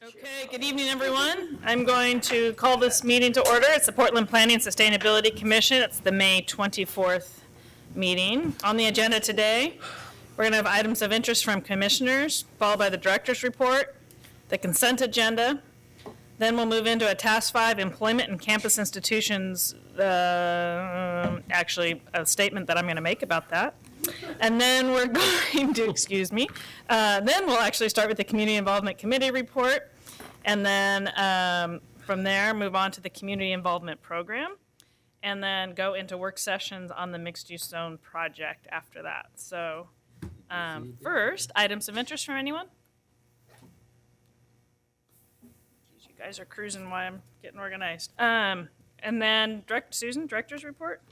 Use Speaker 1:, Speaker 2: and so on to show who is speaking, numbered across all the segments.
Speaker 1: Okay, good evening, everyone. I'm going to call this meeting to order. It's the Portland Planning and Sustainability Commission. It's the May 24th meeting. On the agenda today, we're going to have items of interest from commissioners, followed by the director's report, the consent agenda. Then we'll move into a Task 5, Employment and Campus Institutions, actually a statement that I'm going to make about that. And then we're going to, excuse me, then we'll actually start with the Community Involvement Committee report. And then from there, move on to the Community Involvement Program. And then go into work sessions on the mixed-use zone project after that. So first, items of interest from anyone? Geez, you guys are cruising while I'm getting organized. And then, Susan, director's report?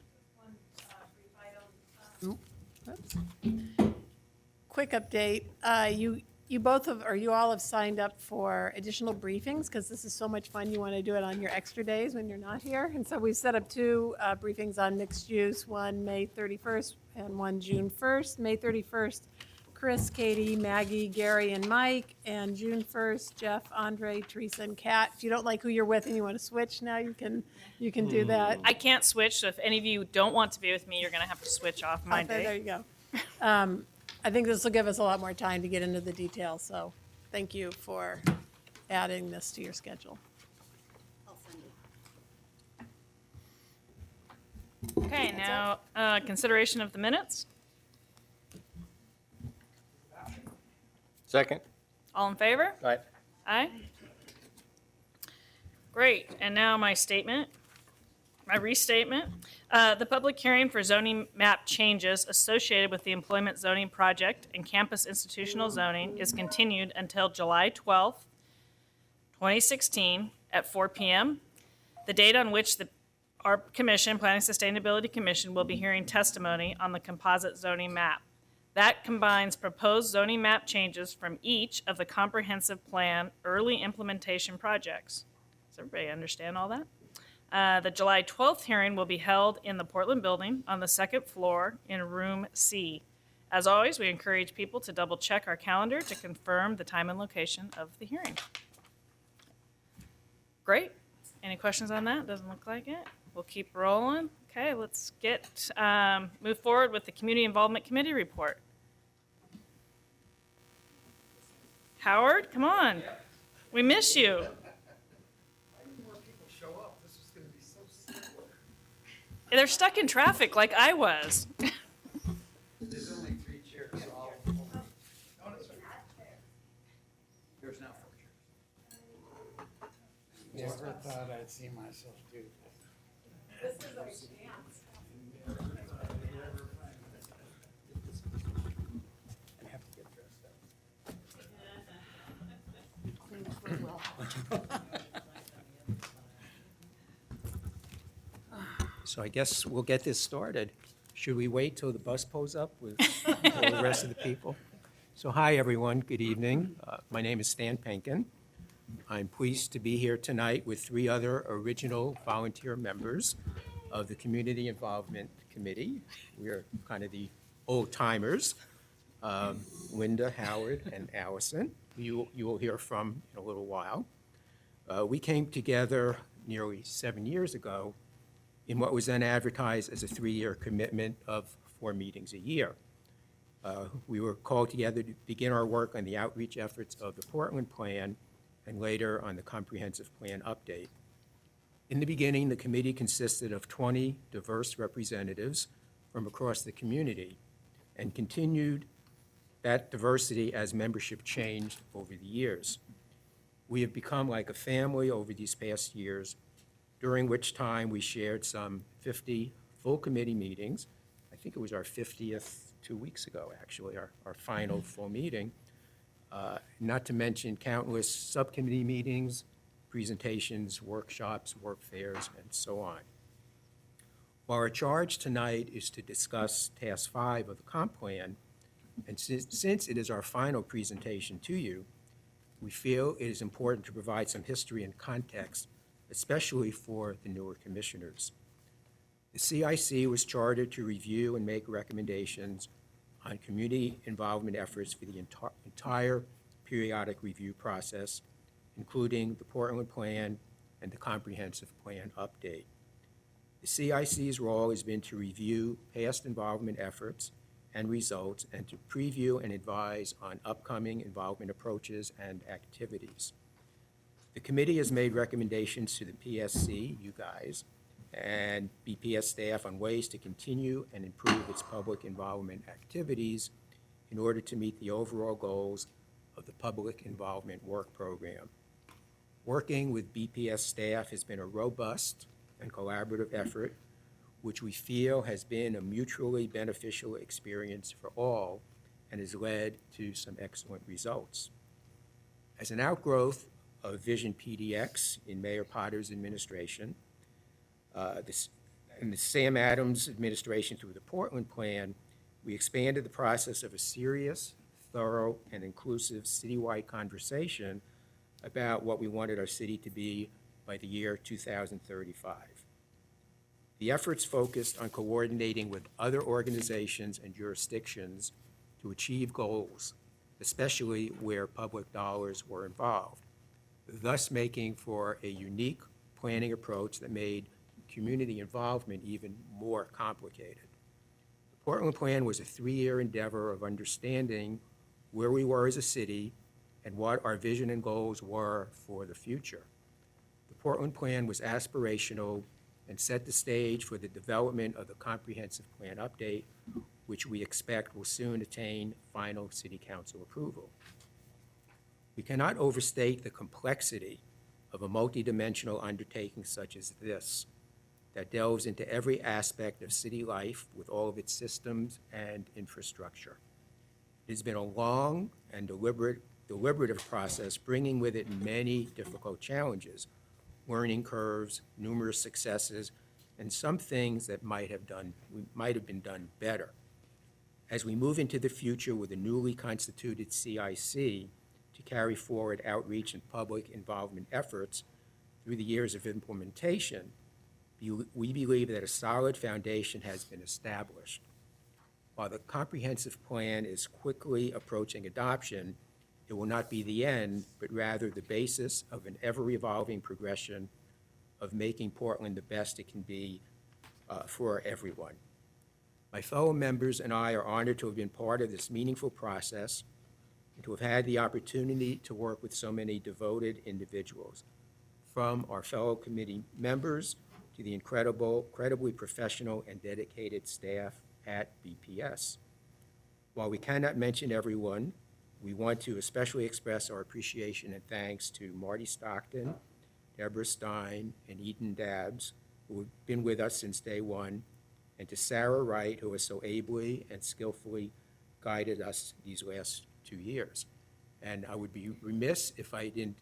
Speaker 2: Quick update. You all have signed up for additional briefings because this is so much fun. You want to do it on your extra days when you're not here. And so we set up two briefings on mixed use, one May 31st and one June 1st. May 31st, Chris, Katie, Maggie, Gary, and Mike. And June 1st, Jeff, Andre, Teresa, and Kat. If you don't like who you're with and you want to switch now, you can do that.
Speaker 1: I can't switch, so if any of you don't want to be with me, you're going to have to switch off my day.
Speaker 2: There you go. I think this will give us a lot more time to get into the details, so thank you for adding this to your schedule.
Speaker 1: Okay, now consideration of the minutes.
Speaker 3: Second.
Speaker 1: All in favor?
Speaker 3: Aye.
Speaker 1: Aye. Great, and now my restatement. The public hearing for zoning map changes associated with the employment zoning project and campus institutional zoning is continued until July 12th, 2016 at 4 p.m. The date on which our commission, Planning Sustainability Commission, will be hearing testimony on the composite zoning map. That combines proposed zoning map changes from each of the comprehensive plan early implementation projects. Does everybody understand all that? The July 12th hearing will be held in the Portland building on the second floor in room C. As always, we encourage people to double check our calendar to confirm the time and location of the hearing. Great. Any questions on that? Doesn't look like it. We'll keep rolling. Okay, let's move forward with the Community Involvement Committee report. Howard, come on. We miss you. They're stuck in traffic like I was.
Speaker 4: There's only 3 chairs, so I'll. No, that's right. There's now 4 chairs.
Speaker 5: Never thought I'd see myself do this.
Speaker 2: This is our chance.
Speaker 5: I have to get dressed up.
Speaker 3: So I guess we'll get this started. Should we wait till the bus pulls up with all the rest of the people? So hi, everyone. Good evening. My name is Stan Penkin. I'm pleased to be here tonight with 3 other original volunteer members of the Community Involvement Committee. We're kind of the old-timers, Linda, Howard, and Allison, who you will hear from in a little while. We came together nearly 7 years ago in what was then advertised as a 3-year commitment of 4 meetings a year. We were called together to begin our work on the outreach efforts of the Portland Plan and later on the Comprehensive Plan update. In the beginning, the committee consisted of 20 diverse representatives from across the community and continued that diversity as membership changed over the years. We have become like a family over these past years, during which time we shared some 50 full committee meetings. I think it was our 50th 2 weeks ago, actually, our final full meeting. Not to mention countless subcommittee meetings, presentations, workshops, work fairs, and so on. While our charge tonight is to discuss Task 5 of the comp plan, and since it is our final presentation to you, we feel it is important to provide some history and context, especially for the newer commissioners. The CIC was chartered to review and make recommendations on community involvement efforts for the entire periodic review process including the Portland Plan and the Comprehensive Plan Update. The CIC's role has been to review past involvement efforts and results and to preview and advise on upcoming involvement approaches and activities. The committee has made recommendations to the PSC, you guys, and BPS staff on ways to continue and improve its public involvement activities in order to meet the overall goals of the Public Involvement Work Program. Working with BPS staff has been a robust and collaborative effort, which we feel has been a mutually beneficial experience for all and has led to some excellent results. As an outgrowth of Vision PDX in Mayor Potter's administration, in the Sam Adams administration through the Portland Plan, we expanded the process of a serious, thorough, and inclusive citywide conversation about what we wanted our city to be by the year 2035. The efforts focused on coordinating with other organizations and jurisdictions to achieve goals, especially where public dollars were involved, thus making for a unique planning approach that made community involvement even more complicated. The Portland Plan was a 3-year endeavor of understanding where we were as a city and what our vision and goals were for the future. The Portland Plan was aspirational and set the stage for the development of the Comprehensive Plan Update, which we expect will soon attain final City Council approval. We cannot overstate the complexity of a multidimensional undertaking such as this that delves into every aspect of city life with all of its systems and infrastructure. It has been a long and deliberative process, bringing with it many difficult challenges, learning curves, numerous successes, and some things that might have been done better. As we move into the future with a newly constituted CIC to carry forward outreach and public involvement efforts through the years of implementation, we believe that a solid foundation has been established. While the comprehensive plan is quickly approaching adoption, it will not be the end, but rather the basis of an ever-evolving progression of making Portland the best it can be for everyone. My fellow members and I are honored to have been part of this meaningful process and to have had the opportunity to work with so many devoted individuals, from our fellow committee members to the incredibly professional and dedicated staff at BPS. While we cannot mention everyone, we want to especially express our appreciation and thanks to Marty Stockton, Deborah Stein, and Eden Dabbs, who have been with us since day one, and to Sarah Wright, who has so ably and skillfully guided us these last 2 years. And I would be remiss if I didn't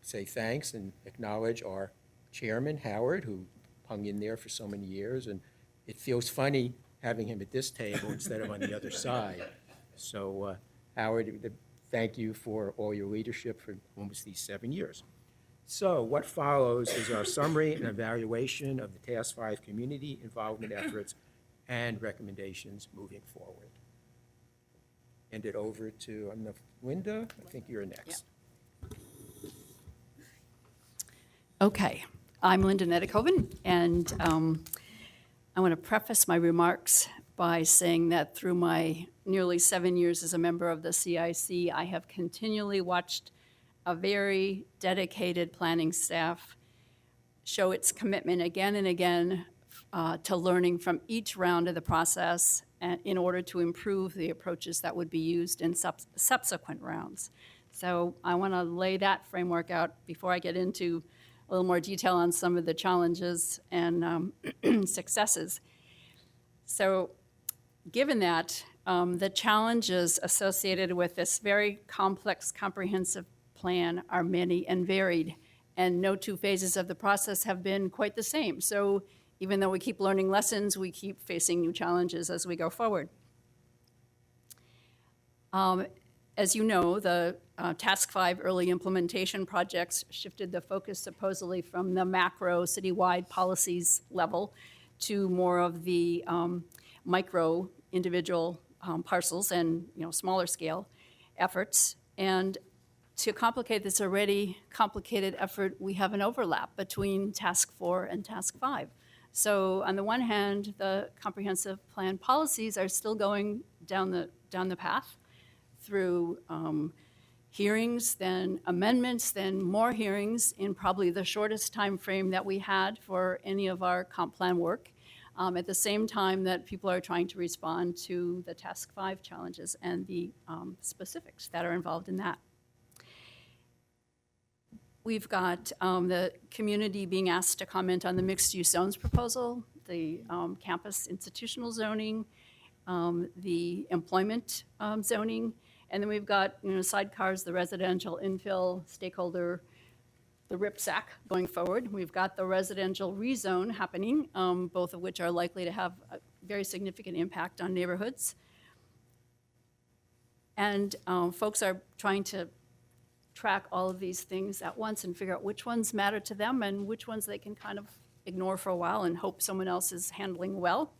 Speaker 3: say thanks and acknowledge our chairman, Howard, who hung in there for so many years, and it feels funny having him at this table instead of on the other side. So, Howard, thank you for all your leadership for almost these 7 years. So what follows is our summary and evaluation of the Task 5 community involvement efforts and recommendations moving forward. Hand it over to Linda. I think you're next.
Speaker 6: Okay, I'm Linda Nedekoven, and I want to preface my remarks by saying that through my nearly 7 years as a member of the CIC, I have continually watched a very dedicated planning staff show its commitment again and again to learning from each round of the process in order to improve the approaches that would be used in subsequent rounds. So I want to lay that framework out before I get into a little more detail on some of the challenges and successes. So given that, the challenges associated with this very complex, comprehensive plan are many and varied, and no two phases of the process have been quite the same. So even though we keep learning lessons, we keep facing new challenges as we go forward. As you know, the Task 5 early implementation projects shifted the focus supposedly from the macro citywide policies level to more of the micro individual parcels and smaller scale efforts. And to complicate this already complicated effort, we have an overlap between Task 4 and Task 5. So on the one hand, the comprehensive plan policies are still going down the path through hearings, then amendments, then more hearings in probably the shortest time frame that we had for any of our comp plan work, at the same time that people are trying to respond to the Task 5 challenges and the specifics that are involved in that. We've got the community being asked to comment on the mixed-use zones proposal, the campus institutional zoning, the employment zoning, and then we've got sidecars, the residential infill stakeholder, the RIPSAC going forward. We've got the residential rezone happening, both of which are likely to have a very significant impact on neighborhoods. And folks are trying to track all of these things at once and figure out which ones matter to them and which ones they can kind of ignore for a while and hope someone else is handling well.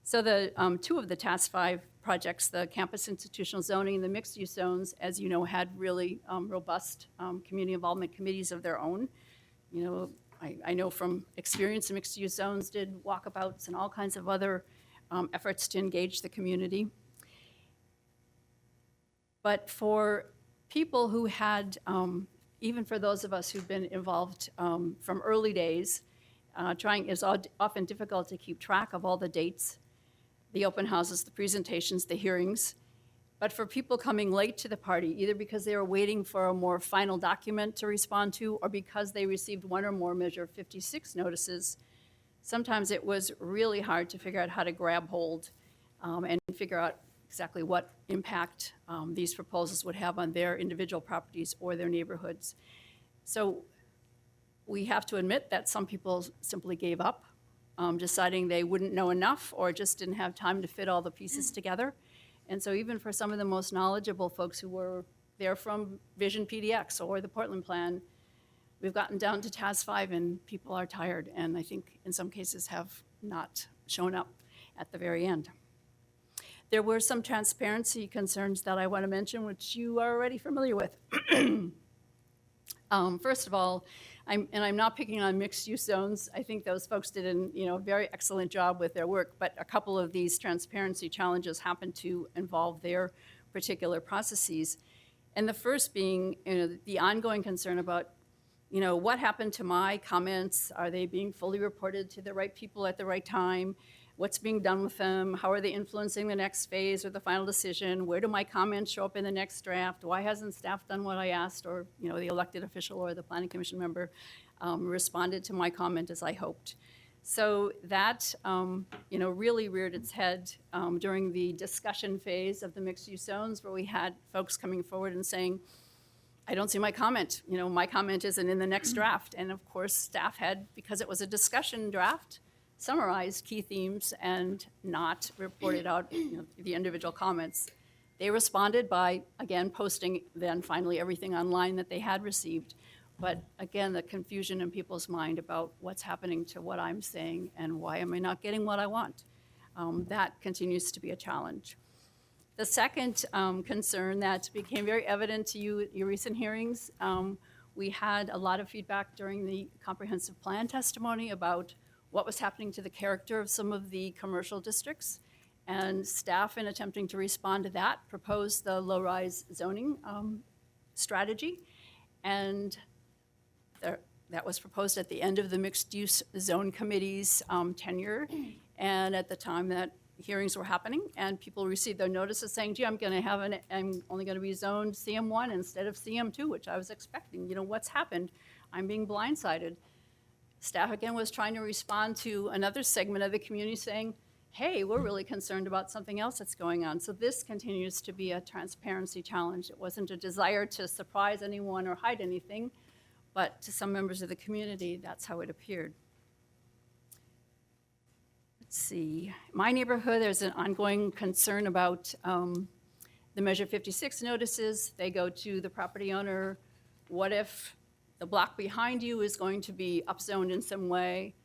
Speaker 6: So the two of the Task 5 projects, the campus institutional zoning and the mixed-use zones, as you know, had really robust community involvement committees of their own. I know from experience, mixed-use zones did walkabouts and all kinds of other efforts to engage the community. But for people who had, even for those of us who've been involved from early days, it's often difficult to keep track of all the dates, the open houses, the presentations, the hearings. But for people coming late to the party, either because they were waiting for a more final document to respond to or because they received one or more Measure 56 notices, sometimes it was really hard to figure out how to grab hold and figure out exactly what impact these proposals would have on their individual properties or their neighborhoods. So we have to admit that some people simply gave up, deciding they wouldn't know enough or just didn't have time to fit all the pieces together. And so even for some of the most knowledgeable folks who were there from Vision PDX or the Portland Plan, we've gotten down to Task 5 and people are tired and I think in some cases have not shown up at the very end. There were some transparency concerns that I want to mention, which you are already familiar with. First of all, I'm not picking on mixed-use zones. I think those folks did a very excellent job with their work, but a couple of these transparency challenges happen to involve their particular processes. And the first being the ongoing concern about what happened to my comments? Are they being fully reported to the right people at the right time? What's being done with them? How are they influencing the next phase or the final decision? Where do my comments show up in the next draft? Why hasn't staff done what I asked, or the elected official or the planning commission member responded to my comment as I hoped? So that really reared its head during the discussion phase of the mixed-use zones, where we had folks coming forward and saying, I don't see my comment. My comment isn't in the next draft. And of course, staff had, because it was a discussion draft, summarized key themes and not reported out the individual comments. They responded by, again, posting then finally everything online that they had received. But again, the confusion in people's mind about what's happening to what I'm saying and why am I not getting what I want, that continues to be a challenge. The second concern that became very evident to you at your recent hearings, we had a lot of feedback during the comprehensive plan testimony about what was happening to the character of some of the commercial districts. And staff, in attempting to respond to that, proposed the low-rise zoning strategy. And that was proposed at the end of the mixed-use zone committee's tenure. And at the time that hearings were happening, and people received their notices saying, gee, I'm only going to be zoned CM1 instead of CM2, which I was expecting. What's happened? I'm being blindsided. Staff, again, was trying to respond to another segment of the community saying, hey, we're really concerned about something else that's going on. So this continues to be a transparency challenge. It wasn't a desire to surprise anyone or hide anything, but to some members of the community, that's how it appeared. Let's see. My neighborhood, there's an ongoing concern about the Measure 56 notices. They go to the property owner. What if the block behind you is going to be upzoned in some way,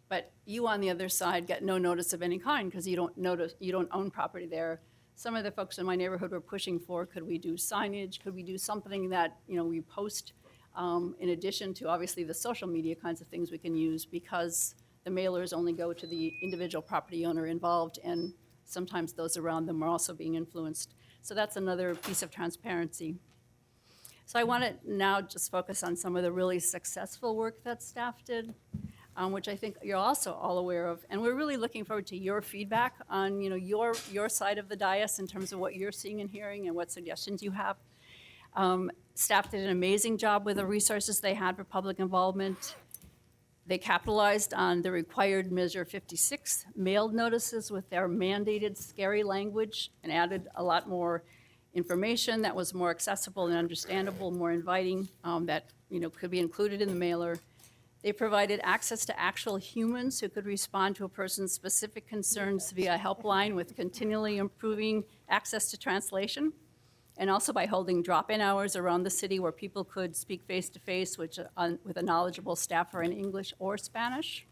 Speaker 6: but you on the other side get no notice of any kind because you don't own property there? some of the folks in my neighborhood were pushing for, could we do signage? Could we do something that, we post in addition to obviously the social media kinds of things we can use, because the mailers only go to the individual property owner involved, and sometimes those around them are also being influenced. So that's another piece of transparency. So I want to now just focus on some of the really successful work that staff did, which I think you're also all aware of. And we're really looking forward to your feedback on, your side of the dais in terms of what you're seeing and hearing and what suggestions you have. Staff did an amazing job with the resources they had for public involvement. They capitalized on the required Measure 56 mailed notices with their mandated scary language and added a lot more information that was more accessible and understandable, more inviting, that could be included in the mailer. They provided access to actual humans who could respond to a person's specific concerns via a helpline with continually improving access to translation, and also by holding drop-in hours around the city where people could speak face-to-face with a knowledgeable staffer in English or Spanish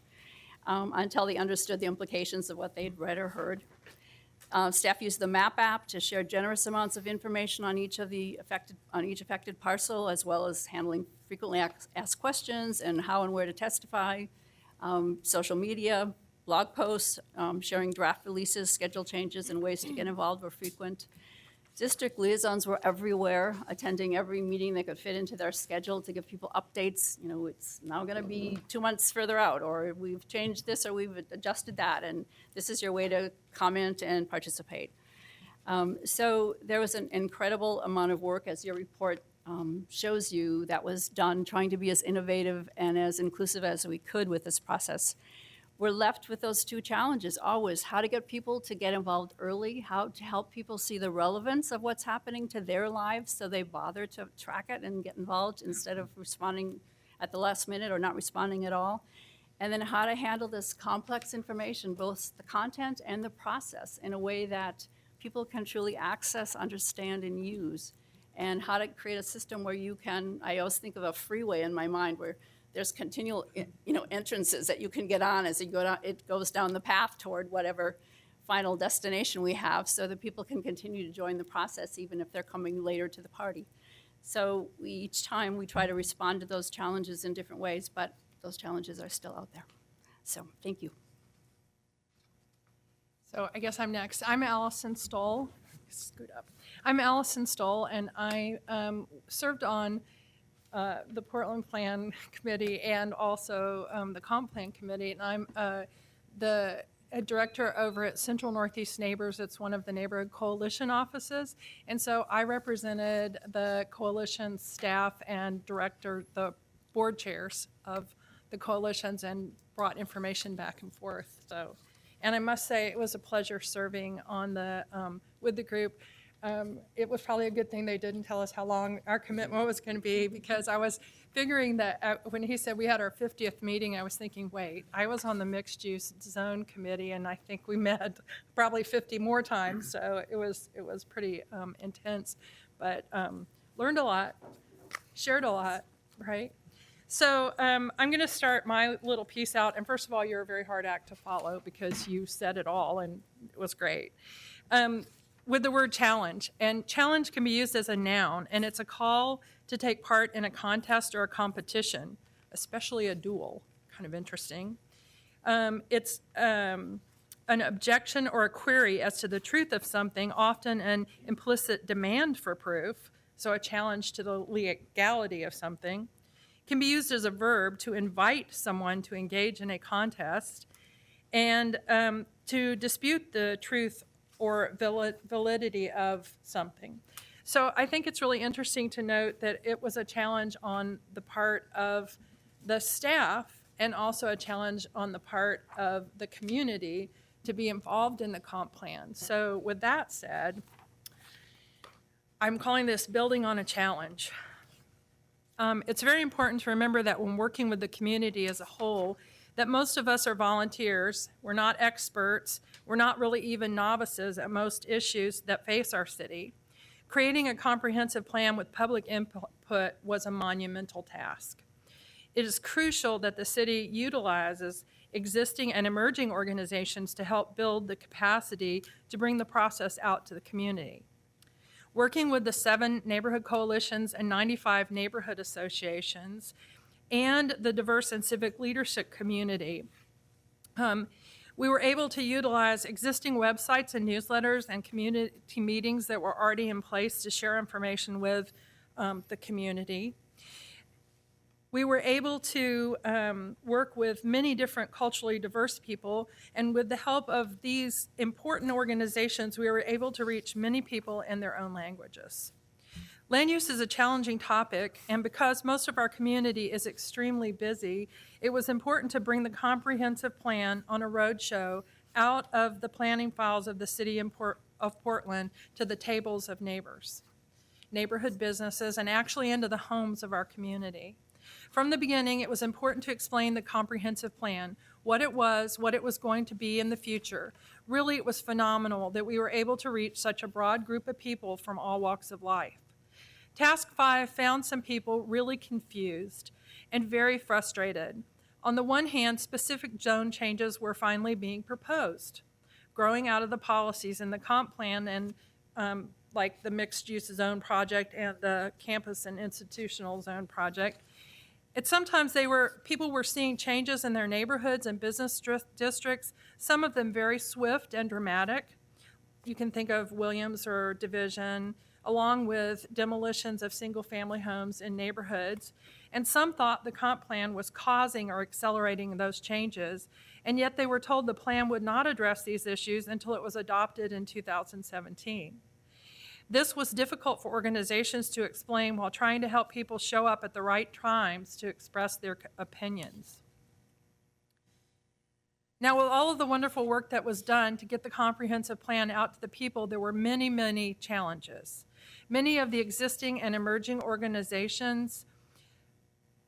Speaker 6: until they understood the implications of what they'd read or heard. Staff used the MAP app to share generous amounts of information on each affected parcel, as well as handling frequently asked questions and how and where to testify. Social media, blog posts, sharing draft releases, schedule changes, and ways to get involved were frequent. District liaisons were everywhere, attending every meeting they could fit into their schedule to give people updates. It's now going to be 2 months further out, or we've changed this, or we've adjusted that, and this is your way to comment and participate. So there was an incredible amount of work, as your report shows you, that was done trying to be as innovative and as inclusive as we could with this process. We're left with those two challenges always: how to get people to get involved early, how to help people see the relevance of what's happening to their lives so they bother to track it and get involved instead of responding at the last minute or not responding at all. And then how to handle this complex information, both the content and the process, in a way that people can truly access, understand, and use. And how to create a system where you can, I always think of a freeway in my mind where there's continual, entrances that you can get on as you go down. It goes down the path toward whatever final destination we have, so that people can continue to join the process even if they're coming later to the party. So each time we try to respond to those challenges in different ways, but those challenges are still out there. So thank you.
Speaker 7: So I guess I'm next. I'm Allison Stoll. Scoot up. I'm Allison Stoll, and I served on the Portland Plan Committee and also the Comp Plan Committee, and I'm the director over at Central Northeast Neighbors. It's one of the neighborhood coalition offices, and so I represented the coalition staff and the board chairs of the coalitions and brought information back and forth. So, and I must say it was a pleasure serving on the with the group. It was probably a good thing they didn't tell us how long our commitment was going to be, because I was figuring that when he said we had our 50th meeting, I was thinking, wait, I was on the mixed use zone committee, and I think we met probably 50 more times. So it was pretty intense, but learned a lot, shared a lot, right? So I'm going to start my little piece out. And first of all, you're a very hard act to follow because you said it all, and it was great. With the word challenge. And challenge can be used as a noun, and it's a call to take part in a contest or a competition, especially a duel. Kind of interesting. It's an objection or a query as to the truth of something, often an implicit demand for proof, so a challenge to the legality of something. Can be used as a verb to invite someone to engage in a contest, and to dispute the truth or validity of something. So I think it's really interesting to note that it was a challenge on the part of the staff and also a challenge on the part of the community to be involved in the comp plan. So with that said, I'm calling this building on a challenge. It's very important to remember that when working with the community as a whole, that most of us are volunteers. We're not experts. We're not really even novices at most issues that face our city. Creating a comprehensive plan with public input was a monumental task. It is crucial that the city utilizes existing and emerging organizations to help build the capacity to bring the process out to the community. Working with the 7 neighborhood coalitions and 95 neighborhood associations and the diverse and civic leadership community, we were able to utilize existing websites and newsletters and community meetings that were already in place to share information with the community. We were able to work with many different culturally diverse people, and with the help of these important organizations, we were able to reach many people in their own languages. Land use is a challenging topic, and because most of our community is extremely busy, it was important to bring the comprehensive plan on a roadshow out of the planning files of the city of Portland to the tables of neighbors, neighborhood businesses, and actually into the homes of our community. From the beginning, it was important to explain the comprehensive plan, what it was going to be in the future. Really, it was phenomenal that we were able to reach such a broad group of people from all walks of life. Task 5 found some people really confused and very frustrated. On the one hand, specific zone changes were finally being proposed, growing out of the policies in the comp plan and like the mixed-use zone project and the campus and institutional zone project. Sometimes people were seeing changes in their neighborhoods and business districts, some of them very swift and dramatic. You can think of Williams or Division, along with demolitions of single-family homes in neighborhoods. And some thought the comp plan was causing or accelerating those changes, and yet they were told the plan would not address these issues until it was adopted in 2017. This was difficult for organizations to explain while trying to help people show up at the right times to express their opinions. Now, with all of the wonderful work that was done to get the comprehensive plan out to the people, there were many, many challenges. Many of the existing and emerging organizations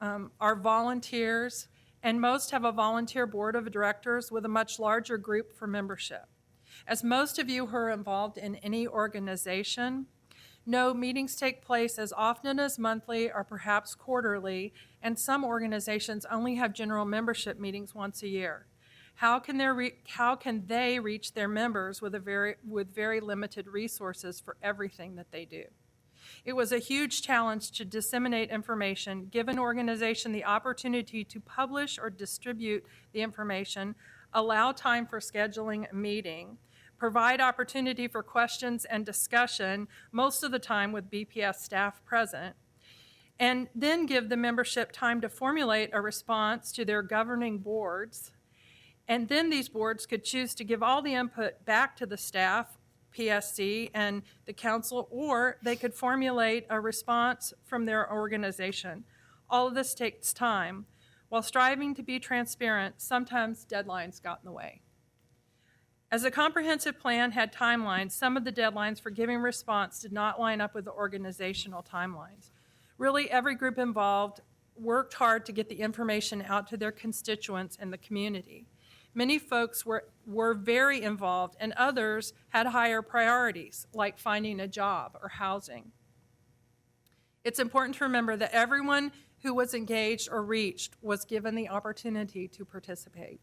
Speaker 7: are volunteers, and most have a volunteer board of directors with a much larger group for membership. As most of you who are involved in any organization know, meetings take place as often as monthly or perhaps quarterly, and some organizations only have general membership meetings once a year. How can they reach their members with very limited resources for everything that they do? It was a huge challenge to disseminate information, give an organization the opportunity to publish or distribute the information, allow time for scheduling a meeting, provide opportunity for questions and discussion, most of the time with BPS staff present, and then give the membership time to formulate a response to their governing boards. And then these boards could choose to give all the input back to the staff, PSC, and the council, or they could formulate a response from their organization. All of this takes time. While striving to be transparent, sometimes deadlines got in the way. As a comprehensive plan had timelines, some of the deadlines for giving response did not line up with the organizational timelines. Really, every group involved worked hard to get the information out to their constituents and the community. Many folks were very involved, and others had higher priorities, like finding a job or housing. It's important to remember that everyone who was engaged or reached was given the opportunity to participate.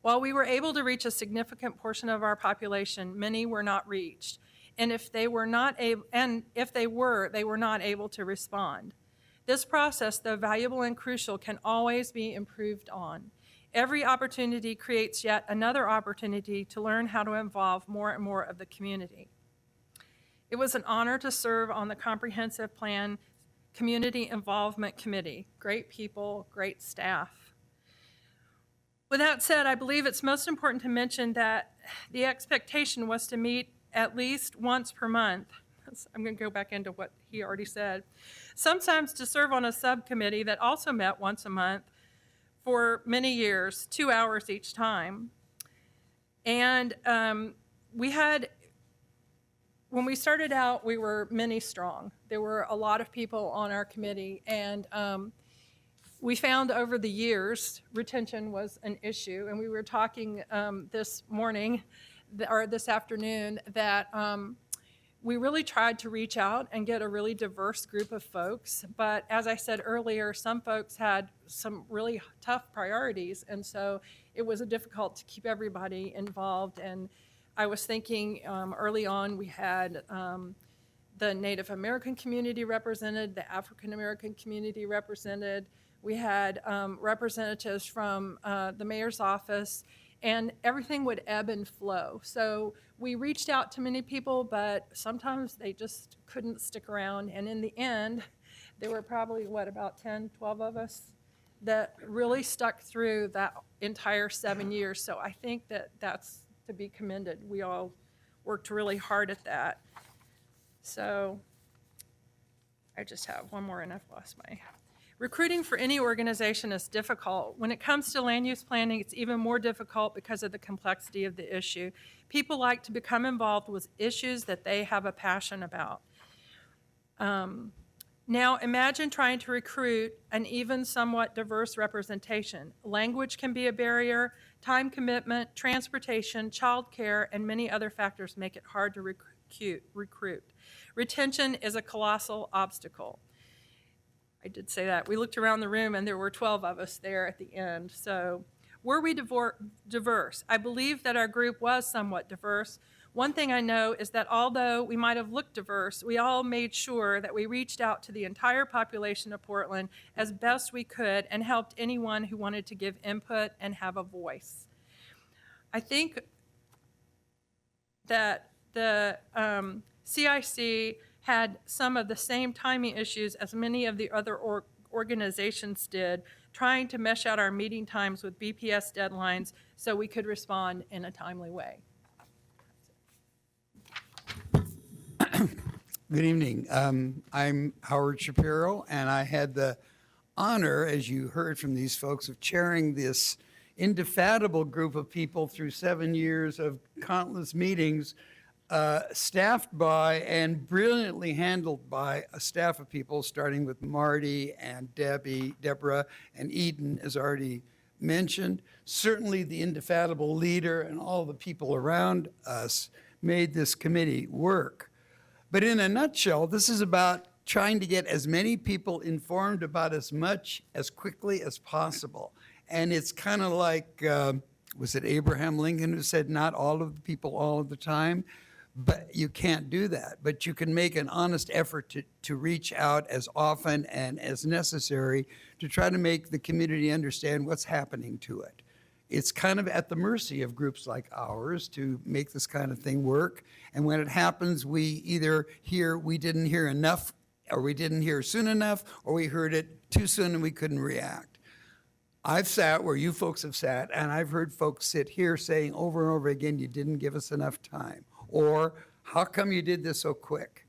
Speaker 7: While we were able to reach a significant portion of our population, many were not reached, and if they were, they were not able to respond. This process, though valuable and crucial, can always be improved on. Every opportunity creates yet another opportunity to learn how to involve more and more of the community. It was an honor to serve on the Comprehensive Plan Community Involvement Committee. Great people, great staff. With that said, I believe it's most important to mention that the expectation was to meet at least once per month. I'm going to go back into what he already said. Sometimes to serve on a subcommittee that also met once a month for many years, 2 hours each time. And when we started out, we were many strong. There were a lot of people on our committee, and we found over the years retention was an issue. And we were talking this morning, or this afternoon, that we really tried to reach out and get a really diverse group of folks. But as I said earlier, some folks had some really tough priorities. And so it was difficult to keep everybody involved. And I was thinking early on, we had the Native American community represented, the African American community represented. We had representatives from the mayor's office, and everything would ebb and flow. So we reached out to many people, but sometimes they just couldn't stick around. And in the end, there were probably, about 10, 12 of us that really stuck through that entire 7 years. So I think that that's to be commended. We all worked really hard at that. So I just have one more and I've lost my... Recruiting for any organization is difficult. When it comes to land use planning, it's even more difficult because of the complexity of the issue. People like to become involved with issues that they have a passion about. Now imagine trying to recruit an even somewhat diverse representation. Language can be a barrier, time commitment, transportation, childcare, and many other factors make it hard to recruit. Retention is a colossal obstacle. I did say that. We looked around the room and there were 12 of us there at the end. So were we diverse? I believe that our group was somewhat diverse. One thing I know is that although we might have looked diverse, we all made sure that we reached out to the entire population of Portland as best we could and helped anyone who wanted to give input and have a voice. I think that the CIC had some of the same timing issues as many of the other organizations did, trying to mesh out our meeting times with BPS deadlines so we could respond in a timely way.
Speaker 5: Good evening. I'm Howard Shapiro, and I had the honor, as you heard from these folks, of chairing this indefatigable group of people through 7 years of countless meetings, staffed by and brilliantly handled by a staff of people, starting with Marty and Deborah and Eden, as already mentioned. Certainly the indefatigable leader and all the people around us made this committee work. But in a nutshell, this is about trying to get as many people informed about as much as quickly as possible. And it's kind of like, was it Abraham Lincoln who said, not all of the people all of the time? But you can't do that. But you can make an honest effort to reach out as often and as necessary to try to make the community understand what's happening to it. It's kind of at the mercy of groups like ours to make this kind of thing work. And when it happens, we either hear we didn't hear enough, or we didn't hear soon enough, or we heard it too soon and we couldn't react. I've sat where you folks have sat, and I've heard folks sit here saying over and over again, you didn't give us enough time. Or, how come you did this so quick?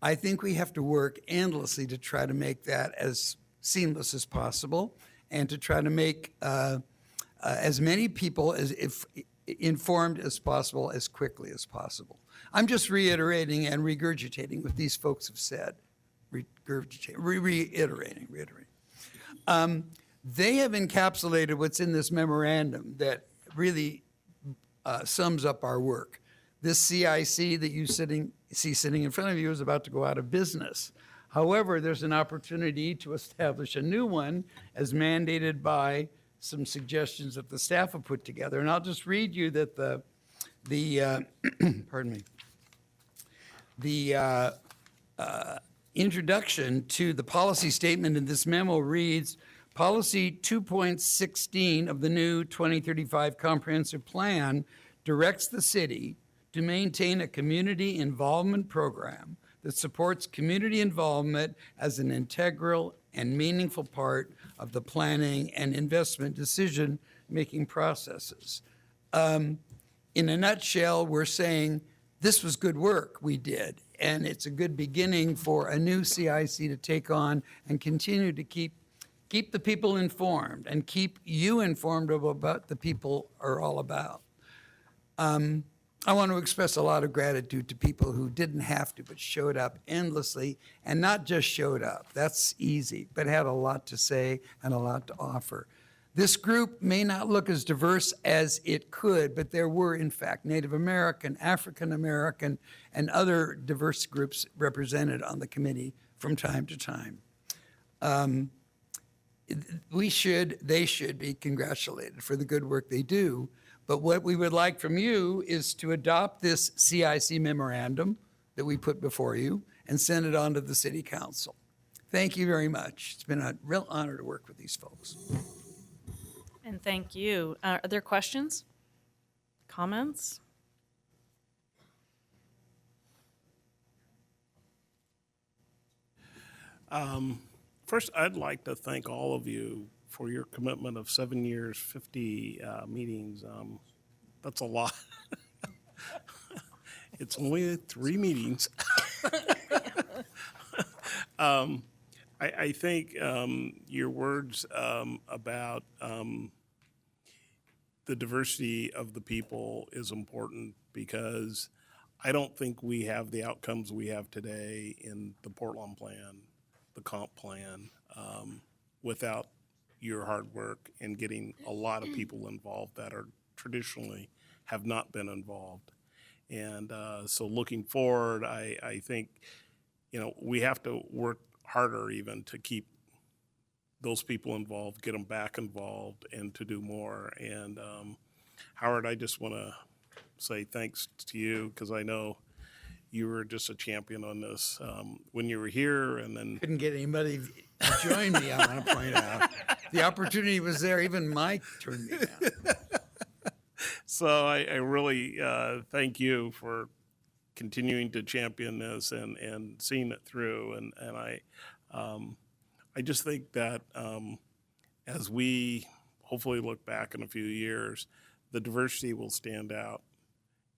Speaker 5: I think we have to work endlessly to try to make that as seamless as possible and to try to make as many people informed as possible as quickly as possible. I'm just reiterating and regurgitating what these folks have said. Reiterating. They have encapsulated what's in this memorandum that really sums up our work. This CIC that you see sitting in front of you is about to go out of business. However, there's an opportunity to establish a new one as mandated by some suggestions that the staff have put together. And I'll just read you that pardon me, the introduction to the policy statement in this memo reads, Policy 2.16 of the new 2035 Comprehensive Plan directs the city to maintain a community involvement program that supports community involvement as an integral and meaningful part of the planning and investment decision-making processes. In a nutshell, we're saying this was good work we did, and it's a good beginning for a new CIC to take on and continue to keep the people informed and keep you informed of what the people are all about. I want to express a lot of gratitude to people who didn't have to, but showed up endlessly, and not just showed up. That's easy, but had a lot to say and a lot to offer. This group may not look as diverse as it could, but there were, in fact, Native American, African American, and other diverse groups represented on the committee from time to time. They should be congratulated for the good work they do. But what we would like from you is to adopt this CIC memorandum that we put before you and send it on to the city council. Thank you very much. It's been a real honor to work with these folks.
Speaker 1: And thank you. Are there questions? Comments?
Speaker 8: First, I'd like to thank all of you for your commitment of 7 years, 50 meetings. That's a lot. It's only 3 meetings. I think your words about the diversity of the people is important, because I don't think we have the outcomes we have today in the Portland plan, the comp plan, without your hard work and getting a lot of people involved that are traditionally have not been involved. And so looking forward, I think, we have to work harder even to keep those people involved, get them back involved, and to do more. And Howard, I just want to say thanks to you, because I know you were just a champion on this when you were here, and then
Speaker 5: Couldn't get anybody to join me, I want to point out. The opportunity was there, even Mike turned me down.
Speaker 8: so I really thank you for continuing to champion this and seeing it through. And I just think that as we hopefully look back in a few years, the diversity will stand out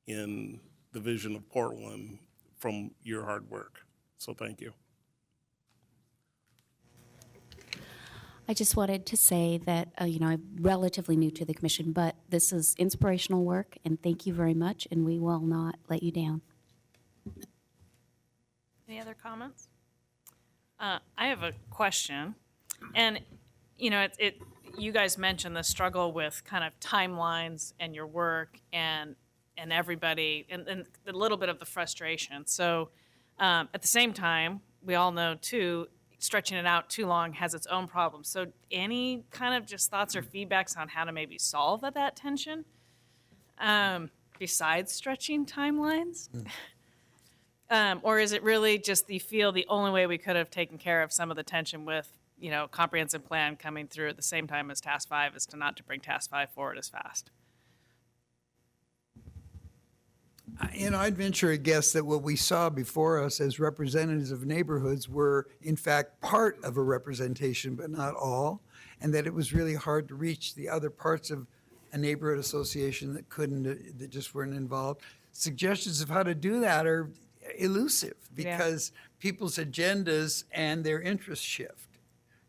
Speaker 8: in the vision of Portland from your hard work. So thank you.
Speaker 9: I just wanted to say that, I'm relatively new to the commission, but this is inspirational work, and thank you very much, and we will not let you down.
Speaker 1: Any other comments? I have a question, and you guys mentioned the struggle with kind of timelines and your work and everybody, and a little bit of the frustration. So at the same time, we all know too, stretching it out too long has its own problems. So any kind of just thoughts or feedbacks on how to maybe solve that tension, besides stretching timelines? Or is it really just you feel the only way we could have taken care of some of the tension with, comprehensive plan coming through at the same time as Task 5 is not to bring Task 5 forward as fast?
Speaker 5: I'd venture a guess that what we saw before us as representatives of neighborhoods were, in fact, part of a representation, but not all, and that it was really hard to reach the other parts of a neighborhood association that just weren't involved. Suggestions of how to do that are elusive because people's agendas and their interests shift.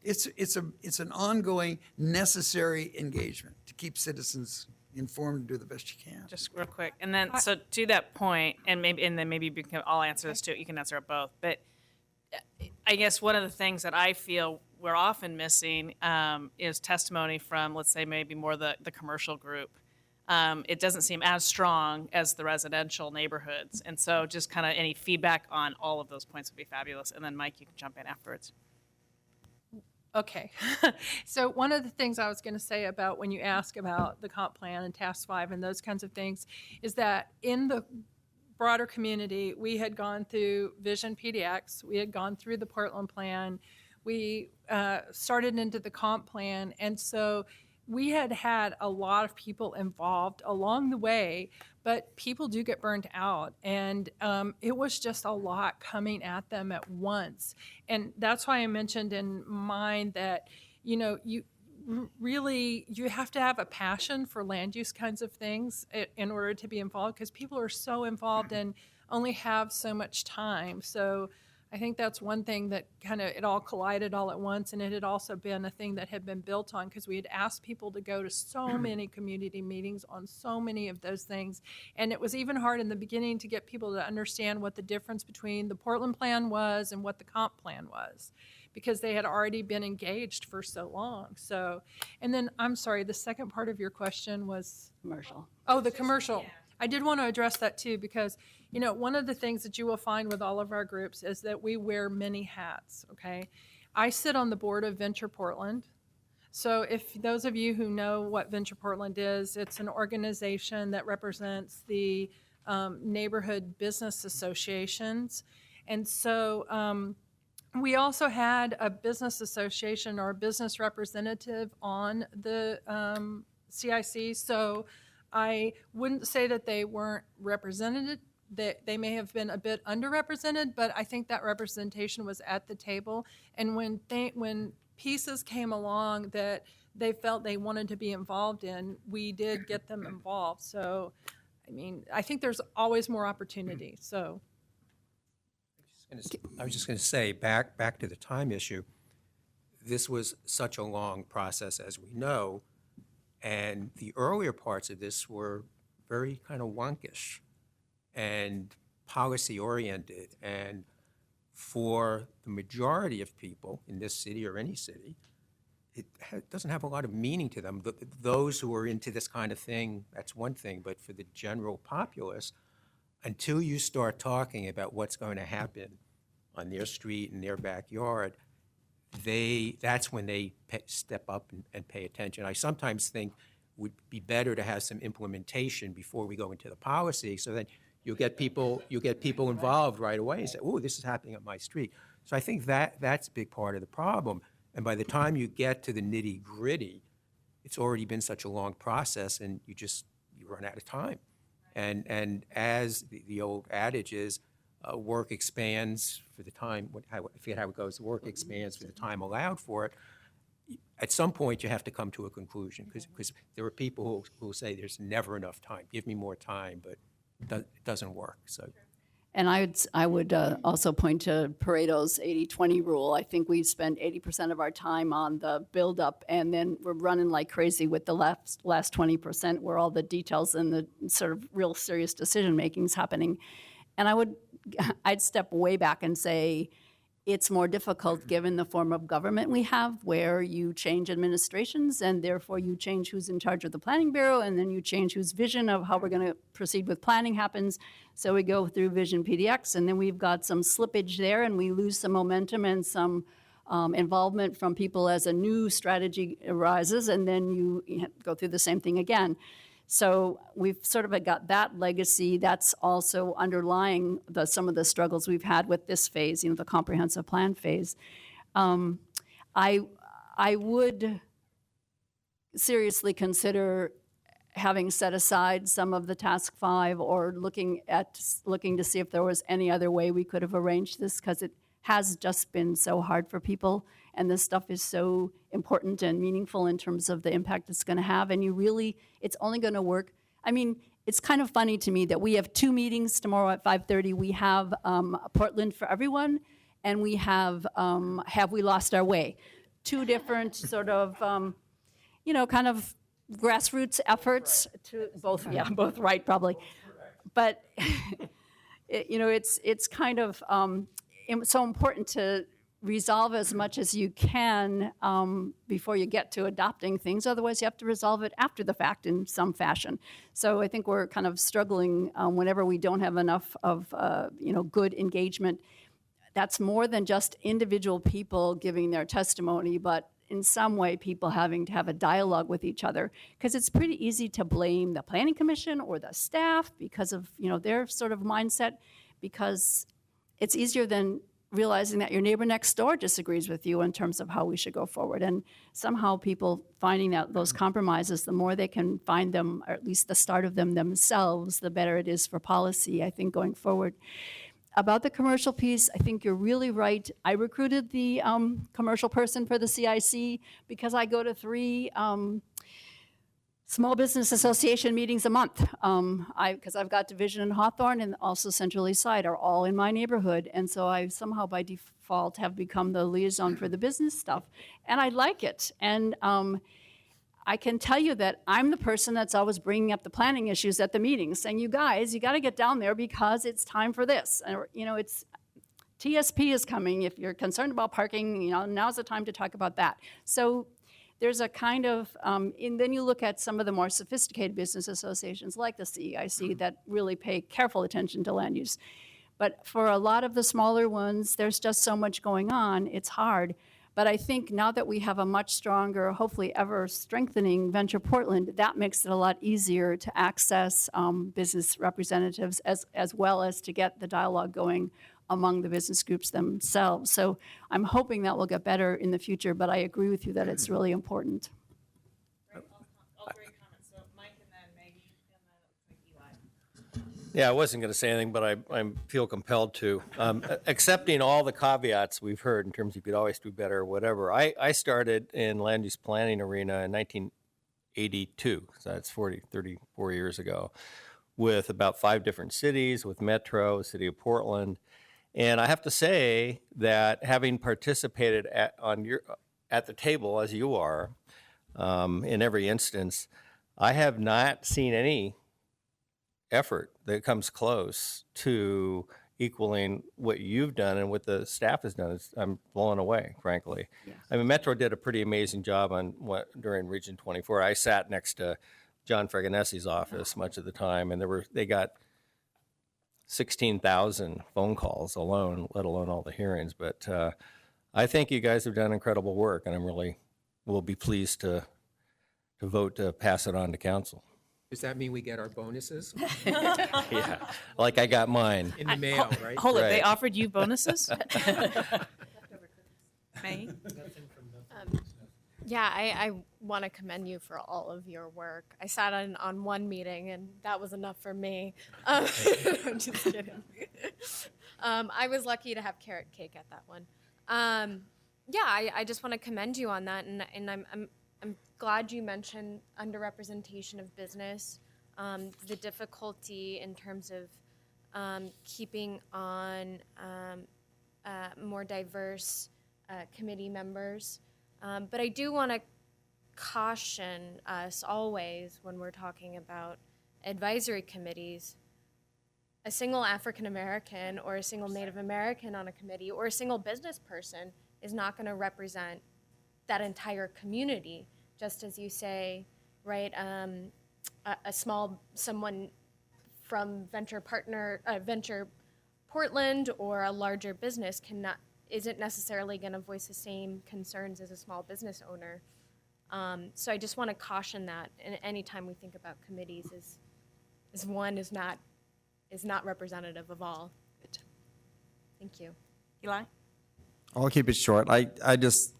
Speaker 5: It's an ongoing, necessary engagement to keep citizens informed and do the best you can.
Speaker 1: Just real quick, and then so to that point, and then maybe we can all answer this too. You can answer it both, but I guess one of the things that I feel we're often missing is testimony from, let's say, maybe more the commercial group. It doesn't seem as strong as the residential neighborhoods, and so just kind of any feedback on all of those points would be fabulous. And then Mike, you can jump in afterwards.
Speaker 7: Okay. So one of the things I was going to say about when you ask about the comp plan and Task 5 and those kinds of things is that in the broader community, we had gone through Vision PDX, we had gone through the Portland plan, we started into the comp plan, and so we had had a lot of people involved along the way, but people do get burned out, and it was just a lot coming at them at once. And that's why I mentioned in mine that, you have to have a passion for land use kinds of things in order to be involved, because people are so involved and only have so much time. So I think that's one thing that kind of it all collided all at once, and it had also been a thing that had been built on because we had asked people to go to so many community meetings on so many of those things, and it was even hard in the beginning to get people to understand what the difference between the Portland plan was and what the comp plan was, because they had already been engaged for so long. So, and then, I'm sorry, the second part of your question was?
Speaker 6: Commercial.
Speaker 7: Oh, the commercial. I did want to address that too, because, one of the things that you will find with all of our groups is that we wear many hats, okay? I sit on the board of Venture Portland. So if those of you who know what Venture Portland is, it's an organization that represents the neighborhood business associations. And so we also had a business association or a business representative on the CIC. So I wouldn't say that they weren't represented. They may have been a bit underrepresented, but I think that representation was at the table. And when pieces came along that they felt they wanted to be involved in, we did get them involved. So, I think there's always more opportunity, so.
Speaker 3: I was just going to say, back to the time issue, this was such a long process, as we know, and the earlier parts of this were very kind of wonkish and policy-oriented, and for the majority of people in this city or any city, it doesn't have a lot of meaning to them. Those who are into this kind of thing, that's one thing, but for the general populace, until you start talking about what's going to happen on their street and their backyard, that's when they step up and pay attention. I sometimes think it would be better to have some implementation before we go into the policy, so that you'll get people involved right away and say, oh, this is happening on my street. So I think that's a big part of the problem. And by the time you get to the nitty-gritty, it's already been such a long process, and you run out of time. And as the old adage is, work expands for the time, I forget how it goes, work expands for the time allowed for it. At some point, you have to come to a conclusion, because there are people who will say there's never enough time. Give me more time, but it doesn't work. So.
Speaker 6: And I would also point to Pareto's 80-20 rule. I think we spend 80% of our time on the buildup, and then we're running like crazy with the last 20%, where all the details and the sort of real serious decision-making is happening. And I'd step way back and say, it's more difficult given the form of government we have, where you change administrations and therefore you change who's in charge of the planning bureau, and then you change whose vision of how we're going to proceed with planning happens. So we go through Vision PDX, and then we've got some slippage there, and we lose some momentum and some involvement from people as a new strategy arises, and then you go through the same thing again. So we've sort of got that legacy that's also underlying some of the struggles we've had with this phase, the comprehensive plan phase. I would seriously consider having set aside some of the task 5, or looking to see if there was any other way we could have arranged this, because it has just been so hard for people, and this stuff is so important and meaningful in terms of the impact it's going to have, and it's only going to work. It's kind of funny to me that we have 2 meetings tomorrow at 5:30. We have Portland for Everyone, and we have We Lost Our Way? 2 different sort of, kind of grassroots efforts to both right probably. But, it's kind of so important to resolve as much as you can before you get to adopting things. Otherwise, you have to resolve it after the fact in some fashion. So I think we're kind of struggling whenever we don't have enough of good engagement. That's more than just individual people giving their testimony, but in some way people having to have a dialogue with each other, because it's pretty easy to blame the Planning Commission or the staff because of their sort of mindset, because it's easier than realizing that your neighbor next door disagrees with you in terms of how we should go forward. And somehow people finding out those compromises, the more they can find them, or at least the start of them themselves, the better it is for policy, I think, going forward. About the commercial piece, I think you're really right. I recruited the commercial person for the CIC because I go to 3 Small Business Association meetings a month, because I've got Division in Hawthorne and also Central East Side are all in my neighborhood. And so I somehow by default have become the liaison for the business stuff. And I like it. And I can tell you that I'm the person that's always bringing up the planning issues at the meetings, saying, you guys, you got to get down there because it's time for this. And, TSP is coming. If you're concerned about parking, now's the time to talk about that. So there's a kind of, and then you look at some of the more sophisticated business associations like the CEIC that really pay careful attention to land use. But for a lot of the smaller ones, there's just so much going on, it's hard. But I think now that we have a much stronger, hopefully ever strengthening Venture Portland, that makes it a lot easier to access business representatives as well as to get the dialogue going among the business groups themselves. So I'm hoping that will get better in the future, but I agree with you that it's really important.
Speaker 1: All great comments. So Mike and then Maggie and then Eli.
Speaker 10: Yeah, I wasn't going to say anything, but I feel compelled to. Accepting all the caveats we've heard in terms of you could always do better or whatever. I started in land use planning arena in 1982, so that's 34 years ago, with about 5 different cities, with Metro, City of Portland. And I have to say that having participated at the table, as you are, in every instance, I have not seen any effort that comes close to equaling what you've done and what the staff has done. I'm blown away, frankly.
Speaker 6: Yes.
Speaker 10: I mean, Metro did a pretty amazing job during Region 24. I sat next to John Fregonesi's office much of the time, and they got 16,000 phone calls alone, let alone all the hearings. But I think you guys have done incredible work, and will be pleased to vote to pass it on to council.
Speaker 3: Does that mean we get our bonuses
Speaker 10: Yeah, like I got mine.
Speaker 3: in the mail, right?
Speaker 1: Hold it, they
Speaker 10: Right.
Speaker 1: offered you bonuses? Maggie?
Speaker 11: Yeah, I want to commend you for all of your work. I sat on one meeting, and that was enough for me. I'm just kidding. I was lucky to have carrot cake at that one. Yeah, I just want to commend you on that, and I'm glad you mentioned underrepresentation of business, the difficulty in terms of keeping on more diverse committee members. But I do want to caution us always when we're talking about advisory committees, a single African American or a single Native American on a committee or a single business person is not going to represent that entire community. Just as you say, right, someone from Venture Portland or a larger business isn't necessarily going to voice the same concerns as a small business owner. So I just want to caution that. And anytime we think about committees, is not representative of all. Thank you.
Speaker 1: Eli?
Speaker 12: I'll keep it short. I just,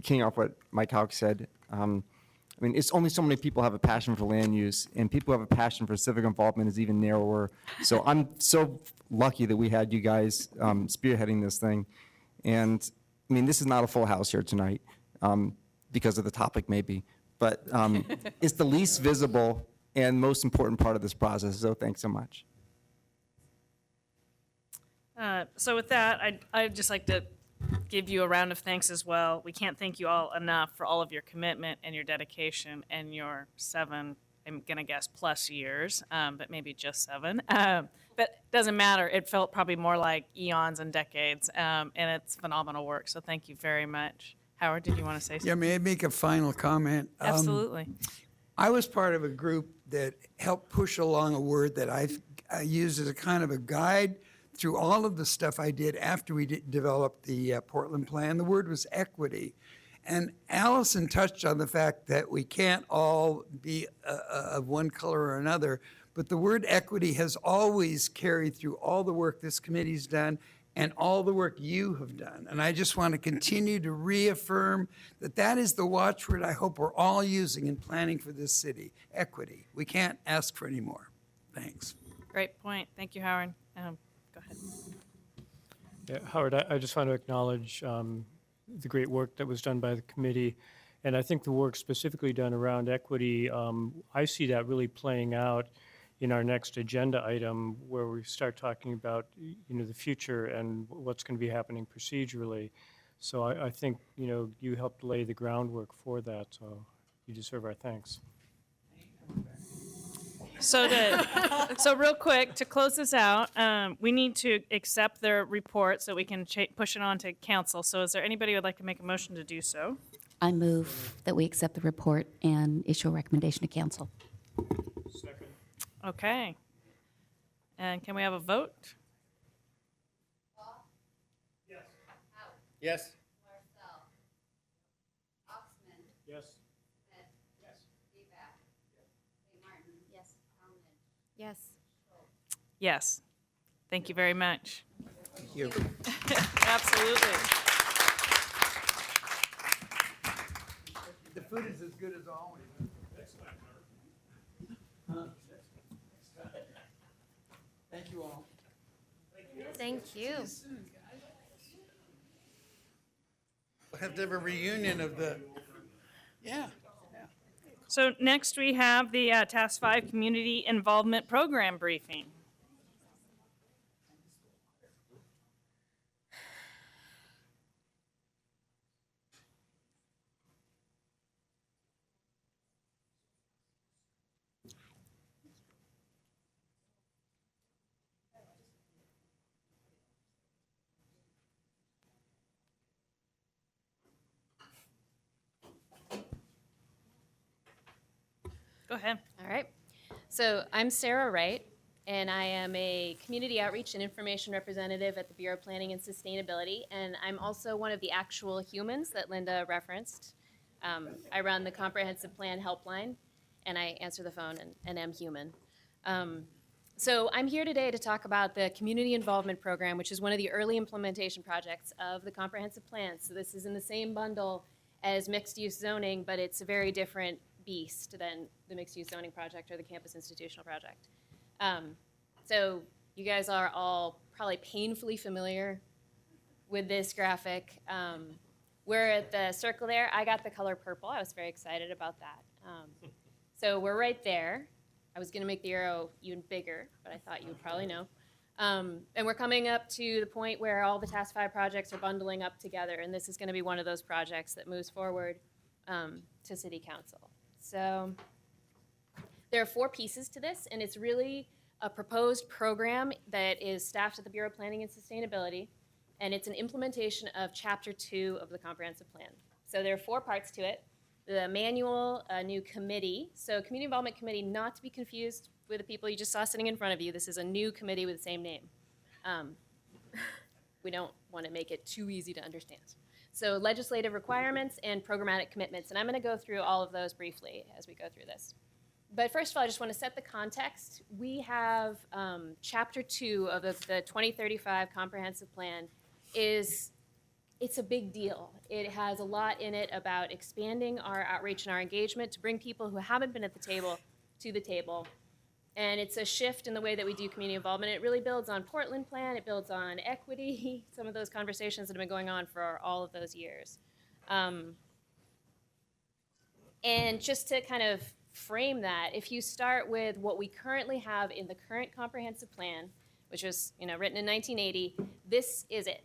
Speaker 12: keying off what Mike Houck said, I mean, it's only so many people have a passion for land use, and people who have a passion for civic involvement is even narrower. So I'm so lucky that we had you guys spearheading this thing. And, I mean, this is not a full house here tonight because of the topic maybe, but it's the least visible and most important part of this process, so thanks so much.
Speaker 1: So with that, I'd just like to give you a round of thanks as well. We can't thank you all enough for all of your commitment and your dedication and your 7, I'm going to guess, plus years, but maybe just 7. But it doesn't matter. It felt probably more like eons and decades, and it's phenomenal work. So thank you very much. Howard, did you want to say something?
Speaker 5: Yeah, may I make a final comment?
Speaker 1: Absolutely.
Speaker 5: I was part of a group that helped push along a word that I used as a kind of a guide through all of the stuff I did after we developed the Portland plan. The word was equity. And Allison touched on the fact that we can't all be of one color or another, but the word equity has always carried through all the work this committee's done and all the work you have done. And I just want to continue to reaffirm that that is the watchword I hope we're all using in planning for this city, equity. We can't ask for any more. Thanks.
Speaker 1: Great point. Thank you, Howard. Go ahead.
Speaker 13: Yeah, Howard, I just want to acknowledge the great work that was done by the committee. And I think the work specifically done around equity, I see that really playing out in our next agenda item where we start talking about, the future and what's going to be happening procedurally. So I think, you helped lay the groundwork for that. So you deserve our thanks.
Speaker 1: So real quick, to close this out, we need to accept their report so we can push it on to council. So is there anybody who would like to make a motion to do so?
Speaker 9: I move that we accept the report and issue a recommendation to council.
Speaker 1: Okay. And can we have a vote?
Speaker 10: Yes.
Speaker 13: Yes.
Speaker 11: Yes.
Speaker 1: Yes. Thank you very much.
Speaker 3: Thank you.
Speaker 1: Absolutely.
Speaker 5: The food is as good as always. Thank you all.
Speaker 11: Thank you.
Speaker 5: We'll have to have a reunion of the, yeah.
Speaker 1: So next we have the Task 5 Community Involvement Program briefing. Go ahead.
Speaker 14: All right. So I'm Sarah Wright, and I am a community outreach and information representative at the Bureau of Planning and Sustainability, and I'm also one of the actual humans that Linda referenced. I run the Comprehensive Plan Helpline, and I answer the phone and am human. So I'm here today to talk about the Community Involvement Program, which is one of the early implementation projects of the Comprehensive Plan. So this is in the same bundle as mixed-use zoning, but it's a very different beast than the mixed-use zoning project or the campus institutional project. So you guys are all probably painfully familiar with this graphic. We're at the circle there. I got the color purple. I was very excited about that. So we're right there. I was going to make the arrow even bigger, but I thought you would probably know. And we're coming up to the point where all the Task 5 projects are bundling up together, and this is going to be one of those projects that moves forward to City Council. So there are 4 pieces to this, and it's really a proposed program that is staffed at the Bureau of Planning and Sustainability, and it's an implementation of Chapter 2 of the Comprehensive Plan. So there are 4 parts to it. The manual, a new committee. So Community Involvement Committee, not to be confused with the people you just saw sitting in front of you. This is a new committee with the same name. We don't want to make it too easy to understand. So legislative requirements and programmatic commitments. And I'm going to go through all of those briefly as we go through this. But first of all, I just want to set the context. We have Chapter 2 of the 2035 Comprehensive Plan it's a big deal. It has a lot in it about expanding our outreach and our engagement to bring people who haven't been at the table to the table. And it's a shift in the way that we do community involvement. It really builds on Portland Plan. It builds on equity, some of those conversations that have been going on for all of those years. And just to kind of frame that, if you start with what we currently have in the current comprehensive plan, which was written in 1980, this is it.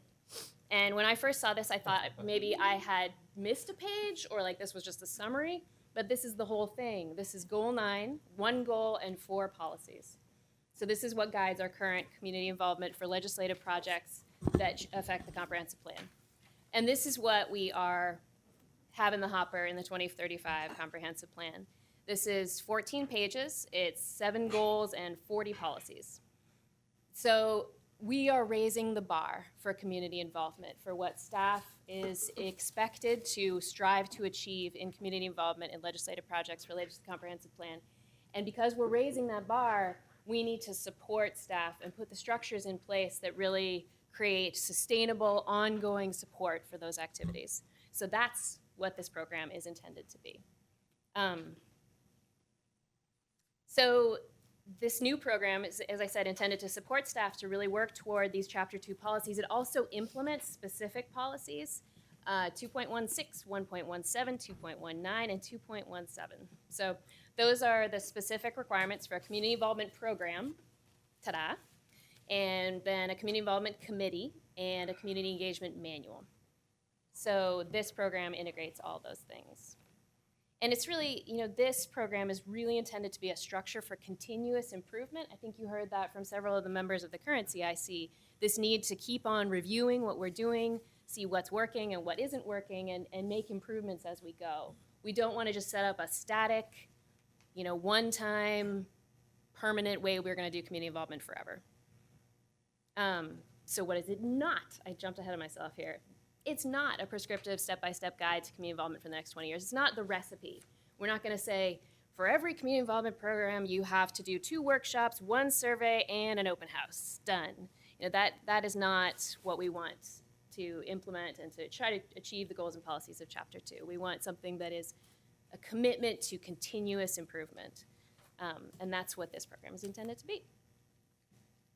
Speaker 14: And when I first saw this, I thought maybe I had missed a page or like this was just a summary, but this is the whole thing. This is Goal 9, 1 goal and 4 policies. So this is what guides our current community involvement for legislative projects that affect the comprehensive plan. And this is what we have in the hopper in the 2035 comprehensive plan. This is 14 pages, it's 7 goals and 40 policies. So we are raising the bar for community involvement, for what staff is expected to strive to achieve in community involvement in legislative projects related to the comprehensive plan. And because we're raising that bar, we need to support staff and put the structures in place that really create sustainable, ongoing support for those activities. So that's what this program is intended to be. So this new program is, as I said, intended to support staff to really work toward these Chapter 2 policies. It also implements specific policies, 2.16, 1.17, 2.19, and 2.17. So those are the specific requirements for a community involvement program, ta-da, and then a community involvement committee and a community engagement manual. So this program integrates all those things. And it's really, this program is really intended to be a structure for continuous improvement. I think you heard that from several of the members of the current CIC. This need to keep on reviewing what we're doing, see what's working and what isn't working, and make improvements as we go. We don't want to just set up a static, one-time, permanent way we're going to do community involvement forever. So what is it not? I jumped ahead of myself here. It's not a prescriptive step-by-step guide to community involvement for the next 20 years. It's not the recipe. We're not going to say, for every community involvement program, you have to do 2 workshops, 1 survey, and an open house. Done. That is not what we want to implement and to try to achieve the goals and policies of Chapter 2. We want something that is a commitment to continuous improvement. And that's what this program is intended to be.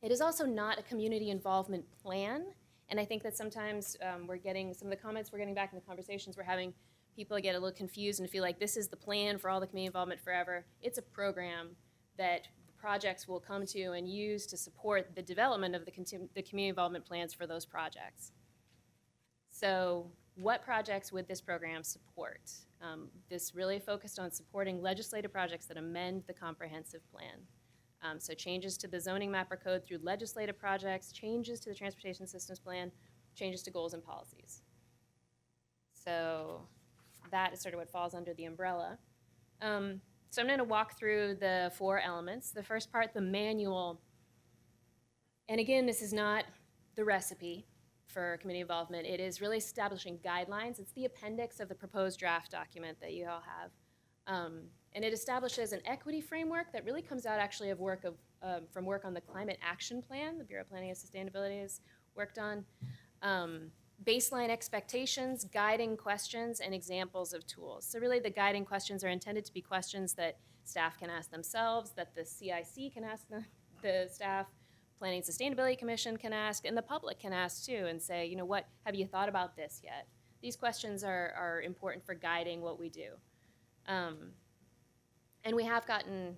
Speaker 14: It is also not a community involvement plan. And I think that sometimes we're getting, some of the comments we're getting back in the conversations we're having, people get a little confused and feel like this is the plan for all the community involvement forever. It's a program that projects will come to and use to support the development of the community involvement plans for those projects. So what projects would this program support? This really focused on supporting legislative projects that amend the comprehensive plan. So changes to the zoning map or code through legislative projects, changes to the transportation systems plan, changes to goals and policies. So that is sort of what falls under the umbrella. So I'm going to walk through the 4 elements. The first part, the manual. And again, this is not the recipe for community involvement. It is really establishing guidelines. It's the appendix of the proposed draft document that you all have. And it establishes an equity framework that really comes out actually of work from work on the Climate Action Plan, the Bureau of Planning and Sustainability has worked on. Baseline expectations, guiding questions, and examples of tools. So really the guiding questions are intended to be questions that staff can ask themselves, that the CIC can ask the staff, Planning and Sustainability Commission can ask, and the public can ask too and say, what, have you thought about this yet? These questions are important for guiding what we do. And we have gotten,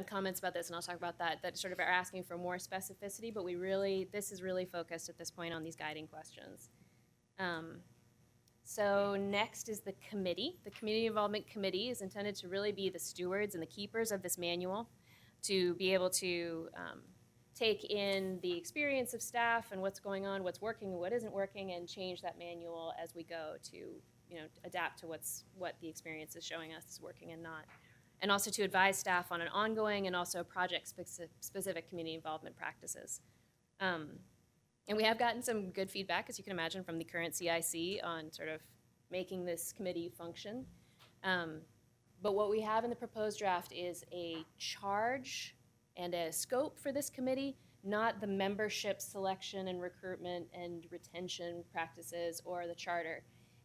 Speaker 14: comments about this, and I'll talk about that sort of are asking for more specificity, but this is really focused at this point on these guiding questions. So next is the committee. The Community Involvement Committee is intended to really be the stewards and the keepers of this manual, to be able to take in the experience of staff and what's going on, what's working and what isn't working, and change that manual as we go to adapt to what the experience is showing us is working and not. And also to advise staff on an ongoing and also project-specific community involvement practices. And we have gotten some good feedback, as you can imagine, from the current CIC on sort of making this committee function. But what we have in the proposed draft is a charge and a scope for this committee, not the membership selection and recruitment and retention practices or the charter.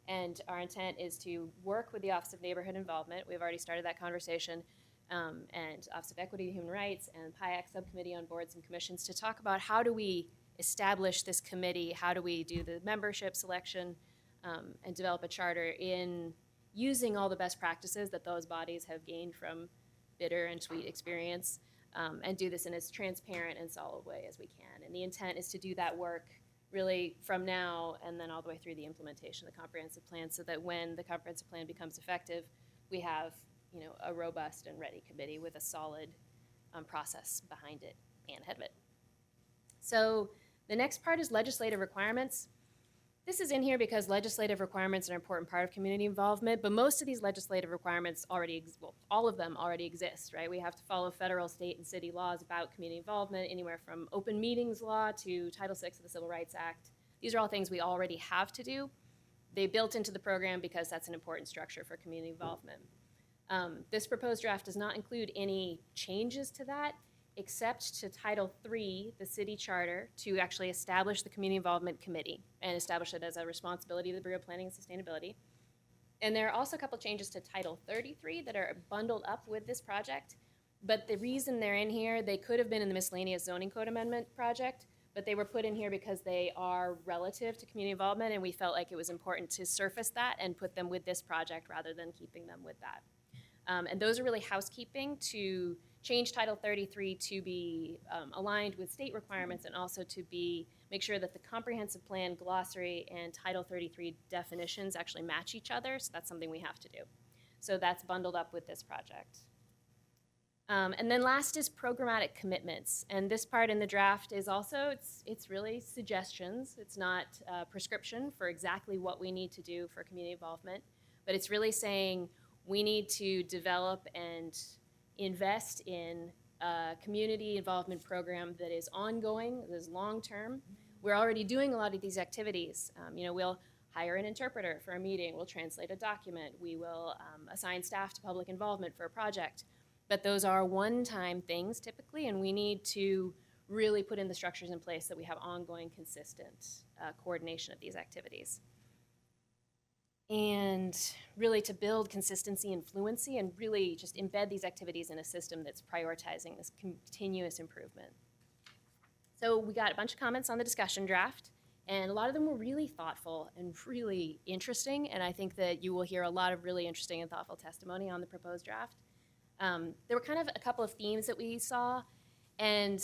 Speaker 14: And our intent is to work with the Office of Neighborhood Involvement. We've already started that conversation, and Office of Equity and Human Rights and PIAC Subcommittee on Boards and Commissions to talk about how do we establish this committee, how do we do the membership selection, and develop a charter in using all the best practices that those bodies have gained from bitter and sweet experience, and do this in as transparent and solid way as we can. And the intent is to do that work really from now and then all the way through the implementation of the comprehensive plan, so that when the comprehensive plan becomes effective, we have a robust and ready committee with a solid process behind it and ahead of it. So the next part is legislative requirements. This is in here because legislative requirements are an important part of community involvement, but most of these legislative requirements all of them already exist, right? We have to follow federal, state, and city laws about community involvement, anywhere from open meetings law to Title VI of the Civil Rights Act. These are all things we already have to do. They built into the program because that's an important structure for community involvement. This proposed draft does not include any changes to that, except to Title III, the city charter, to actually establish the Community Involvement Committee and establish it as a responsibility of the Bureau of Planning and Sustainability. And there are also a couple changes to Title 33 that are bundled up with this project, but the reason they're in here, they could have been in the miscellaneous zoning code amendment project, but they were put in here because they are relative to community involvement, and we felt like it was important to surface that and put them with this project rather than keeping them with that. And those are really housekeeping to change Title 33 to be aligned with state requirements and also to be make sure that the comprehensive plan glossary and Title 33 definitions actually match each other. So that's something we have to do. So that's bundled up with this project. And then last is programmatic commitments. And this part in the draft is also, it's really suggestions. It's not prescription for exactly what we need to do for community involvement, but it's really saying we need to develop and invest in a community involvement program that is ongoing, that is long-term. We're already doing a lot of these activities. We'll hire an interpreter for a meeting, we'll translate a document, we will assign staff to public involvement for a project. But those are one-time things typically, and we need to really put in the structures in place that we have ongoing, consistent coordination of these activities. And really to build consistency and fluency and really just embed these activities in a system that's prioritizing this continuous improvement. So we got a bunch of comments on the discussion draft, and a lot of them were really thoughtful and really interesting, and I think that you will hear a lot of really interesting and thoughtful testimony on the proposed draft. There were kind of a couple of themes that we saw, and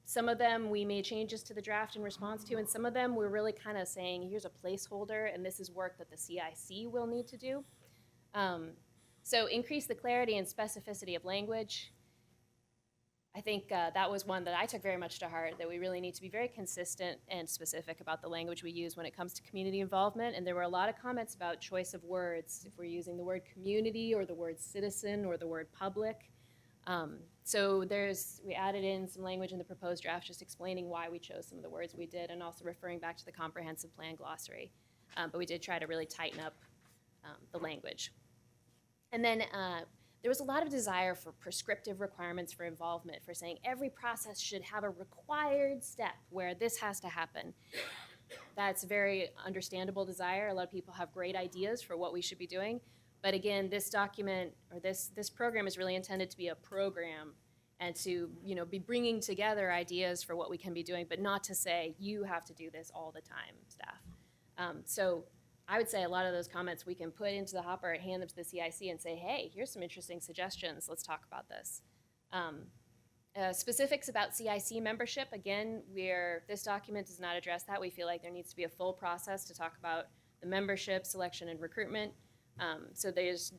Speaker 14: some of them we made changes to the draft in response to, and some of them we're really kind of saying, here's a placeholder, and this is work that the CIC will need to do. So increase the clarity and specificity of language. I think that was one that I took very much to heart, that we really need to be very consistent and specific about the language we use when it comes to community involvement. And there were a lot of comments about choice of words, if we're using the word community or the word citizen or the word public. So we added in some language in the proposed draft just explaining why we chose some of the words we did and also referring back to the comprehensive plan glossary. But we did try to really tighten up the language. And then there was a lot of desire for prescriptive requirements for involvement, for saying every process should have a required step where this has to happen. That's a very understandable desire. A lot of people have great ideas for what we should be doing. But again, this document or this program is really intended to be a program and to be bringing together ideas for what we can be doing, but not to say you have to do this all the time, staff. So I would say a lot of those comments we can put into the hopper and hand them to the CIC and say, hey, here's some interesting suggestions. Let's talk about this. Specifics about CIC membership, again, this document does not address that. We feel like there needs to be a full process to talk about the membership, selection, and recruitment. So there's,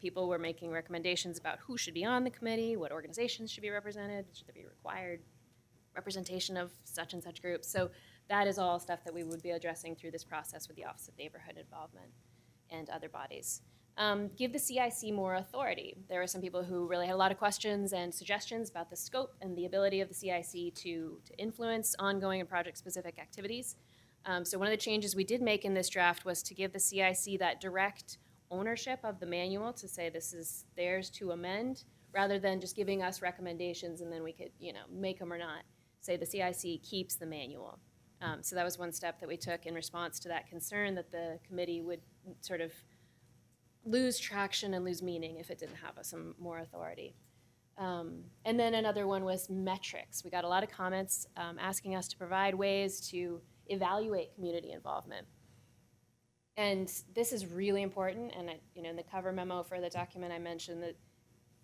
Speaker 14: people were making recommendations about who should be on the committee, what organizations should be represented, should there be required representation of such and such groups. So that is all stuff that we would be addressing through this process with the Office of Neighborhood Involvement and other bodies. Give the CIC more authority. There were some people who really had a lot of questions and suggestions about the scope and the ability of the CIC to influence ongoing and project-specific activities. So one of the changes we did make in this draft was to give the CIC that direct ownership of the manual, to say this is theirs to amend, rather than just giving us recommendations and then we could, make them or not. Say the CIC keeps the manual. So that was one step that we took in response to that concern that the committee would sort of lose traction and lose meaning if it didn't have some more authority. And then another one was metrics. We got a lot of comments asking us to provide ways to evaluate community involvement. And this is really important, and in the cover memo for the document I mentioned that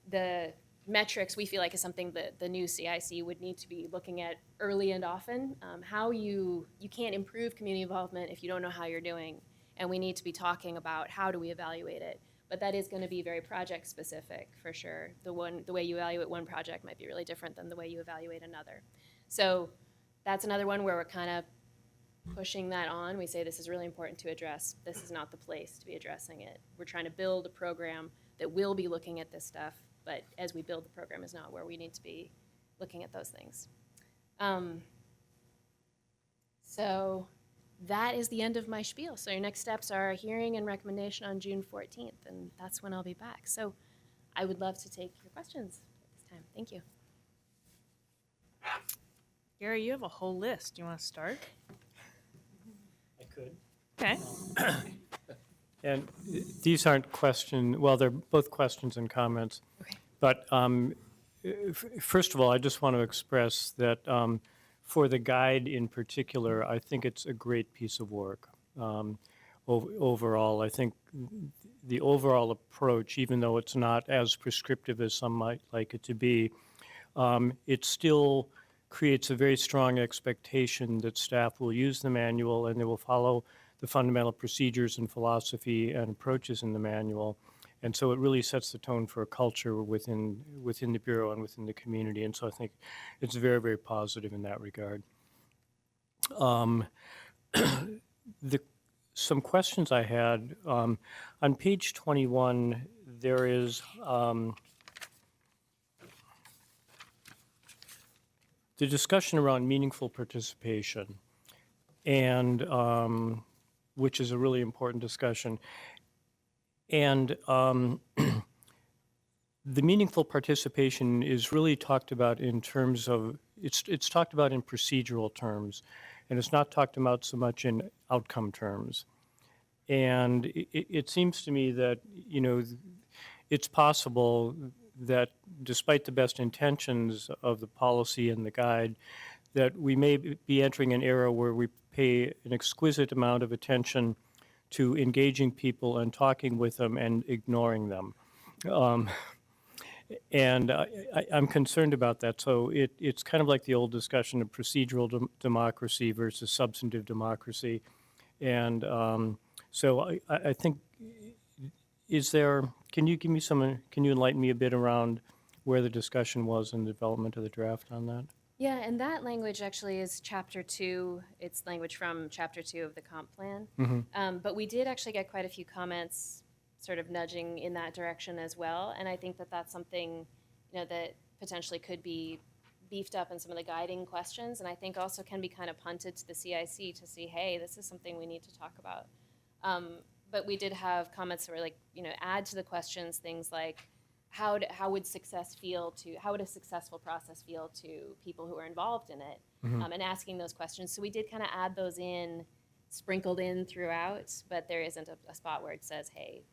Speaker 14: the metrics we feel like is something that the new CIC would need to be looking at early and often. How you can't improve community involvement if you don't know how you're doing, and we need to be talking about how do we evaluate it. But that is going to be very project specific for sure. The way you evaluate one project might be really different than the way you evaluate another. So that's another one where we're kind of pushing that on. We say this is really important to address. This is not the place to be addressing it. We're trying to build a program that will be looking at this stuff, but as we build the program is not where we need to be looking at those things. So that is the end of my spiel. So your next steps are a hearing and recommendation on June 14th, and that's when I'll be back. So I would love to take your questions at this time. Thank you.
Speaker 1: Gary, you have a whole list. Do you want to start?
Speaker 13: I could.
Speaker 1: Okay.
Speaker 13: And these aren't they're both questions and comments.
Speaker 1: Okay.
Speaker 13: But first of all, I just want to express that for the guide in particular, I think it's a great piece of work. Overall, I think the overall approach, even though it's not as prescriptive as some might like it to be, it still creates a very strong expectation that staff will use the manual and they will follow the fundamental procedures and philosophy and approaches in the manual. And so it really sets the tone for a culture within the Bureau and within the community. And so I think it's very, very positive in that regard. Some questions I had, on page 21, there is the discussion around meaningful participation, and which is a really important discussion. And the meaningful participation is really talked about in terms of, it's talked about in procedural terms, and it's not talked about so much in outcome terms. And it seems to me that, you know, it's possible that despite the best intentions of the policy and the guide, that we may be entering an era where we pay an exquisite amount of attention to engaging people and talking with them and ignoring them. And I'm concerned about that. So it's kind of like the old discussion of procedural democracy versus substantive democracy. And so I think, can you enlighten me a bit around where the discussion was in the development of the draft on that?
Speaker 14: Yeah, and that language actually is Chapter 2. It's language from Chapter 2 of the comp plan. But we did actually get quite a few comments sort of nudging in that direction as well. And I think that that's something, you know, that potentially could be beefed up in some of the guiding questions. And I think also can be kind of punted to the CIC to see, hey, this is something we need to talk about. But we did have comments that were like, you know, add to the questions things like, how would a successful process feel to people who are involved in it, and asking those questions. So we did kind of add those in, sprinkled in throughout, but there isn't a spot where it says, hey,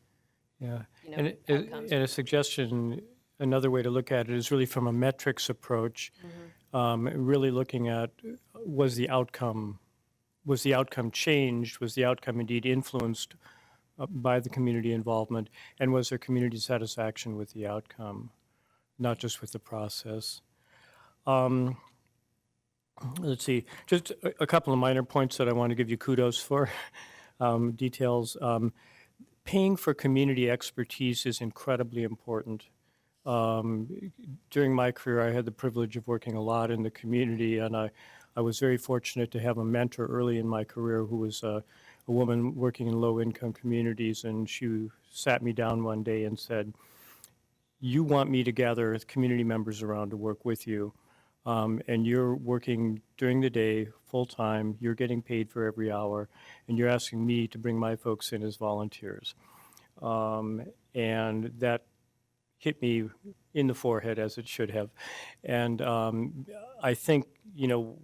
Speaker 13: yeah,
Speaker 14: you know,
Speaker 13: and a suggestion, another way to look at it is really from a metrics approach, really looking at was the outcome changed, was the outcome indeed influenced by the community involvement, and was there community satisfaction with the outcome, not just with the process. Let's see, just a couple of minor points that I want to give you kudos for, details. Paying for community expertise is incredibly important. During my career, I had the privilege of working a lot in the community, and I was very fortunate to have a mentor early in my career who was a woman working in low-income communities, and she sat me down one day and said, you want me to gather community members around to work with you, and you're working during the day full-time, you're getting paid for every hour, and you're asking me to bring my folks in as volunteers. And that hit me in the forehead, as it should have. And I think, you know,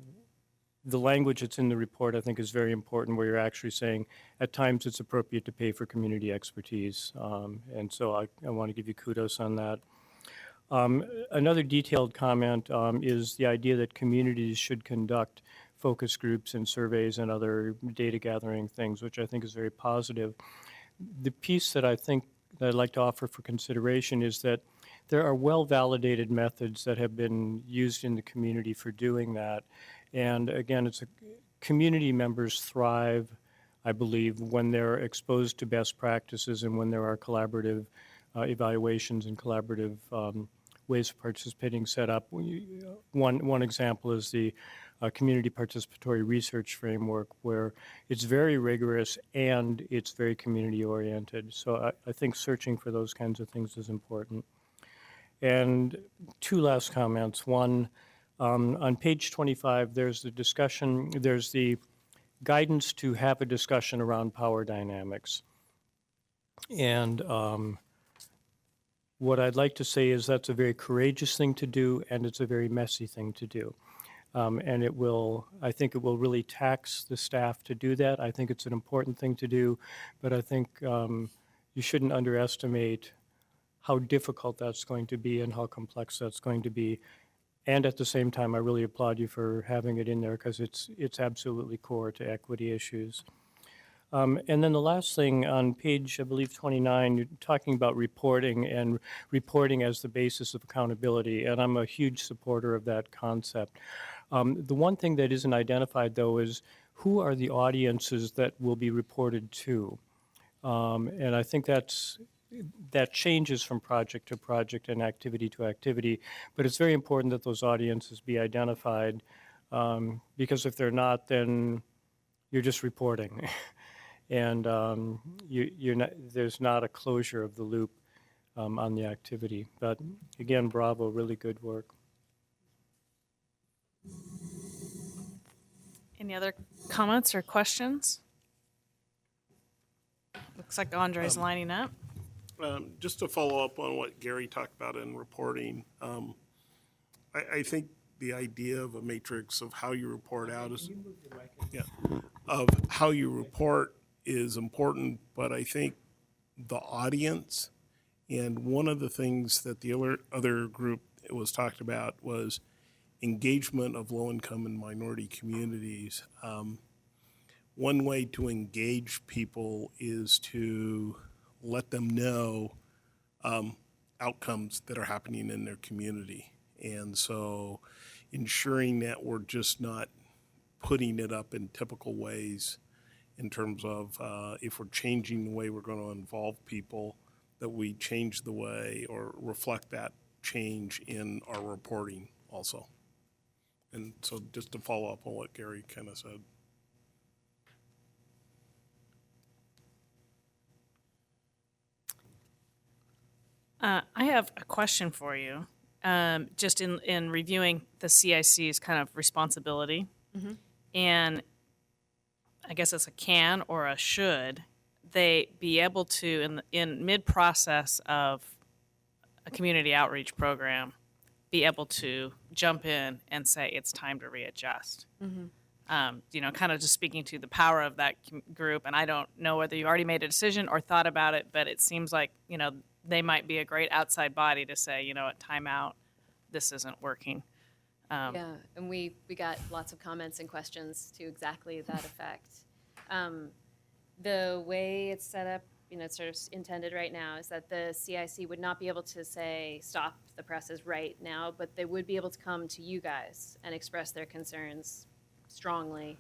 Speaker 13: the language that's in the report, I think, is very important, where you're actually saying at times it's appropriate to pay for community expertise. And so I want to give you kudos on that. Another detailed comment is the idea that communities should conduct focus groups and surveys and other data gathering things, which I think is very positive. The piece that I think that I'd like to offer for consideration is that there are well-validated methods that have been used in the community for doing that. And again, community members thrive, I believe, when they're exposed to best practices and when there are collaborative evaluations and collaborative ways of participating set up. One example is the community participatory research framework, where it's very rigorous and it's very community oriented. So I think searching for those kinds of things is important. And two last comments. One, on page 25, there's the discussion, there's the guidance to have a discussion around power dynamics. And what I'd like to say is that's a very courageous thing to do, and it's a very messy thing to do. And I think it will really tax the staff to do that. I think it's an important thing to do, but I think you shouldn't underestimate how difficult that's going to be and how complex that's going to be. And at the same time, I really applaud you for having it in there, because it's absolutely core to equity issues. And then the last thing on page, I believe, 29, you're talking about reporting and reporting as the basis of accountability, and I'm a huge supporter of that concept. The one thing that isn't identified, though, is who are the audiences that will be reported to? And I think that changes from project to project and activity to activity, but it's very important that those audiences be identified, because if they're not, then you're just reporting. And there's not a closure of the loop on the activity. But again, bravo, really good work.
Speaker 1: Any other comments or questions? Looks like Andre's lining up.
Speaker 8: Just to follow up on what Gary talked about in reporting, I think the idea of a matrix of how you report out is, of how you report is important, but I think the audience, and one of the things that the other group was talked about was engagement of low-income and minority communities. One way to engage people is to let them know outcomes that are happening in their community. And so ensuring that we're just not putting it up in typical ways in terms of if we're changing the way we're going to involve people, that we change the way or reflect that change in our reporting also. And so just to follow up on what Gary kind of said.
Speaker 1: I have a question for you. Just in reviewing the CIC's kind of responsibility, and I guess it's a can or a should they be able to, in mid-process of a community outreach program, be able to jump in and say it's time to readjust. Kind of just speaking to the power of that group, and I don't know whether you already made a decision or thought about it, but it seems like, they might be a great outside body to say, time out, this isn't working.
Speaker 14: Yeah, and we got lots of comments and questions to exactly that effect. The way it's set up, it's sort of intended right now, is that the CIC would not be able to say, stop the presses right now, but they would be able to come to you guys and express their concerns strongly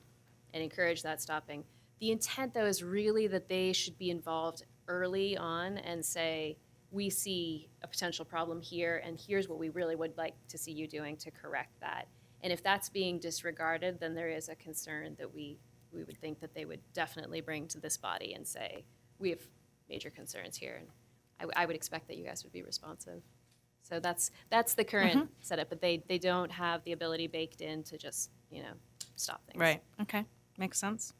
Speaker 14: and encourage that stopping. The intent, though, is really that they should be involved early on and say, we see a potential problem here, and here's what we really would like to see you doing to correct that. And if that's being disregarded, then there is a concern that we would think that they would definitely bring to this body and say, we have major concerns here, and I would expect that you guys would be responsive. So that's the current setup, but they don't have the ability baked in to just, stop things.
Speaker 1: Right. Okay. Makes sense.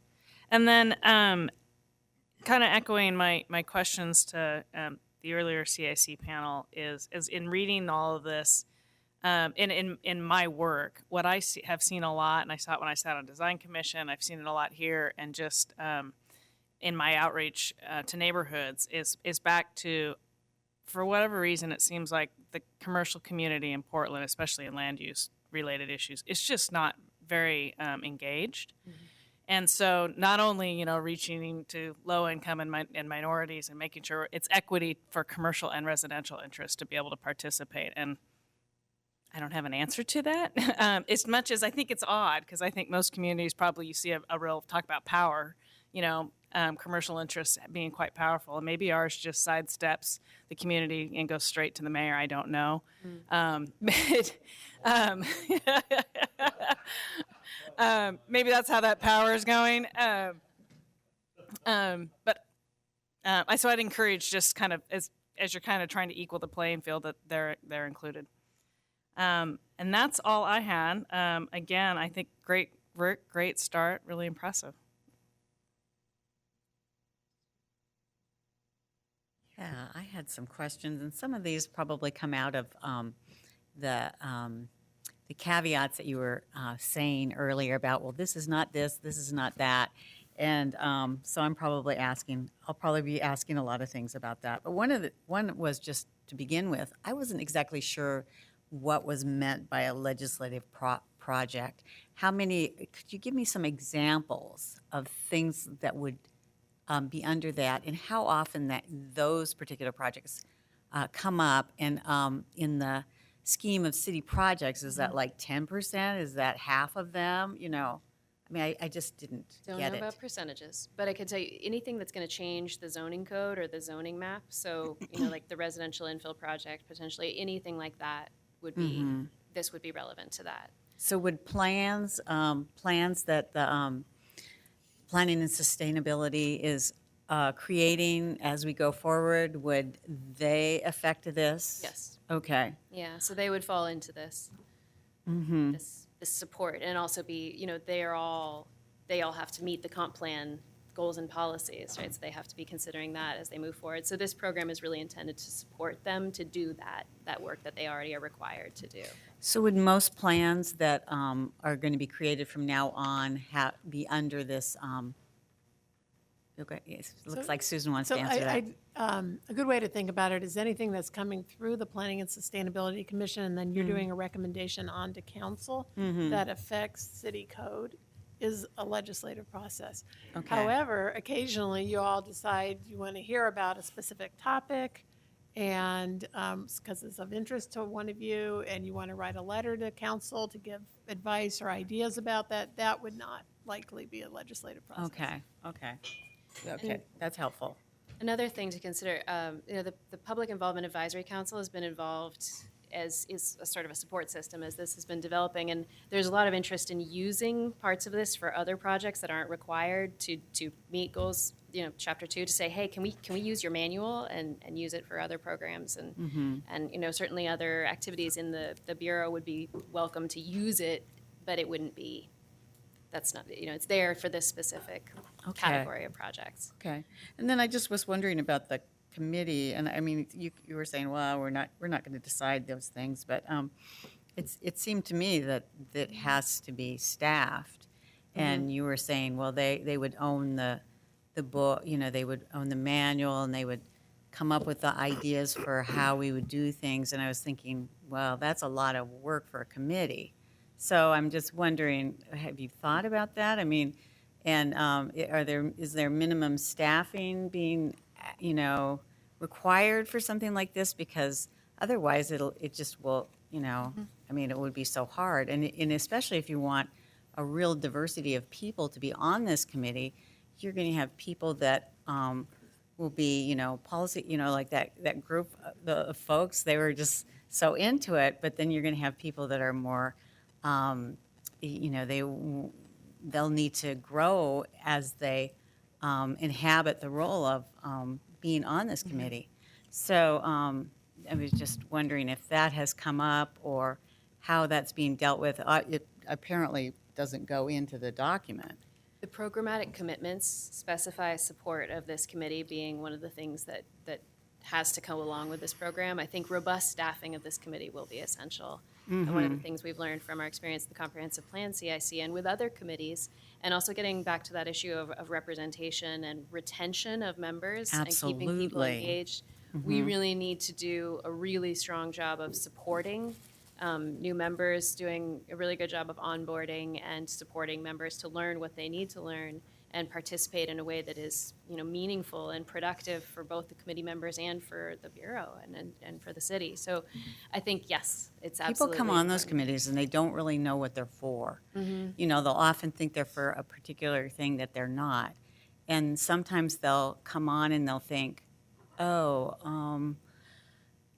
Speaker 1: And then kind of echoing my questions to the earlier CIC panel is in reading all of this, in my work, what I have seen a lot, and I saw it when I sat on Design Commission, I've seen it a lot here, and just in my outreach to neighborhoods is back to, for whatever reason, it seems like the commercial community in Portland, especially in land use related issues, it's just not very engaged. And so not only, reaching to low income and minorities and making sure it's equity for commercial and residential interests to be able to participate. And I don't have an answer to that. As much as I think it's odd, because I think most communities probably you see a real talk about power, commercial interests being quite powerful. And maybe ours just sidesteps the community and goes straight to the mayor. I don't know. Maybe that's how that power is going. So I'd encourage just kind of as you're kind of trying to equal the playing field that they're included. And that's all I had. Again, I think great work, great start, really impressive.
Speaker 15: Yeah, I had some questions, and some of these probably come out of the caveats that you were saying earlier about, well, this is not this is not that. And so I'll probably be asking a lot of things about that. But one was just to begin with, I wasn't exactly sure what was meant by a legislative project. Could you give me some examples of things that would be under that, and how often that those particular projects come up? And in the scheme of city projects, is that like 10%? Is that half of them? You know, I mean, I just didn't
Speaker 14: Don't
Speaker 15: get
Speaker 14: know
Speaker 15: it.
Speaker 14: about percentages, but I could tell you anything that's going to change the zoning code or the zoning map. So, you know, like the residential infill project, potentially anything like that would be, this would be relevant to that.
Speaker 15: So would plans that the planning and sustainability is creating as we go forward, would they affect this?
Speaker 14: Yes.
Speaker 15: Okay.
Speaker 14: Yeah, so they would fall into this, this support, and also be, you know, they all have to meet the comp plan goals and policies, right? So they have to be considering that as they move forward. So this program is really intended to support them to do that work that they already are required to do.
Speaker 15: So would most plans that are going to be created from now on be under this? Okay, yes, it looks like Susan wants to answer that.
Speaker 2: A good way to think about it is anything that's coming through the Planning and Sustainability Commission, and then you're doing a recommendation on to council that affects city code, is a legislative process.
Speaker 15: Okay.
Speaker 2: However, occasionally you all decide you want to hear about a specific topic, and because it's of interest to one of you, and you want to write a letter to council to give advice or ideas about that, that would not likely be a legislative process.
Speaker 15: Okay, that's helpful.
Speaker 14: Another thing to consider, you know, the Public Involvement Advisory Council has been involved as is a sort of a support system as this has been developing, and there's a lot of interest in using parts of this for other projects that aren't required to meet goals, you know, Chapter 2, to say, hey, can we use your manual and use it for other programs, and you know, certainly other activities in the Bureau would be welcome to use it, but it wouldn't be, that's not, you know, it's there for this specific category of projects.
Speaker 15: Okay, and then I just was wondering about the committee, and I mean, you were saying, well, we're not going to decide those things, but it seemed to me that it has to be staffed, and you were saying, well, they would own the book, you know, they would own the manual, and they would come up with the ideas for how we would do things, and I was thinking, well, that's a lot of work for a committee. So I'm just wondering, have you thought about that? I mean, and is there minimum staffing being, you know, required for something like this? Because otherwise it just will, you know, I mean, it would be so hard. And especially if you want a real diversity of people to be on this committee, you're going to have people that will be, you know, policy, you know, like that group of folks, they were just so into it, but then you're going to have people that are more, you know, they'll need to grow as they inhabit the role of being on this committee. So I was just wondering if that has come up or how that's being dealt with. It apparently doesn't go into the document.
Speaker 14: The programmatic commitments specify support of this committee being one of the things that has to go along with this program. I think robust staffing of this committee will be essential. And one of the things we've learned from our experience in the Comprehensive Plan CIC and with other committees, and also getting back to that issue of representation and retention of members and keeping people
Speaker 15: Absolutely.
Speaker 14: engaged, we really need to do a really strong job of supporting new members, doing a really good job of onboarding and supporting members to learn what they need to learn and participate in a way that is, you know, meaningful and productive for both the committee members and for the Bureau and for the city. So I think, yes, it's absolutely
Speaker 15: People come on those
Speaker 14: important.
Speaker 15: committees and they don't really know what they're for. You know, they'll often think they're for a particular thing that they're not. And sometimes they'll come on and they'll think, oh,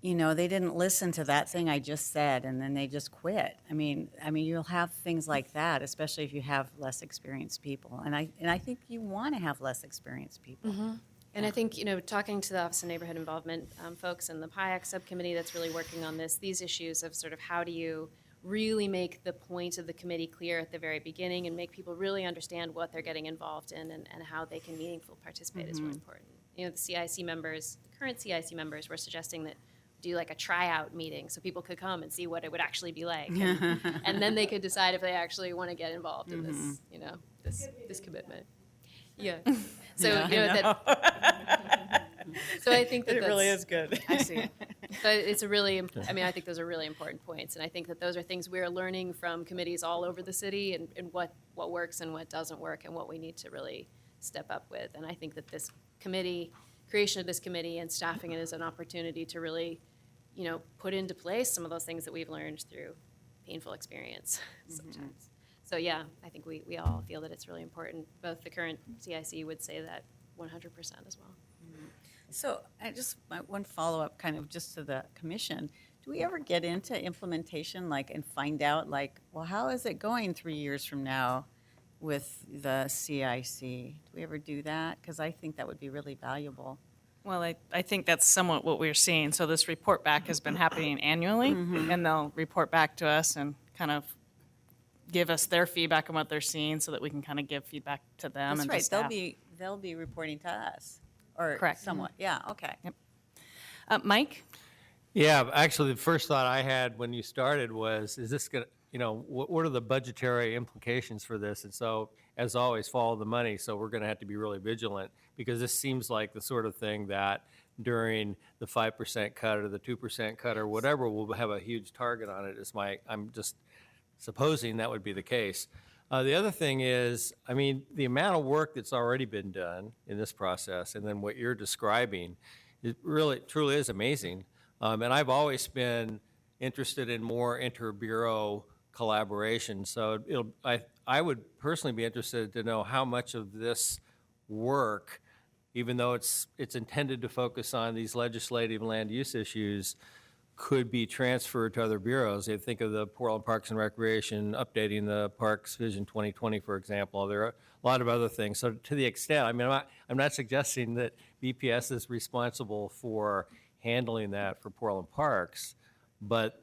Speaker 15: you know, they didn't listen to that thing I just said, and then they just quit. I mean, you'll have things like that, especially if you have less experienced people. And I think you want to have less experienced people.
Speaker 14: And I think, you know, talking to the Office of Neighborhood Involvement folks and the PIAC subcommittee that's really working on this, these issues of sort of how do you really make the point of the committee clear at the very beginning and make people really understand what they're getting involved in and how they can meaningfully participate is really important. You know, the CIC members, the current CIC members were suggesting that do like a tryout meeting so people could come and see what it would actually be like. And then they could decide if they actually want to get involved in this, you know, this commitment. Yeah. So, you know, so I think that
Speaker 15: It really is good.
Speaker 14: I see. But it's a really, I mean, I think those are really important points. And I think that those are things we're learning from committees all over the city and what works and what doesn't work and what we need to really step up with. And I think that this committee, creation of this committee and staffing it is an opportunity to really put into place some of those things that we've learned through painful experience sometimes. So yeah, I think we all feel that it's really important. Both the current CIC would say that 100% as well.
Speaker 15: So one follow-up kind of just to the commission. Do we ever get into implementation and find out well, how is it going 3 years from now with the CIC? Do we ever do that? Because I think that would be really valuable.
Speaker 1: Well, I think that's somewhat what we're seeing. So this report back has been happening annually, and they'll report back to us and kind of give us their feedback on what they're seeing so that we can kind of give feedback to them.
Speaker 15: That's
Speaker 1: and
Speaker 15: right.
Speaker 1: to staff.
Speaker 15: They'll be reporting to us. Or
Speaker 1: Correct.
Speaker 15: somewhat. Yeah, okay.
Speaker 1: Yep. Mike?
Speaker 10: Yeah, actually, the first thought I had when you started was, is this going to, what are the budgetary implications for this? And so, as always, follow the money. So we're going to have to be really vigilant because this seems like the sort of thing that during the 5% cut or the 2% cut or whatever, we'll have a huge target on it. I'm just supposing that would be the case. The other thing is, the amount of work that's already been done in this process and then what you're describing, it really, truly is amazing. And I've always been interested in more inter-bureau collaboration. So I would personally be interested to know how much of this work, even though it's intended to focus on these legislative land use issues, could be transferred to other bureaus. You think of the Portland Parks and Recreation, updating the Parks Vision 2020, for example. There are a lot of other things. So to the extent, I'm not suggesting that BPS is responsible for handling that for Portland Parks, but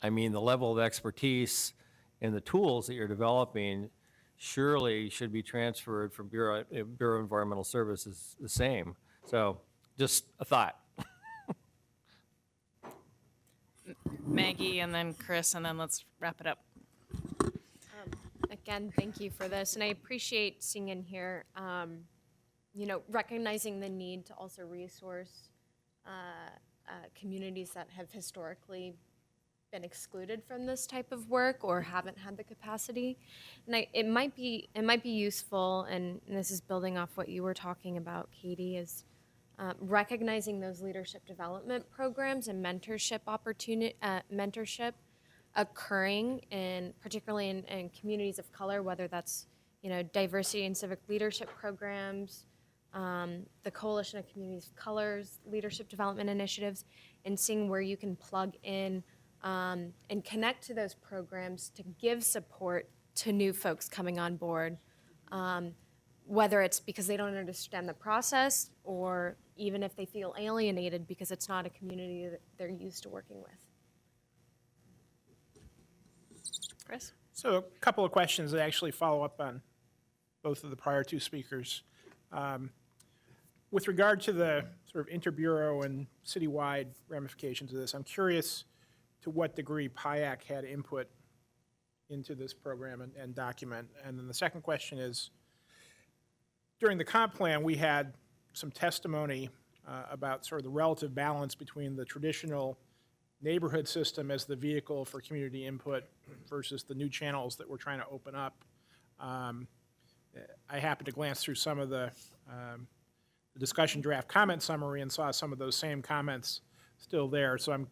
Speaker 10: the level of expertise and the tools that you're developing surely should be transferred from Bureau of Environmental Services the same. So just a thought.
Speaker 1: Maggie, and then Chris, and then let's wrap it up.
Speaker 11: Again, thank you for this, and I appreciate seeing in here, recognizing the need to also resource communities that have historically been excluded from this type of work or haven't had the capacity. And it might be useful, and this is building off what you were talking about, Katie, is recognizing those leadership development programs and mentorship occurring particularly in communities of color, whether that's diversity and civic leadership programs, the Coalition of Communities of Colors leadership development initiatives, and seeing where you can plug in and connect to those programs to give support to new folks coming on board, whether it's because they don't understand the process or even if they feel alienated because it's not a community that they're used to working with. Chris?
Speaker 16: So a couple of questions that actually follow up on both of the prior two speakers. With regard to the sort of interbureau and citywide ramifications of this, I'm curious to what degree PIAC had input into this program and document. And then the second question is, during the comp plan, we had some testimony about sort of the relative balance between the traditional neighborhood system as the vehicle for community input versus the new channels that we're trying to open up. I happened to glance through some of the discussion draft comment summary and saw some of those same comments still there. So I'm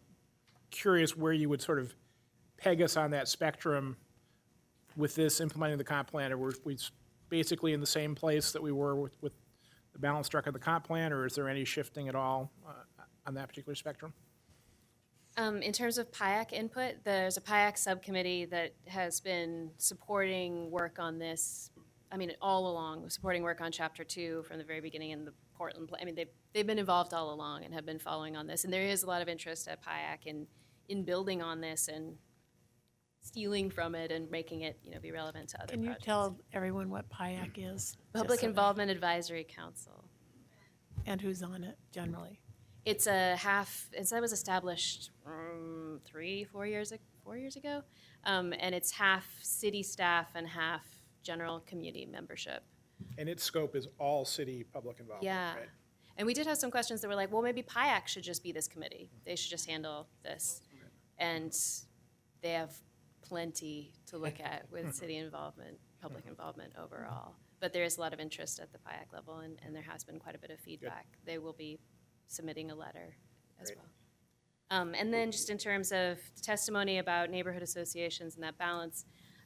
Speaker 16: curious where you would sort of peg us on that spectrum with this implementing the comp plan. Are we basically in the same place that we were with the balance struck of the comp plan, or is there any shifting at all on that particular spectrum?
Speaker 14: In terms of PIAC input, there's a PIAC subcommittee that has been supporting work on this, all along, supporting work on Chapter 2 from the very beginning in the Portland plan. They've been involved all along and have been following on this. And there is a lot of interest at PIAC in building on this and stealing from it and making it, be relevant to other
Speaker 2: Can you
Speaker 14: projects.
Speaker 2: tell everyone what PIAC is?
Speaker 14: Public Involvement Advisory Council.
Speaker 2: And who's on it generally?
Speaker 14: It's that was established 4 years ago, and it's half city staff and half general community membership.
Speaker 16: And its scope is all city public involvement,
Speaker 14: Yeah.
Speaker 16: right?
Speaker 14: And we did have some questions that were like, well, maybe PIAC should just be this committee. They should just handle this. And they have plenty to look at with city involvement, public involvement overall. But there is a lot of interest at the PIAC level, and there has been quite a bit of feedback. They will be submitting a letter as
Speaker 16: Great.
Speaker 14: And then just in terms of testimony about neighborhood associations and that balance,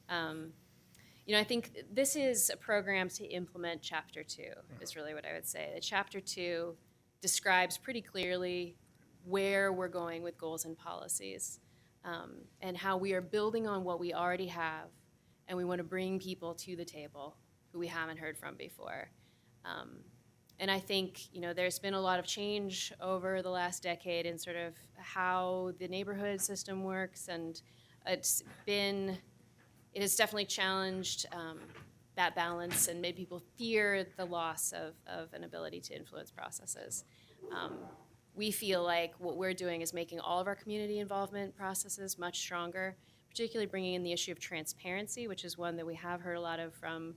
Speaker 14: I think this is a program to implement Chapter 2, is really what I would say. That Chapter 2 describes pretty clearly where we're going with goals and policies, and how we are building on what we already have, and we want to bring people to the table who we haven't heard from before. And I think, there's been a lot of change over the last decade in sort of how the neighborhood system works, and it has definitely challenged that balance and made people fear the loss of an ability to influence processes. We feel like what we're doing is making all of our community involvement processes much stronger, particularly bringing in the issue of transparency, which is one that we have heard a lot of from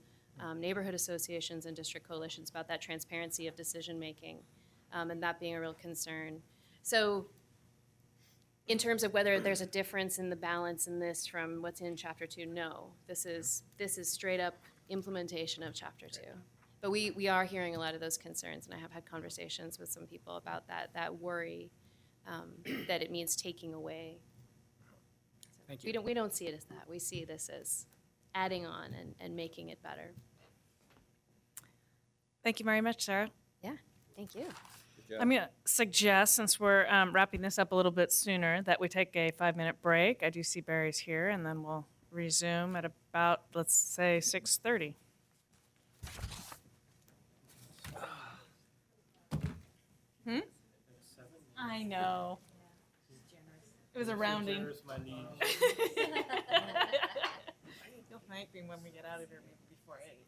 Speaker 14: neighborhood associations and district coalitions about that transparency of decision-making, and that being a real concern. So in terms of whether there's a difference in the balance in this from what's in Chapter 2, no. This is straight up implementation of Chapter 2. But we are hearing a lot of those concerns, and I have had conversations with some people about that worry that it means taking away.
Speaker 16: Thank you.
Speaker 14: We don't see it as that. We see this as adding on and making it better.
Speaker 1: Thank you very much, Sarah.
Speaker 14: Yeah, thank you.
Speaker 1: I'm going to suggest, since we're wrapping this up a little bit sooner, that we take a 5-minute break. I do see Barry's here, and then we'll resume at about, let's say, 6:30. I know. It was a rounding. You'll thank me when we get out of here before 8.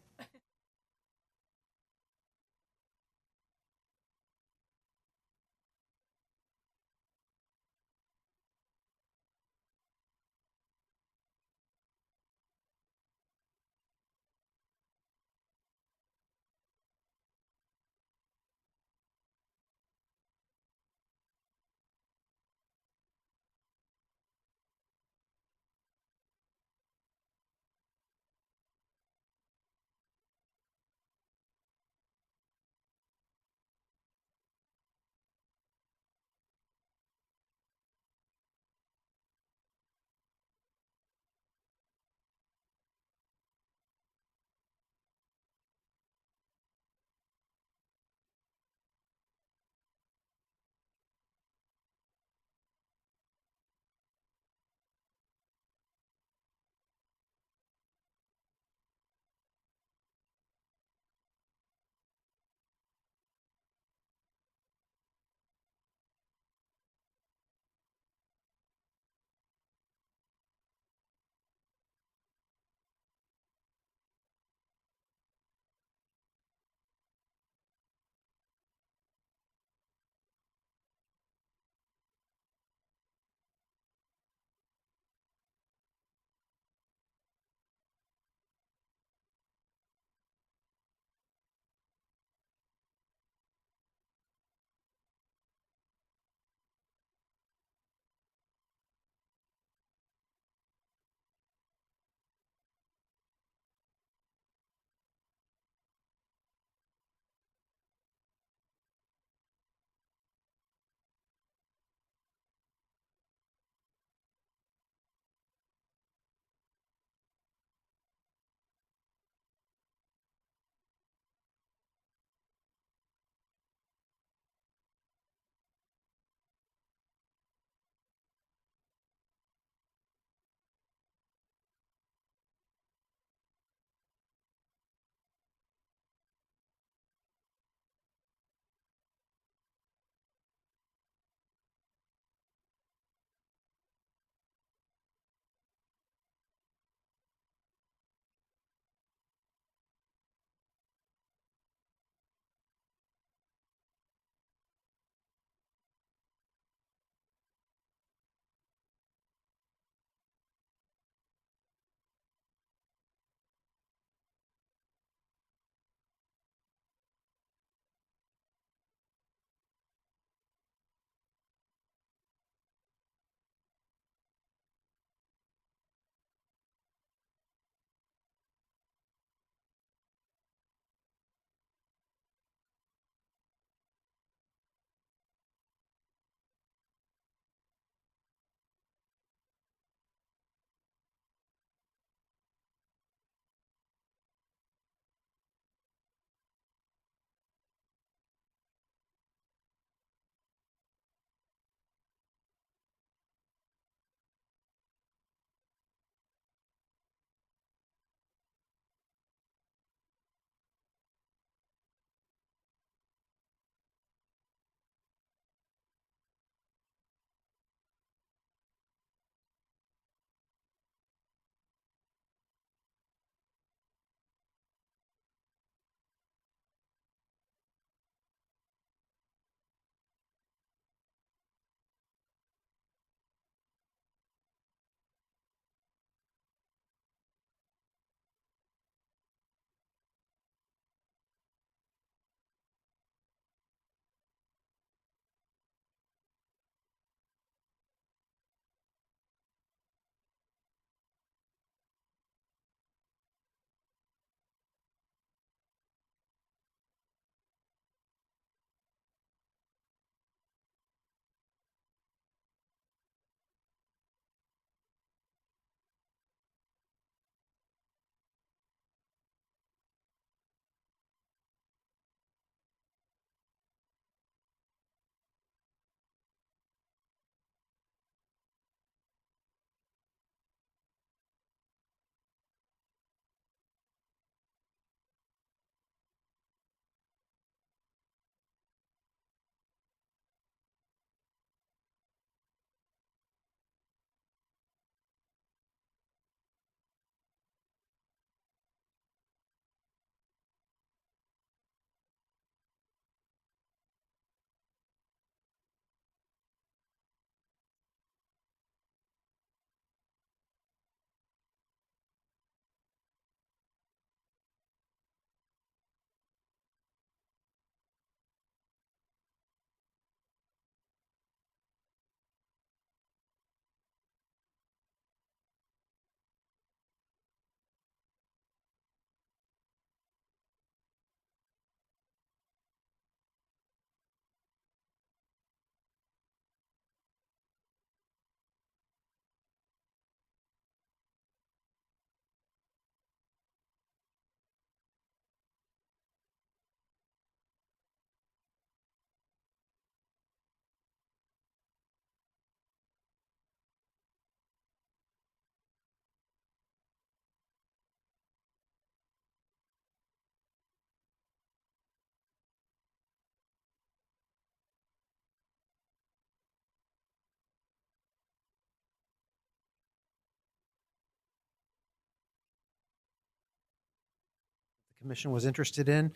Speaker 17: commission was interested in.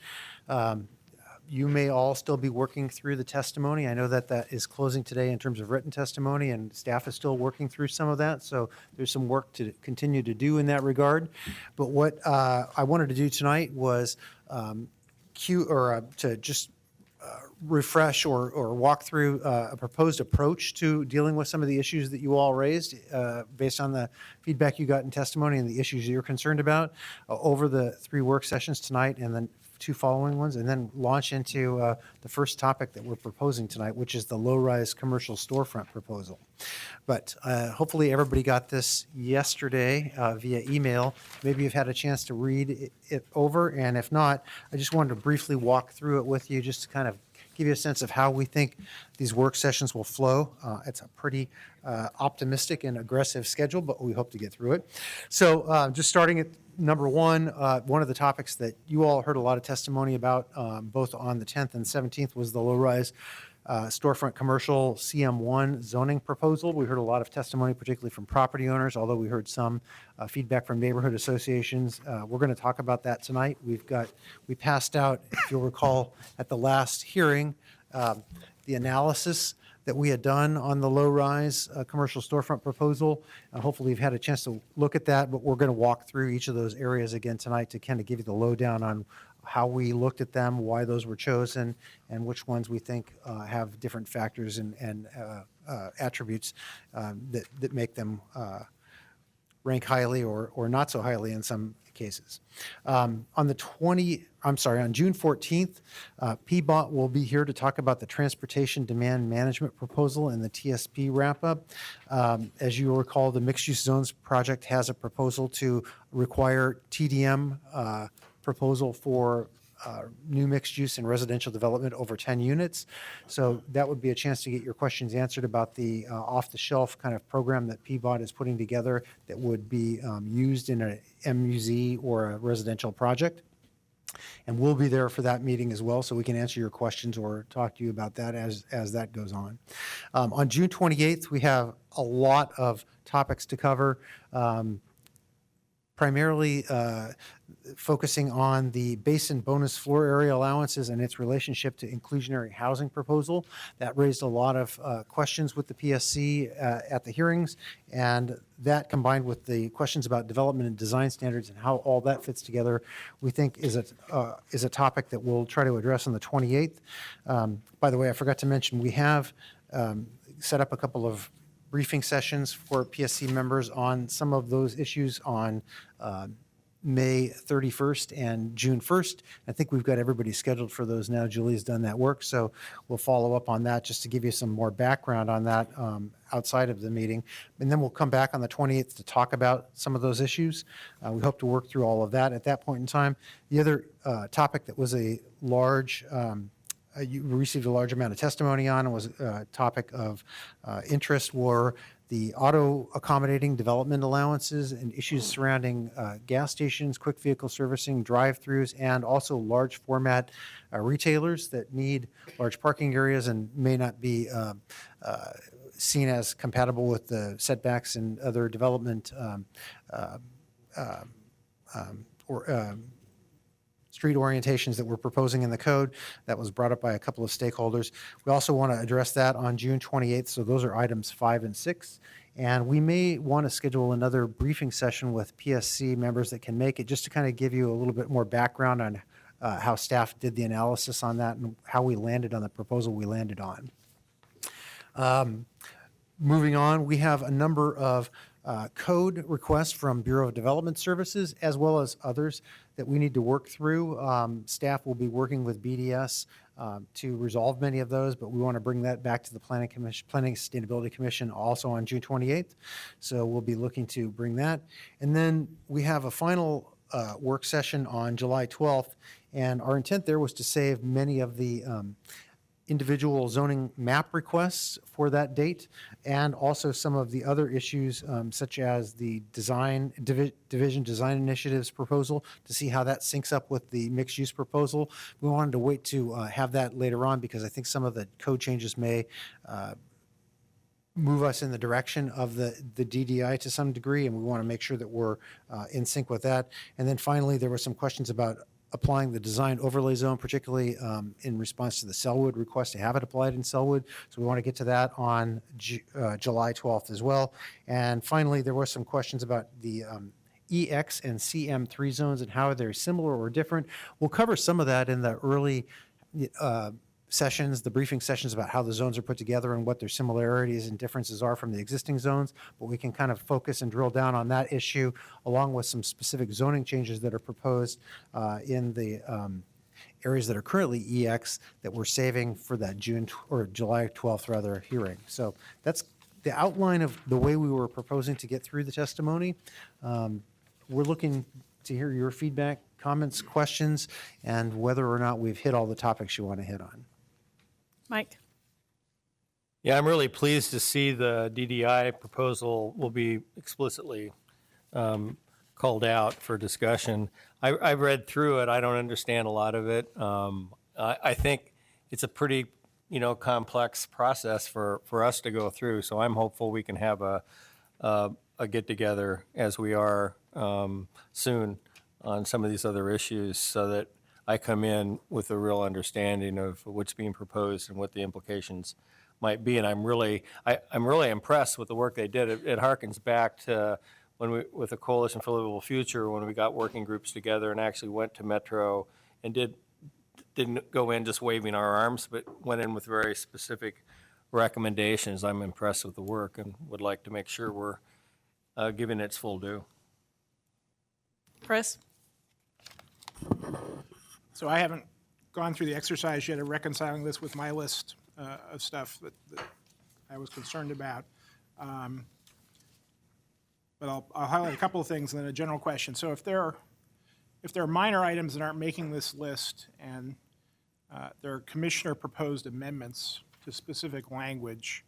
Speaker 17: You may all still be working through the testimony. I know that that is closing today in terms of written testimony, and staff is still working through some of that, so there's some work to continue to do in that regard. But what I wanted to do tonight was to just refresh or walk through a proposed approach to dealing with some of the issues that you all raised based on the feedback you got in testimony and the issues you're concerned about over the 3 work sessions tonight and then 2 following ones, and then launch into the first topic that we're proposing tonight, which is the low-rise commercial storefront proposal. But hopefully everybody got this yesterday via email. Maybe you've had a chance to read it over, and if not, I just wanted to briefly walk through it with you just to kind of give you a sense of how we think these work sessions will flow. It's a pretty optimistic and aggressive schedule, but we hope to get through it. So just starting at number 1, one of the topics that you all heard a lot of testimony about, both on the 10th and 17th, was the low-rise storefront commercial CM1 zoning proposal. We heard a lot of testimony, particularly from property owners, although we heard some feedback from neighborhood associations. We're going to talk about that tonight. We passed out, if you'll recall, at the last hearing, the analysis that we had done on the low-rise commercial storefront proposal. Hopefully you've had a chance to look at that, but we're going to walk through each of those areas again tonight to kind of give you the lowdown on how we looked at them, why those were chosen, and which ones we think have different factors and attributes that make them rank highly or not so highly in some cases. On June 14th, PBOT will be here to talk about the Transportation Demand Management Proposal and the TSP wrap-up. As you recall, the Mixed-Use Zones Project has a proposal to require TDM proposal for new mixed use and residential development over 10 units. So that would be a chance to get your questions answered about the off-the-shelf kind of program that PBOT is putting together that would be used in a MUZ or a residential project. And we'll be there for that meeting as well, so we can answer your questions or talk to you about that as that goes on. On June 28th, we have a lot of topics to cover. Primarily focusing on the basin bonus floor area allowances and its relationship to inclusionary housing proposal. That raised a lot of questions with the PSC at the hearings, and that combined with the questions about development and design standards and how all that fits together, we think is a topic that we'll try to address on the 28th. By the way, I forgot to mention, we have set up a couple of briefing sessions for PSC members on some of those issues on May 31st and June 1st. I think we've got everybody scheduled for those now. Julie's done that work, so we'll follow up on that just to give you some more background on that outside of the meeting. And then we'll come back on the 28th to talk about some of those issues. We hope to work through all of that at that point in time. The other topic that was a large you received a large amount of testimony on and was a topic of interest were the auto accommodating development allowances and issues surrounding gas stations, quick vehicle servicing, drive-throughs, and also large format retailers that need large parking areas and may not be seen as compatible with the setbacks and other development street orientations that we're proposing in the code. That was brought up by a couple of stakeholders. We also want to address that on June 28th, so those are items 5 and 6. And we may want to schedule another briefing session with PSC members that can make it, just to kind of give you a little bit more background on how staff did the analysis on that and how we landed on the proposal we landed on. Moving on, we have a number of code requests from Bureau of Development Services, as well as others that we need to work through. Staff will be working with BDS to resolve many of those, but we want to bring that back to the Planning and Sustainability Commission also on June 28th. So we'll be looking to bring that. And then we have a final work session on July 12th, and our intent there was to save many of the individual zoning map requests for that date, and also some of the other issues such as the division design initiatives proposal, to see how that syncs up with the mixed use proposal. We wanted to wait to have that later on because I think some of the code changes may move us in the direction of the DDI to some degree, and we want to make sure that we're in sync with that. And then finally, there were some questions about applying the design overlay zone, particularly in response to the Sellwood request to have it applied in Sellwood. So we want to get to that on July 12th as well. And finally, there were some questions about the EX and CM3 zones and how they're similar or different. We'll cover some of that in the early sessions, the briefing sessions about how the zones are put together and what their similarities and differences are from the existing zones. But we can kind of focus and drill down on that issue along with some specific zoning changes that are proposed in the areas that are currently EX that we're saving for that July 12th rather hearing. So that's the outline of the way we were proposing to get through the testimony. We're looking to hear your feedback, comments, questions, and whether or not we've hit all the topics you want to hit on.
Speaker 1: Mike?
Speaker 10: Yeah, I'm really pleased to see the DDI proposal will be explicitly called out for discussion. I've read through it. I don't understand a lot of it. I think it's a pretty, complex process for us to go through. So I'm hopeful we can have a get-together as we are soon on some of these other issues so that I come in with a real understanding of what's being proposed and what the implications might be. And I'm really impressed with the work they did. It harkens back to with the Coalition for a Livable Future, when we got working groups together and actually went to Metro and didn't go in just waving our arms, but went in with very specific recommendations. I'm impressed with the work and would like to make sure we're giving it its full due.
Speaker 1: Chris?
Speaker 16: So I haven't gone through the exercise yet of reconciling this with my list of stuff that I was concerned about. But I'll highlight a couple of things and then a general question. So if there are minor items that aren't making this list and there are commissioner-proposed amendments to specific language,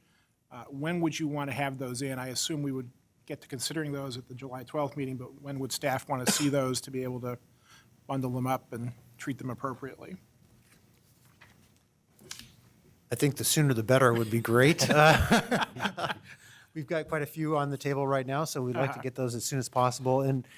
Speaker 16: when would you want to have those in? I assume we would get to considering those at the July 12th meeting, but when would staff want to see those to be able to bundle them up and treat them appropriately?
Speaker 17: I think the sooner the better would be great. We've got quite a few on the table right now, so we'd like to get those as soon as possible. And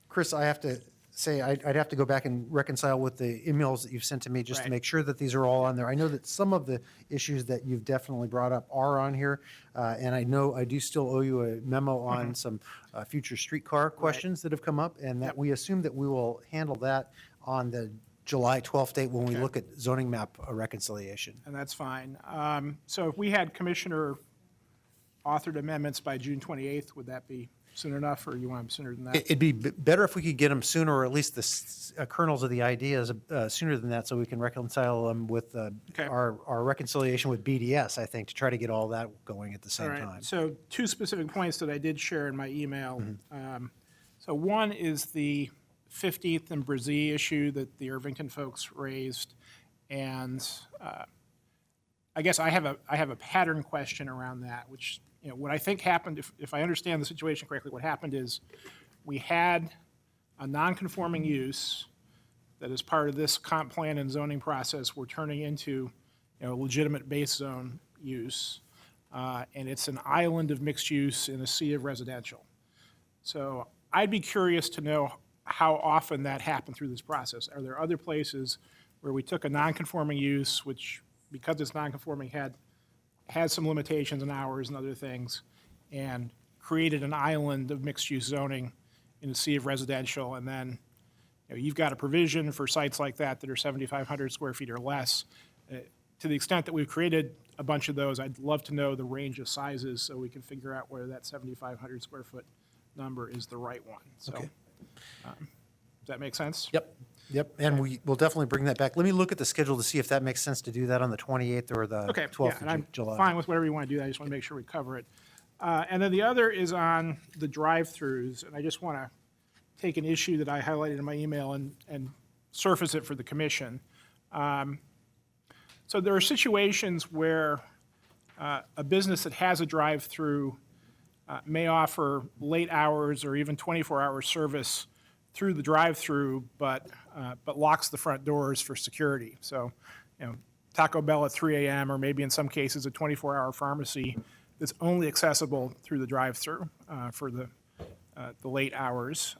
Speaker 17: Chris, I have to say, I'd have to go back and reconcile with the emails that you've sent to me just to make sure that these are all on there. I know that some of the issues that you've definitely brought up are on here, and I know I do still owe you a memo on some future streetcar questions that have come up, and that we assume that we will handle that on the July 12th date when we look at zoning map reconciliation.
Speaker 16: And that's fine. So if we had commissioner-authored amendments by June 28th, would that be soon enough, or you want them sooner than that?
Speaker 17: It'd be better if we could get them sooner, or at least the kernels of the ideas sooner than that, so we can reconcile them with our reconciliation with BDS, I think, to try to get all that going at the same time.
Speaker 16: So two specific points that I did share in my email. So one is the 15th and Brazee issue that the Irvington folks raised, and I guess I have a pattern question around that, which what I think happened, if I understand the situation correctly, what happened is we had a non-conforming use that as part of this comp plan and zoning process we're turning into a legitimate base zone use, and it's an island of mixed use in a sea of residential. So I'd be curious to know how often that happened through this process. Are there other places where we took a non-conforming use, which because it's non-conforming has some limitations in hours and other things, and created an island of mixed-use zoning in a sea of residential, and then you've got a provision for sites like that that are 7,500 square feet or less. To the extent that we've created a bunch of those, I'd love to know the range of sizes so we can figure out whether that 7,500 square foot number is the right one. So, does that make sense?
Speaker 17: Yep, and we will definitely bring that back. Let me look at the schedule to see if that makes sense to do that on the 28th or the 12th
Speaker 16: and I'm
Speaker 17: of July.
Speaker 16: fine with whatever you want to do. I just want to make sure we cover it. And then the other is on the drive-throughs, and I just want to take an issue that I highlighted in my email and surface it for the commission. So there are situations where a business that has a drive-through may offer late hours or even 24-hour service through the drive-through, but locks the front doors for security. So, Taco Bell at 3 a.m. or maybe in some cases a 24-hour pharmacy that's only accessible through the drive-through for the late hours.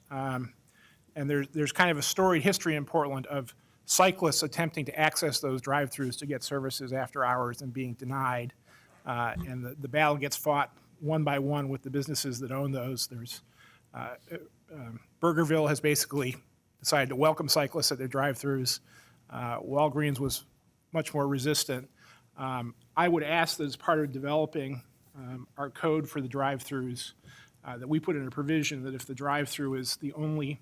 Speaker 16: And there's kind of a storied history in Portland of cyclists attempting to access those drive-throughs to get services after hours and being denied. And the battle gets fought one by one with the businesses that own those. There's Burgerville has basically decided to welcome cyclists at their drive-throughs. Walgreens was much more resistant. I would ask that as part of developing our code for the drive-throughs, that we put in a provision that if the drive-through is the only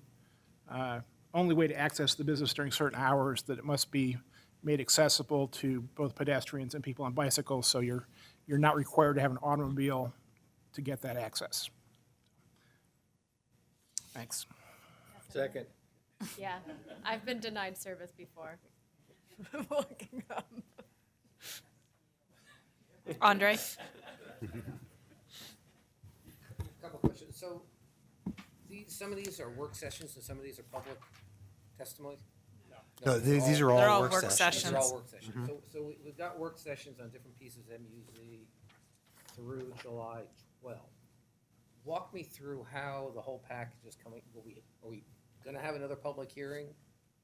Speaker 16: way to access the business during certain hours, that it must be made accessible to both pedestrians and people on bicycles, so you're not required to have an automobile to get that access. Thanks.
Speaker 3: Second.
Speaker 11: Yeah, I've been denied service before. Looking up.
Speaker 1: Andre?
Speaker 18: Couple questions. So some of these are work sessions and some of these are public testimonies?
Speaker 17: No, these are all work sessions.
Speaker 18: These are all work sessions. So we've got work sessions on different pieces of MUZ through July 12th. Walk me through how the whole package is coming. Are we going to have another public hearing?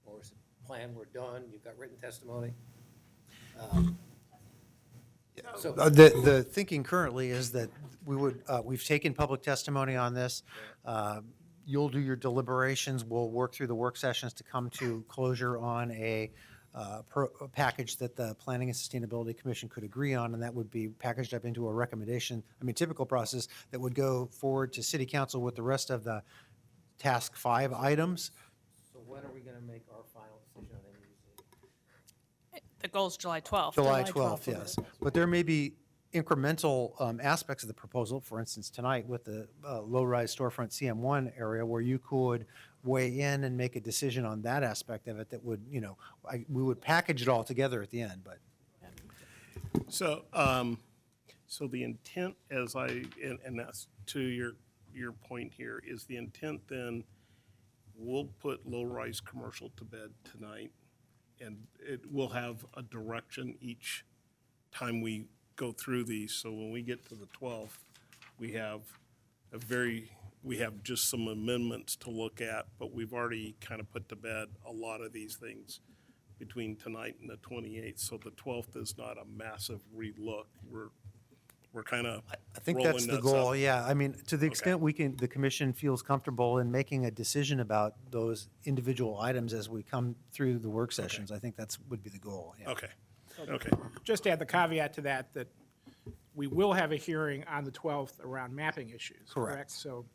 Speaker 18: Or is it planned we're done? You've got written testimony?
Speaker 17: The thinking currently is that we've taken public testimony on this. You'll do your deliberations. We'll work through the work sessions to come to closure on a package that the Planning and Sustainability Commission could agree on, and that would be packaged up into a recommendation, typical process that would go forward to City Council with the rest of the Task 5 items.
Speaker 18: So when are we going to make our final decision on MUZ?
Speaker 1: The goal's July 12th.
Speaker 17: July 12th, yes. But there may be incremental aspects of the proposal, for instance, tonight with the low-rise storefront CM1 area, where you could weigh in and make a decision on that aspect of it that would, we would package it all together at the end, but.
Speaker 8: So, so the intent and that's to your point here, is the intent then, we'll put low-rise commercial to bed tonight, and it will have a direction each time we go through these. So when we get to the 12th, we have just some amendments to look at, but we've already kind of put to bed a lot of these things between tonight and the 28th. So the 12th is not a massive relook. We're kind of
Speaker 17: I think that's the goal, yeah. To the extent the commission feels comfortable in making a decision about those individual items as we come through the work sessions, I think would be the goal, yeah.
Speaker 8: Okay. Okay.
Speaker 16: Just to add the caveat to that we will have a hearing on the 12th around mapping issues, correct? So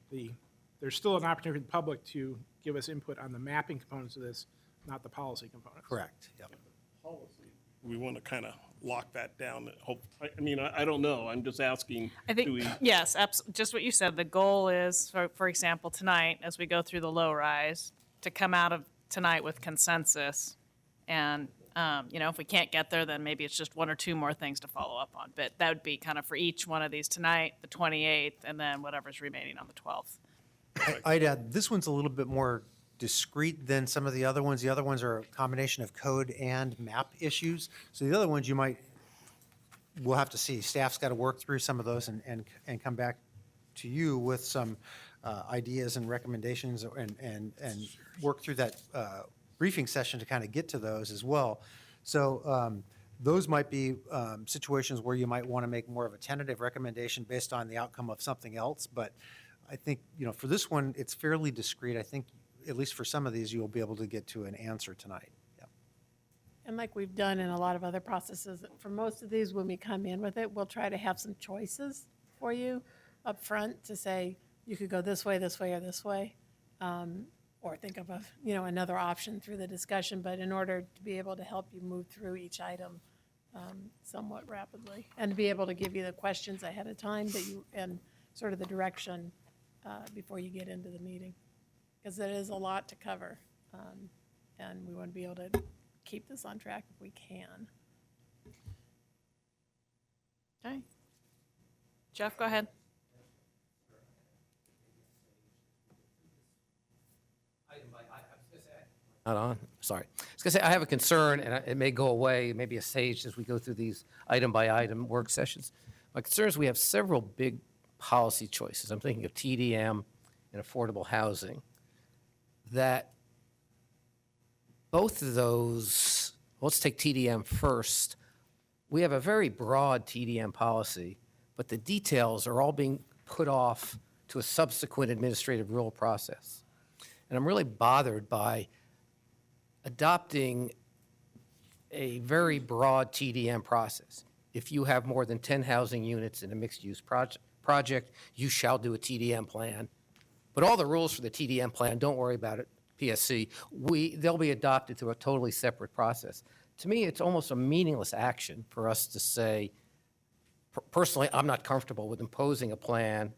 Speaker 16: there's still an opportunity for the public to give us input on the mapping components of this, not the policy components.
Speaker 17: Correct, yep.
Speaker 8: Policy, we want to kind of lock that down. I don't know. I'm just asking.
Speaker 1: I think, yes, just what you said. The goal is, for example, tonight, as we go through the low rise, to come out of tonight with consensus. And, if we can't get there, then maybe it's just one or two more things to follow up on. But that would be kind of for each one of these tonight, the 28th, and then whatever's remaining on the 12th.
Speaker 17: I'd add, this one's a little bit more discrete than some of the other ones. The other ones are a combination of code and map issues. So the other ones we'll have to see. Staff's got to work through some of those and come back to you with some ideas and recommendations and work through that briefing session to kind of get to those as well. So those might be situations where you might want to make more of a tentative recommendation based on the outcome of something else. But I think, for this one, it's fairly discrete. I think, at least for some of these, you'll be able to get to an answer tonight. Yeah.
Speaker 2: And like we've done in a lot of other processes, for most of these, when we come in with it, we'll try to have some choices for you up front to say, you could go this way, or this way, or think of another option through the discussion, but in order to be able to help you move through each item somewhat rapidly, and to be able to give you the questions ahead of time and sort of the direction before you get into the meeting. Because it is a lot to cover, and we want to be able to keep this on track if we can.
Speaker 1: Okay. Jeff, go ahead.
Speaker 18: Not on, sorry. I was going to say, I have a concern, and it may go away, it may be assuaged as we go through these item-by-item work sessions. My concern is we have several big policy choices. I'm thinking of TDM and affordable housing that both of those, let's take TDM first. We have a very broad TDM policy, but the details are all being put off to a subsequent administrative rule process. And I'm really bothered by adopting a very broad TDM process. If you have more than 10 housing units in a mixed-use project, you shall do a TDM plan. But all the rules for the TDM plan, don't worry about it, PSC, they'll be adopted through a totally separate process. To me, it's almost a meaningless action for us to say, personally, I'm not comfortable with imposing a plan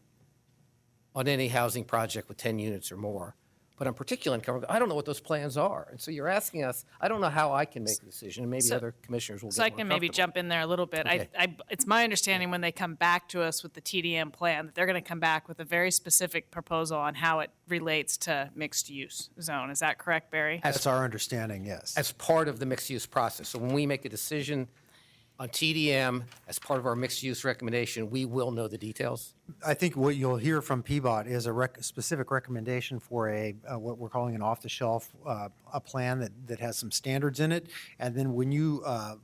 Speaker 18: on any housing project with 10 units or more. But I'm particularly uncomfortable. I don't know what those plans are. And so you're asking us, I don't know how I can make a decision, and maybe other commissioners will get
Speaker 1: So
Speaker 18: more
Speaker 1: I can maybe
Speaker 18: comfortable.
Speaker 1: jump in there a little bit.
Speaker 18: Okay.
Speaker 1: It's my understanding when they come back to us with the TDM plan, that they're going to come back with a very specific proposal on how it relates to mixed-use zone. Is that correct, Barry?
Speaker 17: That's our understanding, yes.
Speaker 18: As part of the mixed-use process. So when we make a decision on TDM as part of our mixed-use recommendation, we will know the details.
Speaker 17: I think what you'll hear from PBOT is a specific recommendation for what we're calling an off-the-shelf, a plan that has some standards in it. And then when you are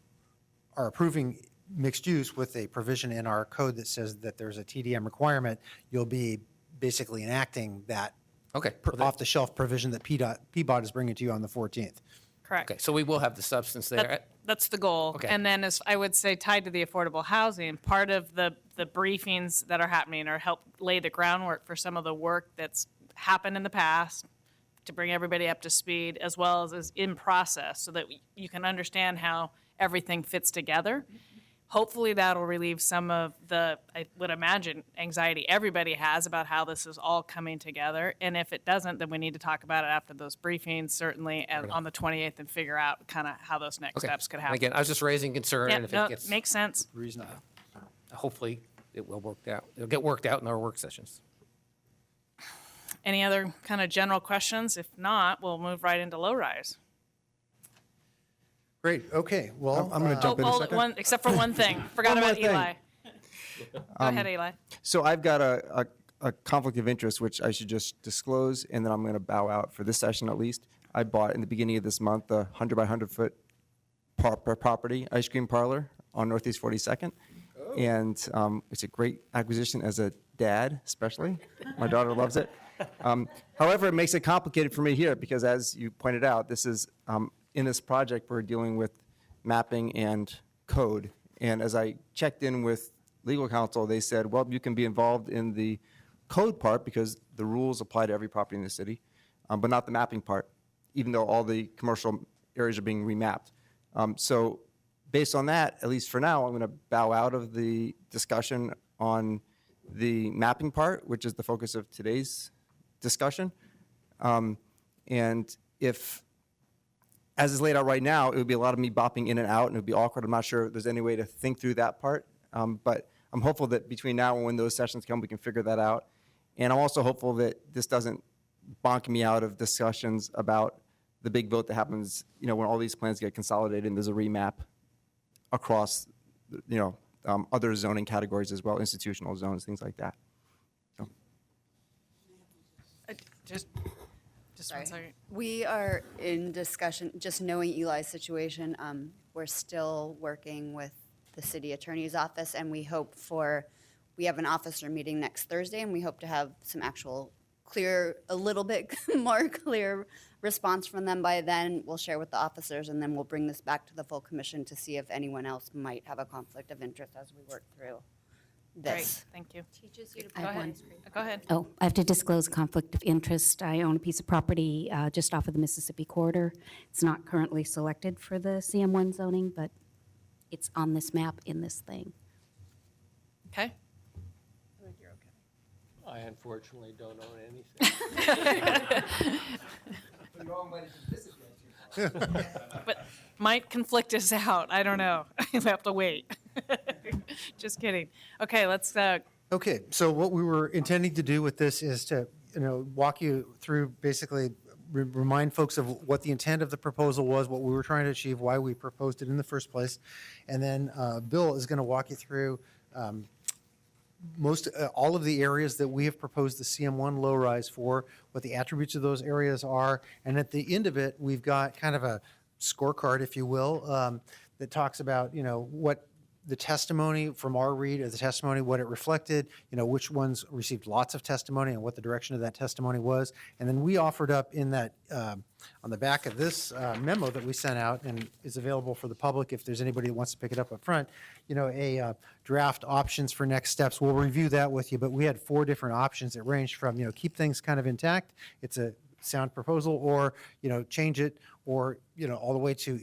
Speaker 17: approving mixed use with a provision in our code that says that there's a TDM requirement, you'll be basically enacting that off-the-shelf provision that PBOT is bringing to you on the 14th.
Speaker 1: Correct.
Speaker 18: Okay, so we will have the substance there.
Speaker 1: That's the goal.
Speaker 18: Okay.
Speaker 1: And then, as I would say, tied to the affordable housing, part of the briefings that are happening are help lay the groundwork for some of the work that's happened in the past to bring everybody up to speed, as well as is in process, so that you can understand how everything fits together. Hopefully that'll relieve some of the, I would imagine, anxiety everybody has about how this is all coming together. And if it doesn't, then we need to talk about it after those briefings, certainly, and on the 28th, and figure out kind of how those next steps could
Speaker 18: And
Speaker 1: happen.
Speaker 18: again, I was just raising concern, and if
Speaker 1: no,
Speaker 18: it gets,
Speaker 1: makes sense.
Speaker 18: hopefully it will work out. It'll get worked out in our work sessions.
Speaker 1: Any other kind of general questions? If not, we'll move right into low rise.
Speaker 17: Great, okay, well.
Speaker 12: I'm going to jump in a second.
Speaker 1: Except for one thing. Forgot
Speaker 12: One more
Speaker 1: about
Speaker 12: thing.
Speaker 1: Eli. Go ahead, Eli.
Speaker 12: So I've got a conflict of interest, which I should just disclose, and then I'm going to bow out for this session at least. I bought in the beginning of this month a 100 by 100 foot property ice cream parlor on Northeast 42nd. And it's a great acquisition as a dad, especially. My daughter loves it. However, it makes it complicated for me here because, as you pointed out, this is in this project we're dealing with mapping and code. And as I checked in with legal counsel, they said, well, you can be involved in the code part because the rules apply to every property in the city, but not the mapping part, even though all the commercial areas are being remapped. So based on that, at least for now, I'm going to bow out of the discussion on the mapping part, which is the focus of today's discussion. And if, as is laid out right now, it would be a lot of me bopping in and out, and it would be awkward. I'm not sure if there's any way to think through that part. But I'm hopeful that between now and when those sessions come, we can figure that out. And I'm also hopeful that this doesn't bonk me out of discussions about the big vote that happens, when all these plans get consolidated and there's a remap across, other zoning categories as well, institutional zones, things like that. So.
Speaker 1: Just one second.
Speaker 19: We are in discussion, just knowing Eli's situation, we're still working with the city attorney's office, and we have an officer meeting next Thursday, and we hope to have some actual a little bit more clear response from them by then. We'll share with the officers, and then we'll bring this back to the full commission to see if anyone else might have a conflict of interest as we work through this.
Speaker 1: Great, thank you.
Speaker 11: Teaches you to
Speaker 9: I
Speaker 11: go
Speaker 9: have
Speaker 11: ahead.
Speaker 9: one.
Speaker 1: Go ahead.
Speaker 9: Oh, I have to disclose conflict of interest. I own a piece of property just off of the Mississippi corridor. It's not currently selected for the CM1 zoning, but it's on this map in this thing.
Speaker 1: Okay.
Speaker 10: I unfortunately don't own anything.
Speaker 1: But might conflict us out. I don't know. We'll have to wait. Just kidding. Okay, let's.
Speaker 17: Okay, so what we were intending to do with this is to, walk you through, basically remind folks of what the intent of the proposal was, what we were trying to achieve, why we proposed it in the first place. And then Bill is going to walk you through all of the areas that we have proposed the CM1 low-rise for, what the attributes of those areas are, and at the end of it, we've got kind of a scorecard, if you will, that talks about, what the testimony from our read of the testimony, what it reflected, which ones received lots of testimony and what the direction of that testimony was. And then we offered up in that, on the back of this memo that we sent out and is available for the public if there's anybody that wants to pick it up front, a draft options for next steps. We'll review that with you, but we had 4 different options that ranged from, keep things kind of intact, it's a sound proposal, or, change it, or, all the way to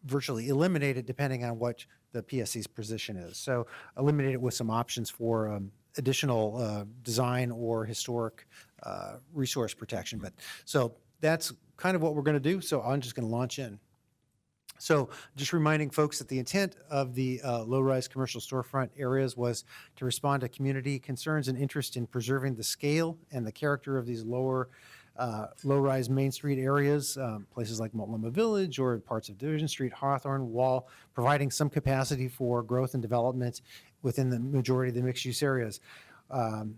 Speaker 17: virtually eliminate it depending on what the PSC's position is. So eliminate it with some options for additional design or historic resource protection. So that's kind of what we're going to do. So I'm just going to launch in. So just reminding folks that the intent of the low-rise commercial storefront areas was to respond to community concerns and interest in preserving the scale and the character of these low-rise Main Street areas, places like Multnomah Village or parts of Division Street, Hawthorne, Wall, providing some capacity for growth and development within the majority of the mixed-use areas.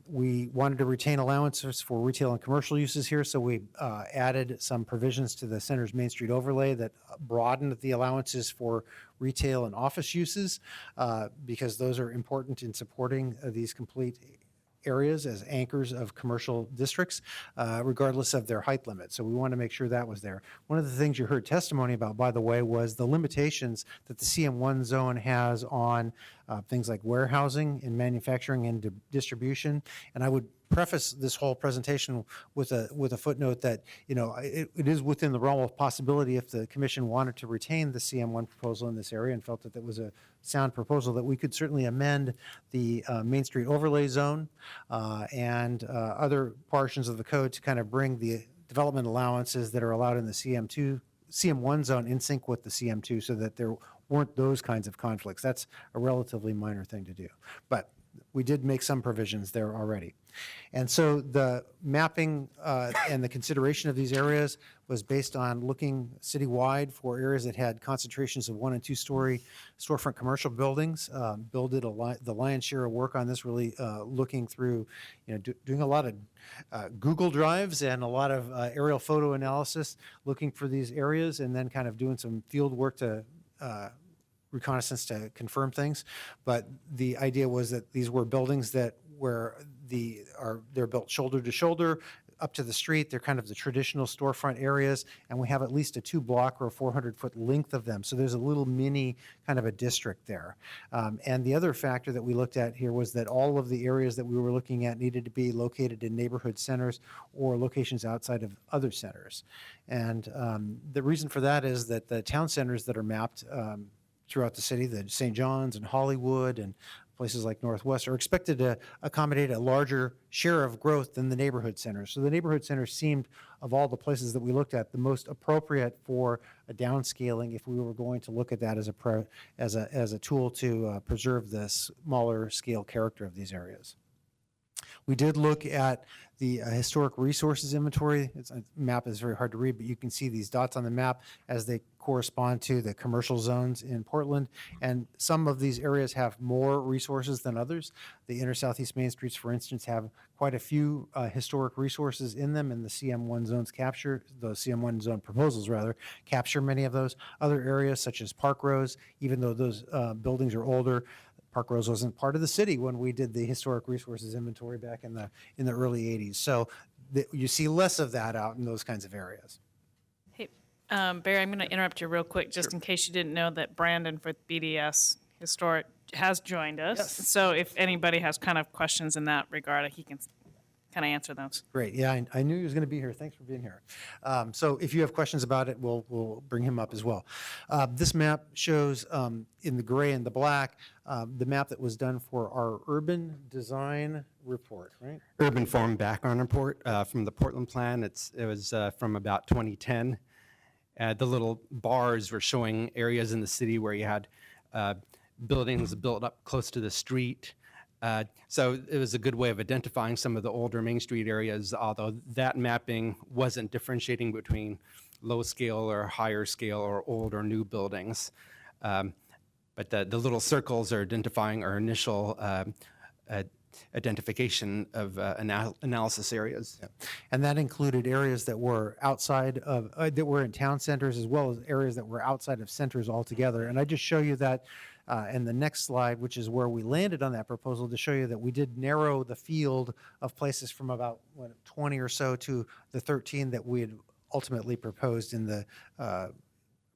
Speaker 17: We wanted to retain allowances for retail and commercial uses here, so we added some provisions to the center's Main Street overlay that broadened the allowances for retail and office uses because those are important in supporting these complete areas as anchors of commercial districts, regardless of their height limit. So we want to make sure that was there. One of the things you heard testimony about, by the way, was the limitations that the CM1 zone has on things like warehousing and manufacturing and distribution. And I would preface this whole presentation with a footnote that, it is within the realm of possibility if the commission wanted to retain the CM1 proposal in this area and felt that that was a sound proposal, that we could certainly amend the Main Street overlay zone and other portions of the code to kind of bring the development allowances that are allowed in the CM1 zone in sync with the CM2 so that there weren't those kinds of conflicts. That's a relatively minor thing to do. But we did make some provisions there already. And so the mapping and the consideration of these areas was based on looking citywide for areas that had concentrations of 1- and 2-story storefront commercial buildings. Bill did the lion's share of work on this, really looking through, doing a lot of Google Drives and a lot of aerial photo analysis, looking for these areas, and then kind of doing some field work to reconnaissance to confirm things. But the idea was that these were buildings that they're built shoulder to shoulder up to the street. They're kind of the traditional storefront areas, and we have at least a 2-block or a 400-foot length of them. So there's a little mini kind of a district there. And the other factor that we looked at here was that all of the areas that we were looking at needed to be located in neighborhood centers or locations outside of other centers. And the reason for that is that the town centers that are mapped throughout the city, the St. John's and Hollywood and places like Northwest, are expected to accommodate a larger share of growth than the neighborhood centers. So the neighborhood centers seemed, of all the places that we looked at, the most appropriate for a downscaling if we were going to look at that as a tool to preserve the smaller scale character of these areas. We did look at the historic resources inventory. A map is very hard to read, but you can see these dots on the map as they correspond to the commercial zones in Portland. And some of these areas have more resources than others. The inner southeast Main Streets, for instance, have quite a few historic resources in them, and the CM1 zones the CM1 zone proposals rather, capture many of those. Other areas such as Park Rose, even though those buildings are older, Park Rose wasn't part of the city when we did the historic resources inventory back in the early 80s. So you see less of that out in those kinds of areas.
Speaker 1: Hey, Barry, I'm going to interrupt you real quick, just in case you didn't know that Brandon for BDS Historic has joined us.
Speaker 17: Yes.
Speaker 1: So if anybody has kind of questions in that regard, he can kind of answer those.
Speaker 17: Great. Yeah, I knew he was going to be here. Thanks for being here. So if you have questions about it, we'll bring him up as well. This map shows in the gray and the black the map that was done for our urban design report, right?
Speaker 20: Urban Form Background Report from the Portland Plan. It was from about 2010. The little bars were showing areas in the city where you had buildings built up close to the street. So it was a good way of identifying some of the older Main Street areas, although that mapping wasn't differentiating between low scale or higher scale or old or new buildings. But the little circles are identifying our initial identification of analysis areas.
Speaker 17: And that included areas that were outside of, that were in town centers, as well as areas that were outside of centers altogether. And I just show you that in the next slide, which is where we landed on that proposal, to show you that we did narrow the field of places from about 20 or so to the 13 that we had ultimately proposed in the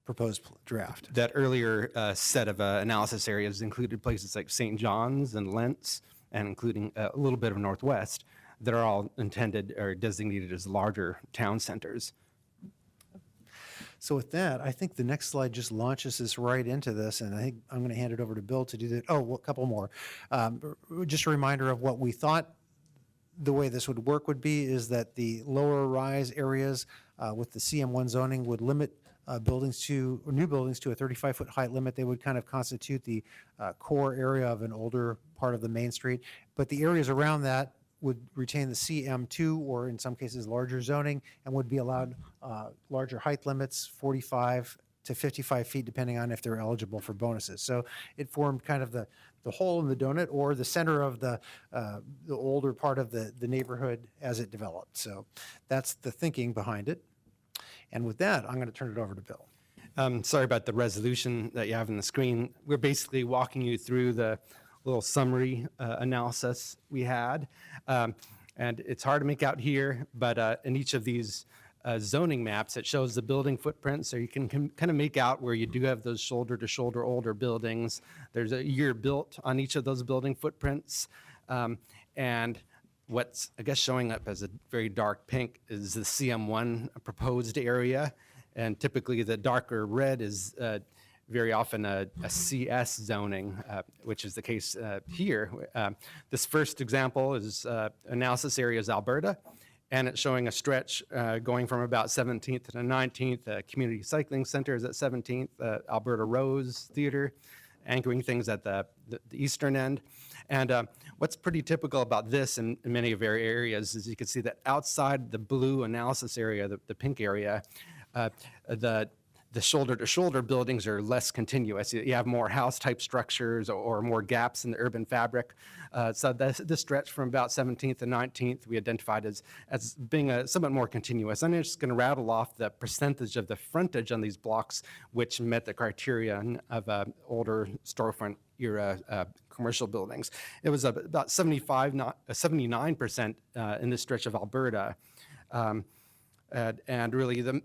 Speaker 17: proposed draft.
Speaker 20: That earlier set of analysis areas included places like St. John's and Lentz, and including a little bit of Northwest, that are all intended or designated as larger town centers.
Speaker 17: So with that, I think the next slide just launches us right into this, and I think I'm going to hand it over to Bill to do that. Oh, well, a couple more. Just a reminder of what we thought the way this would work would be is that the lower rise areas with the CM1 zoning would limit buildings to, or new buildings to a 35-foot height limit. They would kind of constitute the core area of an older part of the main street. But the areas around that would retain the CM2, or in some cases larger zoning, and would be allowed larger height limits, 45 to 55 feet, depending on if they're eligible for bonuses. So it formed kind of the hole in the donut, or the center of the older part of the neighborhood as it developed. So that's the thinking behind it. And with that, I'm going to turn it over to Bill.
Speaker 20: Sorry about the resolution that you have on the screen. We're basically walking you through the little summary analysis we had. And it's hard to make out here, but in each of these zoning maps, it shows the building footprint, so you can kind of make out where you do have those shoulder-to-shoulder older buildings. There's a year built on each of those building footprints. And what's, I guess, showing up as a very dark pink is the CM1 proposed area. And typically the darker red is very often a CS zoning, which is the case here. This first example is analysis area is Alberta, and it's showing a stretch going from about 17th to 19th. Community Cycling Center is at 17th, Alberta Rose Theater, anchoring things at the eastern end. And what's pretty typical about this in many of our areas is you can see that outside the blue analysis area, the pink area, the shoulder-to-shoulder buildings are less continuous. You have more house-type structures or more gaps in the urban fabric. So this stretch from about 17th to 19th we identified as being somewhat more continuous. I'm just going to rattle off the percentage of the frontage on these blocks which met the criterion of older storefront era commercial buildings. It was about 79% in this stretch of Alberta. And really,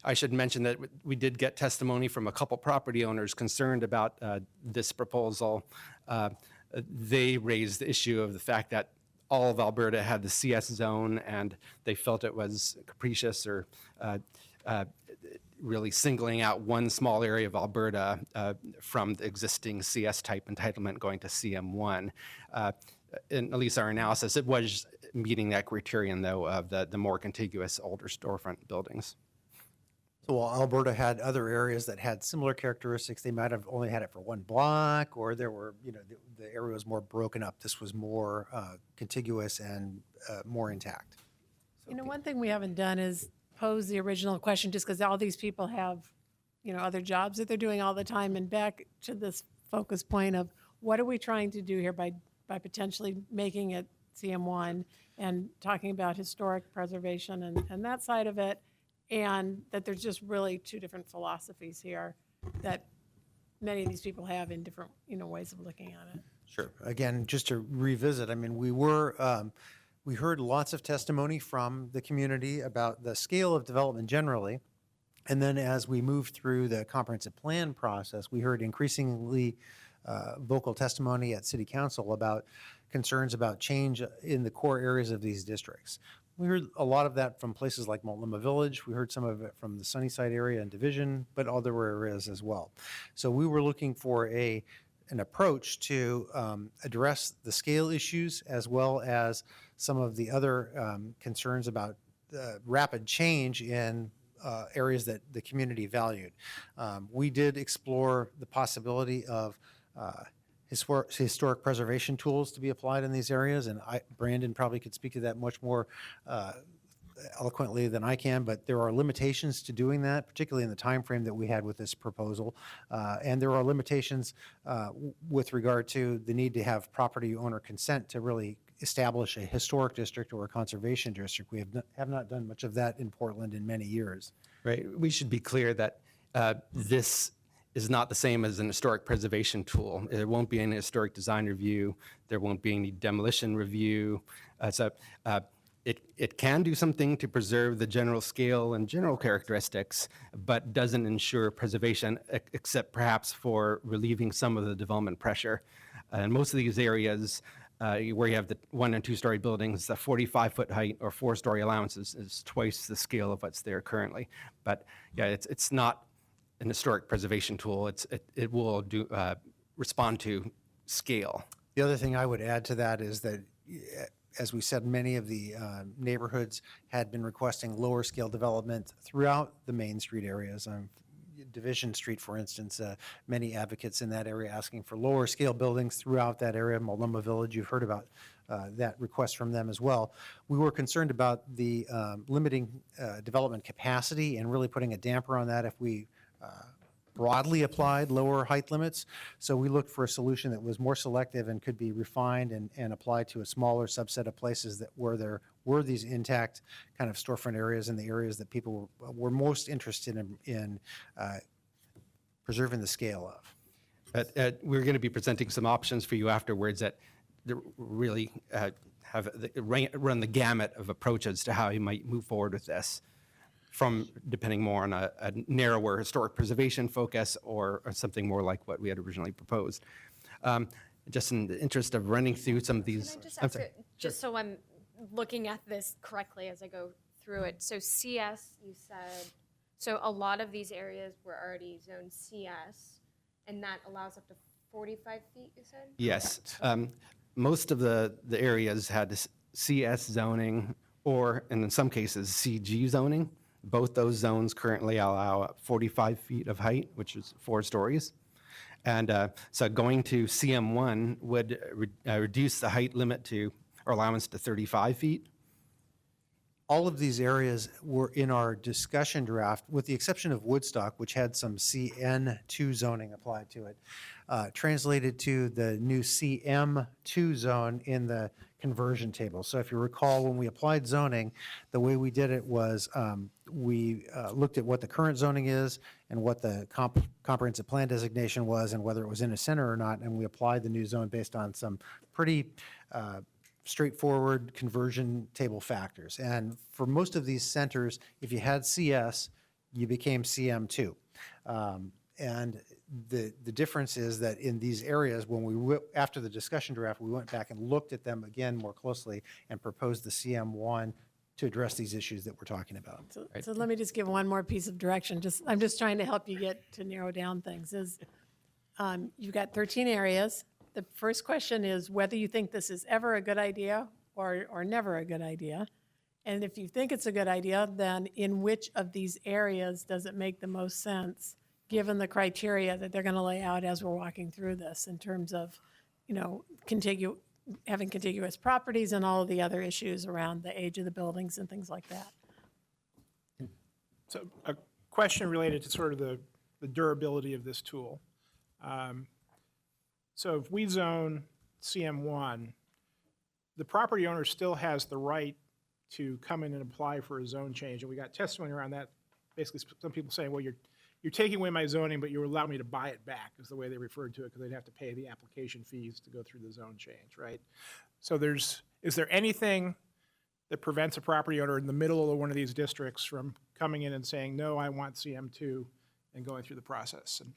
Speaker 20: I should mention that we did get testimony from a couple property owners concerned about this proposal. They raised the issue of the fact that all of Alberta had the CS zone, and they felt it was capricious or really singling out one small area of Alberta from the existing CS type entitlement going to CM1. In at least our analysis, it was meeting that criterion, though, of the more contiguous older storefront buildings.
Speaker 17: So while Alberta had other areas that had similar characteristics, they might have only had it for one block, or there were, the area was more broken up. This was more contiguous and more intact. So
Speaker 2: One thing we haven't done is pose the original question, just because all these people have, other jobs that they're doing all the time. And back to this focus point of what are we trying to do here by potentially making it CM1 and talking about historic preservation and that side of it. And that there's just really two different philosophies here that many of these people have in different, ways of looking at it.
Speaker 17: Sure. Again, just to revisit, I mean, we heard lots of testimony from the community about the scale of development generally. And then as we moved through the comprehensive plan process, we heard increasingly vocal testimony at City Council about concerns about change in the core areas of these districts. We heard a lot of that from places like Multnomah Village. We heard some of it from the Sunnyside area and Division, but other areas as well. So we were looking for an approach to address the scale issues as well as some of the other concerns about rapid change in areas that the community valued. We did explore the possibility of historic preservation tools to be applied in these areas, and Brandon probably could speak to that much more eloquently than I can, but there are limitations to doing that, particularly in the time frame that we had with this proposal. And there are limitations with regard to the need to have property owner consent to really establish a historic district or a conservation district. We have not done much of that in Portland in many years.
Speaker 20: Right. We should be clear that this is not the same as an historic preservation tool. There won't be any historic design review. There won't be any demolition review. It can do something to preserve the general scale and general characteristics, but doesn't ensure preservation except perhaps for relieving some of the development pressure. And most of these areas where you have the 1 and 2 story buildings, the 45-foot height or 4-story allowances is twice the scale of what's there currently. But yeah, it's not an historic preservation tool. It will respond to scale.
Speaker 17: The other thing I would add to that is that, as we said, many of the neighborhoods had been requesting lower scale development throughout the Main Street areas. Division Street, for instance, many advocates in that area asking for lower scale buildings throughout that area. Multnomah Village, you've heard about that request from them as well. We were concerned about the limiting development capacity and really putting a damper on that if we broadly applied lower height limits. So we looked for a solution that was more selective and could be refined and applied to a smaller subset of places that where there were these intact kind of storefront areas and the areas that people were most interested in preserving the scale of.
Speaker 20: We're going to be presenting some options for you afterwards that really run the gamut of approaches to how you might move forward with this, from depending more on a narrower historic preservation focus or something more like what we had originally proposed. Just in the interest of running through some of these.
Speaker 11: Can I just ask just so I'm looking at this correctly as I go through it. So CS, you said, so a lot of these areas were already zoned CS, and that allows up to 45 feet, you said?
Speaker 20: Yes. Most of the areas had CS zoning or, and in some cases, CG zoning. Both those zones currently allow 45 feet of height, which is 4 stories. And so going to CM1 would reduce the height limit to, or allowance to 35 feet.
Speaker 17: All of these areas were in our discussion draft, with the exception of Woodstock, which had some CN2 zoning applied to it, translated to the new CM2 zone in the conversion table. So if you recall, when we applied zoning, the way we did it was we looked at what the current zoning is and what the comprehensive plan designation was and whether it was in a center or not, and we applied the new zone based on some pretty straightforward conversion table factors. And for most of these centers, if you had CS, you became CM2. And the difference is that in these areas, when we after the discussion draft, we went back and looked at them again more closely and proposed the CM1 to address these issues that we're talking about.
Speaker 2: So let me just give one more piece of direction. I'm just trying to help you get to narrow down things. You've got 13 areas. The first question is whether you think this is ever a good idea or never a good idea. And if you think it's a good idea, then in which of these areas does it make the most sense, given the criteria that they're going to lay out as we're walking through this in terms of, having contiguous properties and all of the other issues around the age of the buildings and things like that.
Speaker 16: So a question related to sort of the durability of this tool. So if we zone CM1, the property owner still has the right to come in and apply for a zone change. And we got testimony around that. Basically, some people saying, well, you're taking away my zoning, but you allow me to buy it back, is the way they referred to it, because they'd have to pay the application fees to go through the zone change, right? So is there anything that prevents a property owner in the middle of one of these districts from coming in and saying, no, I want CM2, and going through the process? And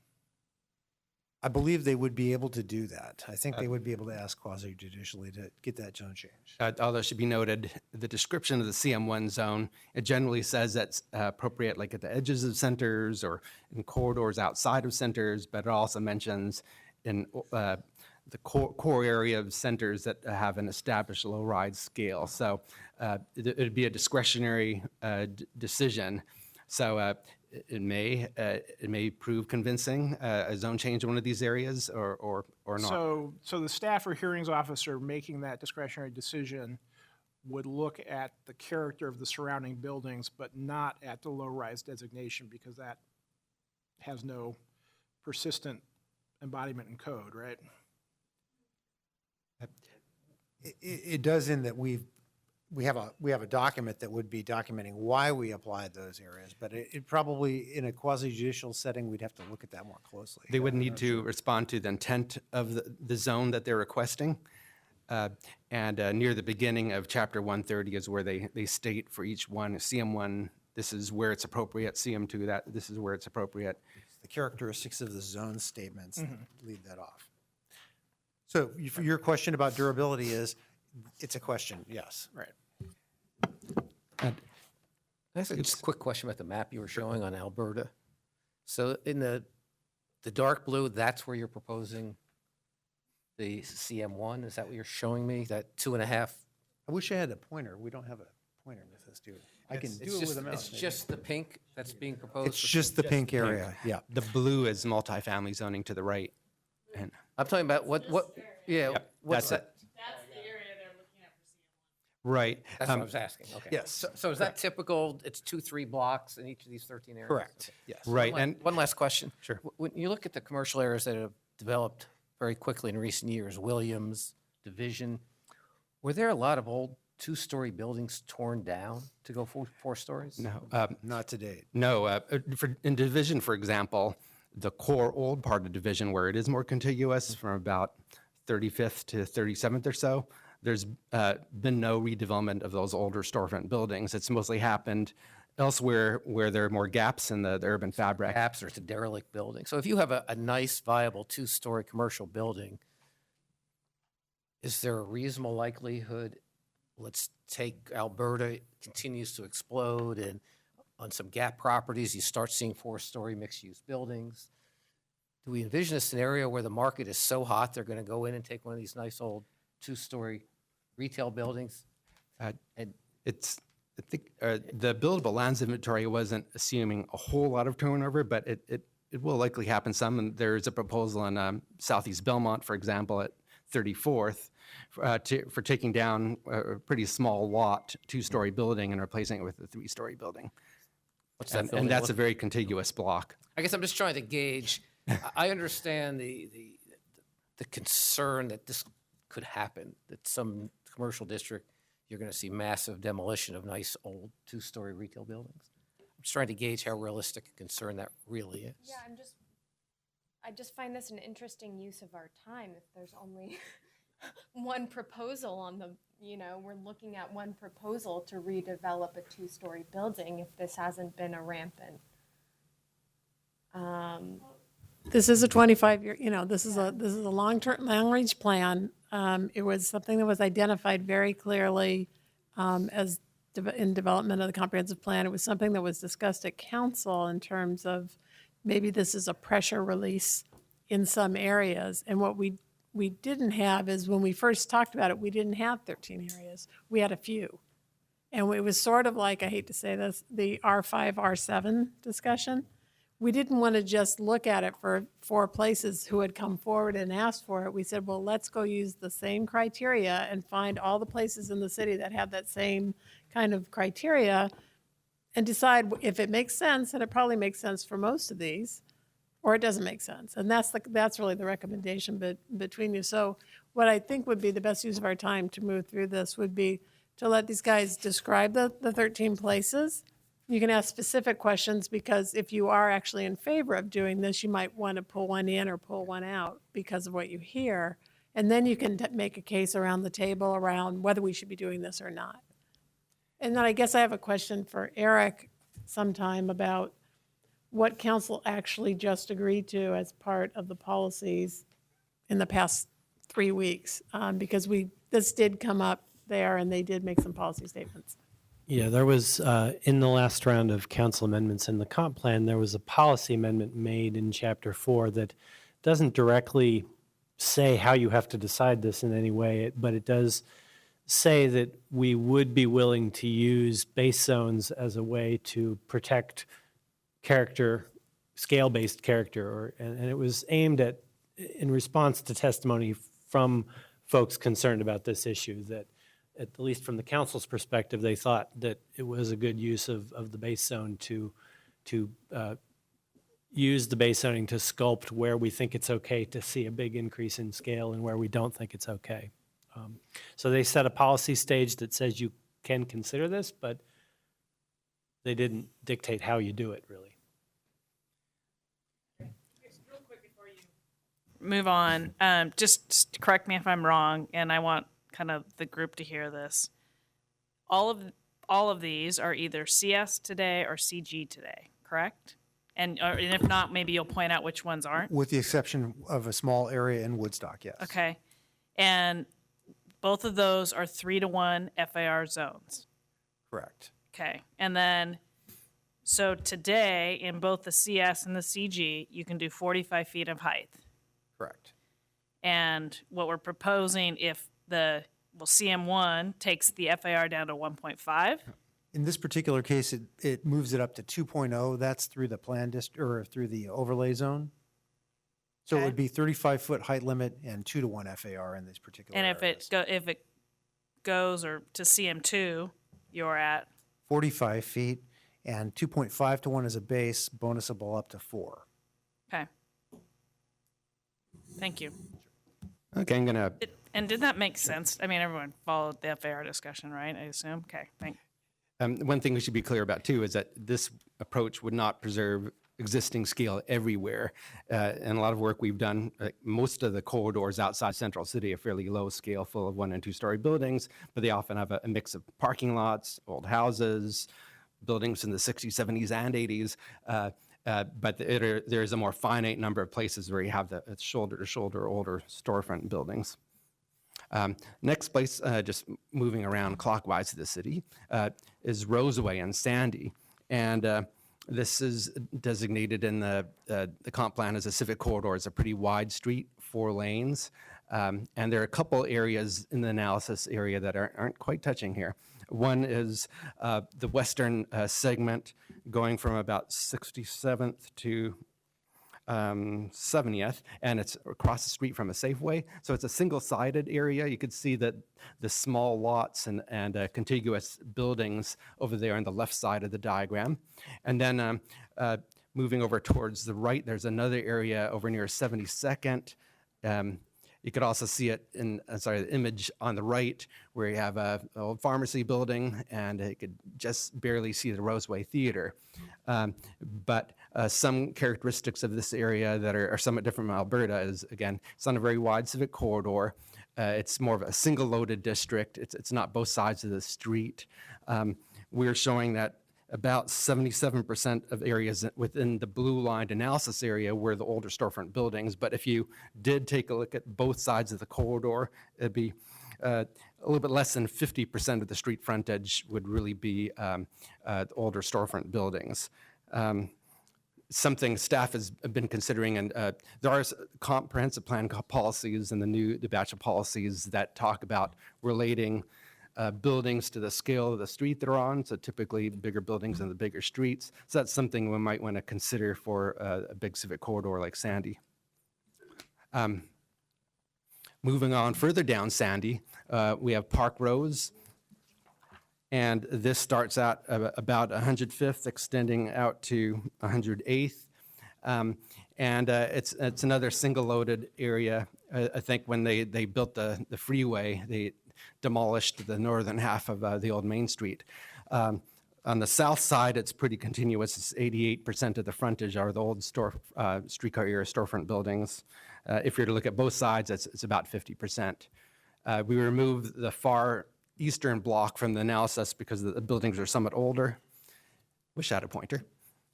Speaker 17: I believe they would be able to do that. I think they would be able to ask quasi-judicially to get that zone changed.
Speaker 20: Although it should be noted, the description of the CM1 zone, it generally says that's appropriate like at the edges of centers or in corridors outside of centers, but it also mentions in the core area of centers that have an established low-rise scale. So it'd be a discretionary decision. So it may prove convincing, a zone change in one of these areas or not.
Speaker 16: So the staff or hearings officer making that discretionary decision would look at the character of the surrounding buildings, but not at the low-rise designation, because that has no persistent embodiment in code, right?
Speaker 17: It does in that we have a document that would be documenting why we applied those areas, but it probably, in a quasi-judicial setting, we'd have to look at that more closely.
Speaker 20: They would need to respond to the intent of the zone that they're requesting. And near the beginning of Chapter 130 is where they state for each one, CM1, this is where it's appropriate, CM2, that this is where it's appropriate.
Speaker 17: The characteristics of the zone statements lead that off. So your question about durability is, it's a question, yes.
Speaker 16: Right.
Speaker 18: That's just a quick question about the map you were showing on Alberta. So in the dark blue, that's where you're proposing the CM1? Is that what you're showing me? That 2.5?
Speaker 17: I wish I had a pointer. We don't have a pointer with us, do we? I can do it with a mouse.
Speaker 18: It's
Speaker 17: maybe.
Speaker 18: just the pink that's being proposed?
Speaker 17: It's just the pink area, yeah.
Speaker 20: The blue is multifamily zoning to the right. And
Speaker 18: I'm talking about what's
Speaker 20: Yep,
Speaker 18: what's
Speaker 20: that's
Speaker 18: that?
Speaker 20: right.
Speaker 18: That's what I was asking, okay.
Speaker 17: Yes.
Speaker 18: So is that typical, it's 2-3 blocks in each of these 13 areas?
Speaker 17: Correct,
Speaker 18: Okay.
Speaker 17: yes.
Speaker 20: Right,
Speaker 18: One
Speaker 20: and
Speaker 18: one last question.
Speaker 20: Sure.
Speaker 18: When you look at the commercial areas that have developed very quickly in recent years, Williams, Division, were there a lot of old 2-story buildings torn down to go 4 stories?
Speaker 20: no,
Speaker 17: Not to date.
Speaker 20: no. In Division, for example, the core old part of Division, where it is more contiguous, from about 35th to 37th or so, there's been no redevelopment of those older storefront buildings. It's mostly happened elsewhere where there are more gaps in the urban fabric.
Speaker 18: Perhaps there's a derelict building. So if you have a nice, viable 2-story commercial building, is there a reasonable likelihood, let's take Alberta, continues to explode, and on some gap properties, you start seeing 4-story mixed-use buildings? Do we envision a scenario where the market is so hot, they're going to go in and take one of these nice old 2-story retail buildings? And
Speaker 20: I think the buildable lands inventory wasn't assuming a whole lot of turnover, but it will likely happen some. And there's a proposal in Southeast Belmont, for example, at 34th, for taking down a pretty small lot, 2-story building, and replacing it with a 3-story building.
Speaker 18: What's that
Speaker 20: And
Speaker 18: building
Speaker 20: that's a
Speaker 18: look-
Speaker 20: very contiguous block.
Speaker 18: I guess I'm just trying to gauge. I understand the concern that this could happen, that some commercial district, you're going to see massive demolition of nice old 2-story retail buildings. I'm just trying to gauge how realistic a concern that really is.
Speaker 11: Yeah, I just find this an interesting use of our time if there's only one proposal on the, we're looking at one proposal to redevelop a 2-story building if this hasn't been a rampant.
Speaker 2: This is a 25-year, this is a long-term, long-range plan. It was something that was identified very clearly in development of the comprehensive plan. It was something that was discussed at council in terms of maybe this is a pressure release in some areas. And what we didn't have is when we first talked about it, we didn't have 13 areas. We had a few. And it was sort of like, I hate to say this, the R5, R7 discussion. We didn't want to just look at it for 4 places who had come forward and asked for it. We said, well, let's go use the same criteria and find all the places in the city that have that same kind of criteria and decide if it makes sense, and it probably makes sense for most of these, or it doesn't make sense. And that's really the recommendation between you. So what I think would be the best use of our time to move through this would be to let these guys describe the 13 places. You can ask specific questions, because if you are actually in favor of doing this, you might want to pull one in or pull one out because of what you hear. And then you can make a case around the table around whether we should be doing this or not. And then I guess I have a question for Eric sometime about what council actually just agreed to as part of the policies in the past 3 weeks, because this did come up there and they did make some policy statements.
Speaker 13: Yeah, there was, in the last round of council amendments in the comp plan, there was a policy amendment made in Chapter 4 that doesn't directly say how you have to decide this in any way, but it does say that we would be willing to use base zones as a way to protect character, scale-based character, and it was aimed at, in response to testimony from folks concerned about this issue, that at least from the council's perspective, they thought that it was a good use of the base zone to use the base zoning to sculpt where we think it's okay to see a big increase in scale and where we don't think it's okay. So they set a policy stage that says you can consider this, but they didn't dictate how you do it, really.
Speaker 1: Move on. Just correct me if I'm wrong, and I want kind of the group to hear this. All of these are either CS today or CG today, correct? And if not, maybe you'll point out which ones aren't.
Speaker 17: With the exception of a small area in Woodstock, yes.
Speaker 1: Okay. And both of those are 3-to-1 FAR zones.
Speaker 17: Correct.
Speaker 1: Okay. And then, so today, in both the CS and the CG, you can do 45 feet of height.
Speaker 17: Correct.
Speaker 1: And what we're proposing, if CM1 takes the FAR down to 1.5.
Speaker 17: In this particular case, it moves it up to 2.0. That's through the plan district, or through the overlay zone. So it would be 35-foot height limit and 2-to-1 FAR in this particular
Speaker 1: And
Speaker 17: areas.
Speaker 1: if it goes or to CM2, you're at
Speaker 17: 45 feet and 2.5-to-1 as a base, bonusable up to 4.
Speaker 1: okay. Thank you.
Speaker 12: Okay, I'm gonna.
Speaker 1: And did that make sense? I mean, everyone followed the FAR discussion, right? I assume. Okay. Thanks.
Speaker 20: One thing we should be clear about too is that this approach would not preserve existing scale everywhere. And a lot of work we've done, most of the corridors outside Central City are fairly low scale, full of 1- and 2-story buildings, but they often have a mix of parking lots, old houses, buildings in the 60s, 70s, and 80s. But there's a more finite number of places where you have the shoulder-to-shoulder older storefront buildings. Next place, just moving around clockwise to the city, is Roseway and Sandy. And this is designated in the comp plan as a civic corridor. It's a pretty wide street, 4 lanes. And there are a couple areas in the analysis area that aren't quite touching here. One is the western segment going from about 67th to 70th, and it's across the street from a Safeway. So it's a single-sided area. You could see that the small lots and contiguous buildings over there on the left side of the diagram. And then moving over towards the right, there's another area over near 72nd. You could also see it in, the image on the right where you have an old pharmacy building, and you could just barely see the Roseway Theater. But some characteristics of this area that are somewhat different from Alberta is, again, it's on a very wide civic corridor. It's more of a single-loaded district. It's not both sides of the street. We're showing that about 77% of areas within the blue-lined analysis area were the older storefront buildings. But if you did take a look at both sides of the corridor, it'd be a little bit less than 50% of the street frontage would really be the older storefront buildings. Something staff has been considering, and there are comprehensive plan policies in the batch of policies that talk about relating buildings to the scale of the street they're on, so typically bigger buildings and the bigger streets. So that's something we might want to consider for a big civic corridor like Sandy. Moving on further down Sandy, we have Park Rose, and this starts at about 105th, extending out to 108th. And it's another single-loaded area. I think when they built the freeway, they demolished the northern half of the old Main Street. On the south side, it's pretty continuous. It's 88% of the frontage are the old streetcar era storefront buildings. If you're to look at both sides, it's about 50%. We removed the far eastern block from the analysis because the buildings are somewhat older. Wish I had a pointer.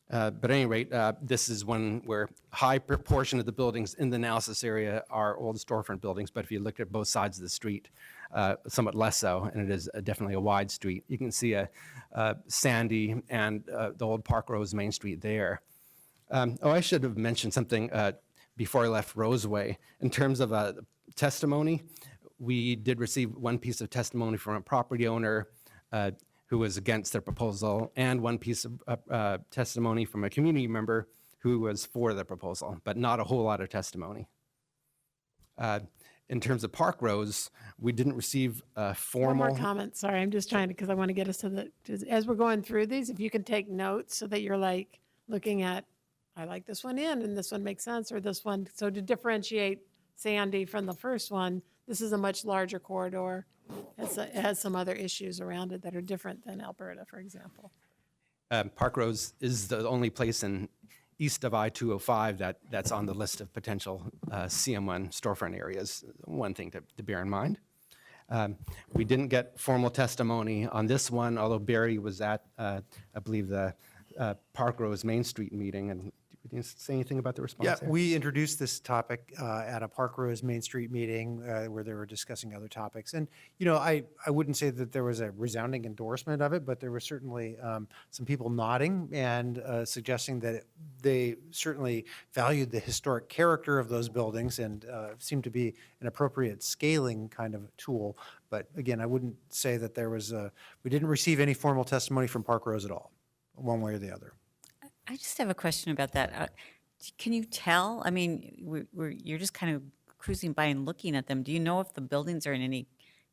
Speaker 20: But at any rate, this is one where high proportion of the buildings in the analysis area are old storefront buildings, but if you look at both sides of the street, somewhat less so, and it is definitely a wide street. You can see Sandy and the old Park Rose Main Street there. I should have mentioned something before I left Roseway. In terms of testimony, we did receive one piece of testimony from a property owner who was against their proposal, and one piece of testimony from a community member who was for the proposal, but not a whole lot of testimony. in terms of Park Rose, we didn't receive a
Speaker 2: One
Speaker 20: formal.
Speaker 2: more comment, sorry, I'm just trying to, because I want to get us to as we're going through these, if you can take notes so that you're like looking at, I like this one in, and this one makes sense, or this one, so to differentiate Sandy from the first one, this is a much larger corridor. It has some other issues around it that are different than Alberta, for example.
Speaker 20: Park Rose is the only place in east of I-205 that's on the list of potential CM1 storefront areas. One thing to bear in mind. We didn't get formal testimony on this one, although Barry was at, I believe, the Park Rose Main Street meeting. And did you say anything about the response?
Speaker 17: Yeah,
Speaker 20: there?
Speaker 17: we introduced this topic at a Park Rose Main Street meeting where they were discussing other topics. And, you know, I wouldn't say that there was a resounding endorsement of it, but there were certainly some people nodding and suggesting that they certainly valued the historic character of those buildings and seemed to be an appropriate scaling kind of tool. But again, I wouldn't say that there was we didn't receive any formal testimony from Park Rose at all, one way or the other.
Speaker 15: I just have a question about that. Can you tell? I mean, you're just kind of cruising by and looking at them. Do you know if the buildings are in any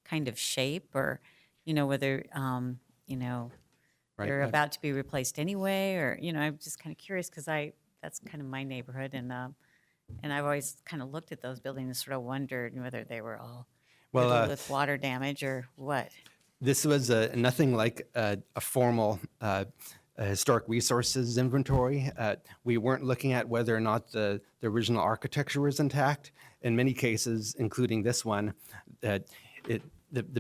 Speaker 15: kind of shape, or, you know, whether, you know,
Speaker 20: Right,
Speaker 15: they're
Speaker 20: right.
Speaker 15: about to be replaced anyway, or, you know, I'm just kind of curious because that's kind of my neighborhood, and I've always kind of looked at those buildings and sort of wondered whether they were all riddled with water damage or what.
Speaker 20: This was nothing like a formal historic resources inventory. We weren't looking at whether or not the original architecture was intact. In many cases, including this one, the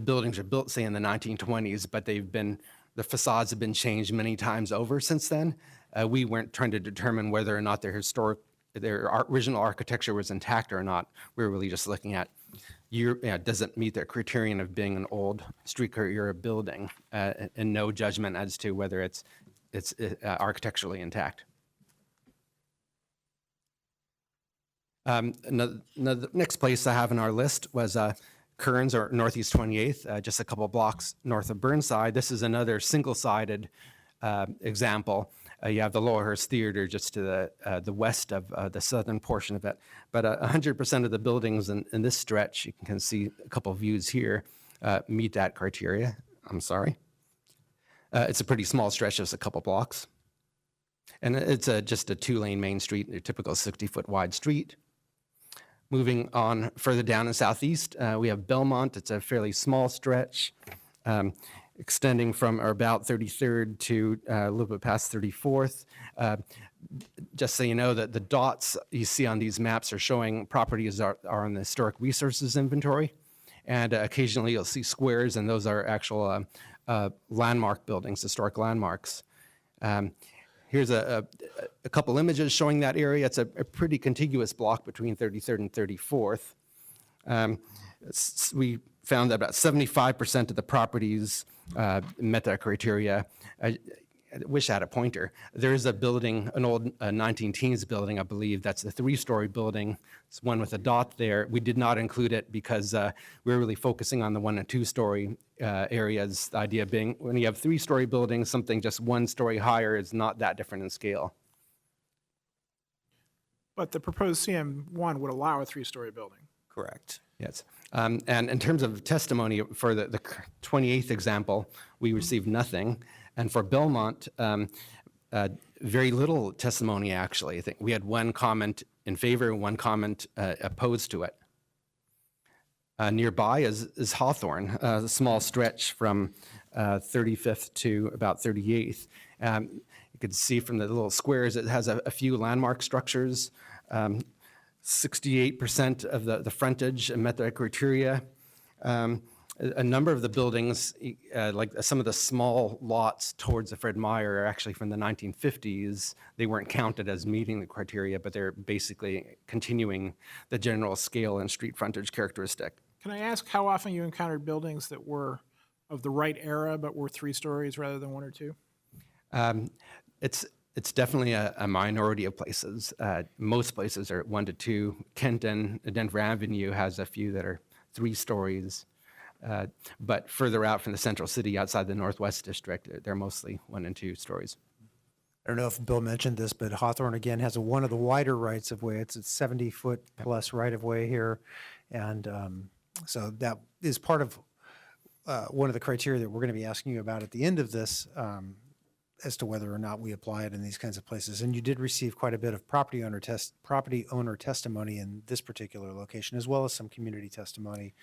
Speaker 20: buildings are built, say, in the 1920s, but the facades have been changed many times over since then. We weren't trying to determine whether or not their original architecture was intact or not. We were really just looking at does it meet the criterion of being an old streetcar era building, and no judgment as to whether it's architecturally intact. Another next place I have in our list was Kearns or Northeast 28th, just a couple blocks north of Burnside. This is another single-sided example. You have the Lowerhurst Theater just to the west of the southern portion of it. But 100% of the buildings in this stretch, you can see a couple views here, meet that criteria. I'm sorry. It's a pretty small stretch, just a couple blocks. And it's just a two-lane main street, a typical 60-foot wide street. Moving on further down in southeast, we have Belmont. It's a fairly small stretch, extending from about 33rd to a little bit past 34th. Just so you know that the dots you see on these maps are showing properties are on the historic resources inventory. And occasionally you'll see squares, and those are actual landmark buildings, historic landmarks. Here's a couple images showing that area. It's a pretty contiguous block between 33rd and 34th. We found that about 75% of the properties met that criteria. I wish I had a pointer. There is a building, an old 19-teens building, I believe. That's a 3-story building. It's one with a dot there. We did not include it because we're really focusing on the 1- and 2-story areas. The idea being when you have 3-story buildings, something just 1 story higher is not that different in scale.
Speaker 16: But the proposed CM1 would allow a 3-story building.
Speaker 20: Correct. Yes. And in terms of testimony for the 28th example, we received nothing. And for Belmont, very little testimony, actually. I think we had 1 comment in favor and 1 comment opposed to it. Nearby is Hawthorne, a small stretch from 35th to about 38th. You can see from the little squares, it has a few landmark structures. 68% of the frontage met the criteria. A number of the buildings, like some of the small lots towards the Fred Meyer, are actually from the 1950s. They weren't counted as meeting the criteria, but they're basically continuing the general scale and street frontage characteristic.
Speaker 16: Can I ask how often you encountered buildings that were of the right era but were 3 stories rather than 1 or 2?
Speaker 20: It's definitely a minority of places. Most places are 1 to 2. Kenton, Denver Avenue has a few that are 3 stories. But further out from the central city, outside the Northwest District, they're mostly 1 and 2 stories.
Speaker 17: I don't know if Bill mentioned this, but Hawthorne, again, has one of the wider rights of way. It's a 70-foot plus right of way here. And so that is part of one of the criteria that we're going to be asking you about at the end of this as to whether or not we apply it in these kinds of places. And you did receive quite a bit of property owner testimony in this particular location, as well as some community testimony.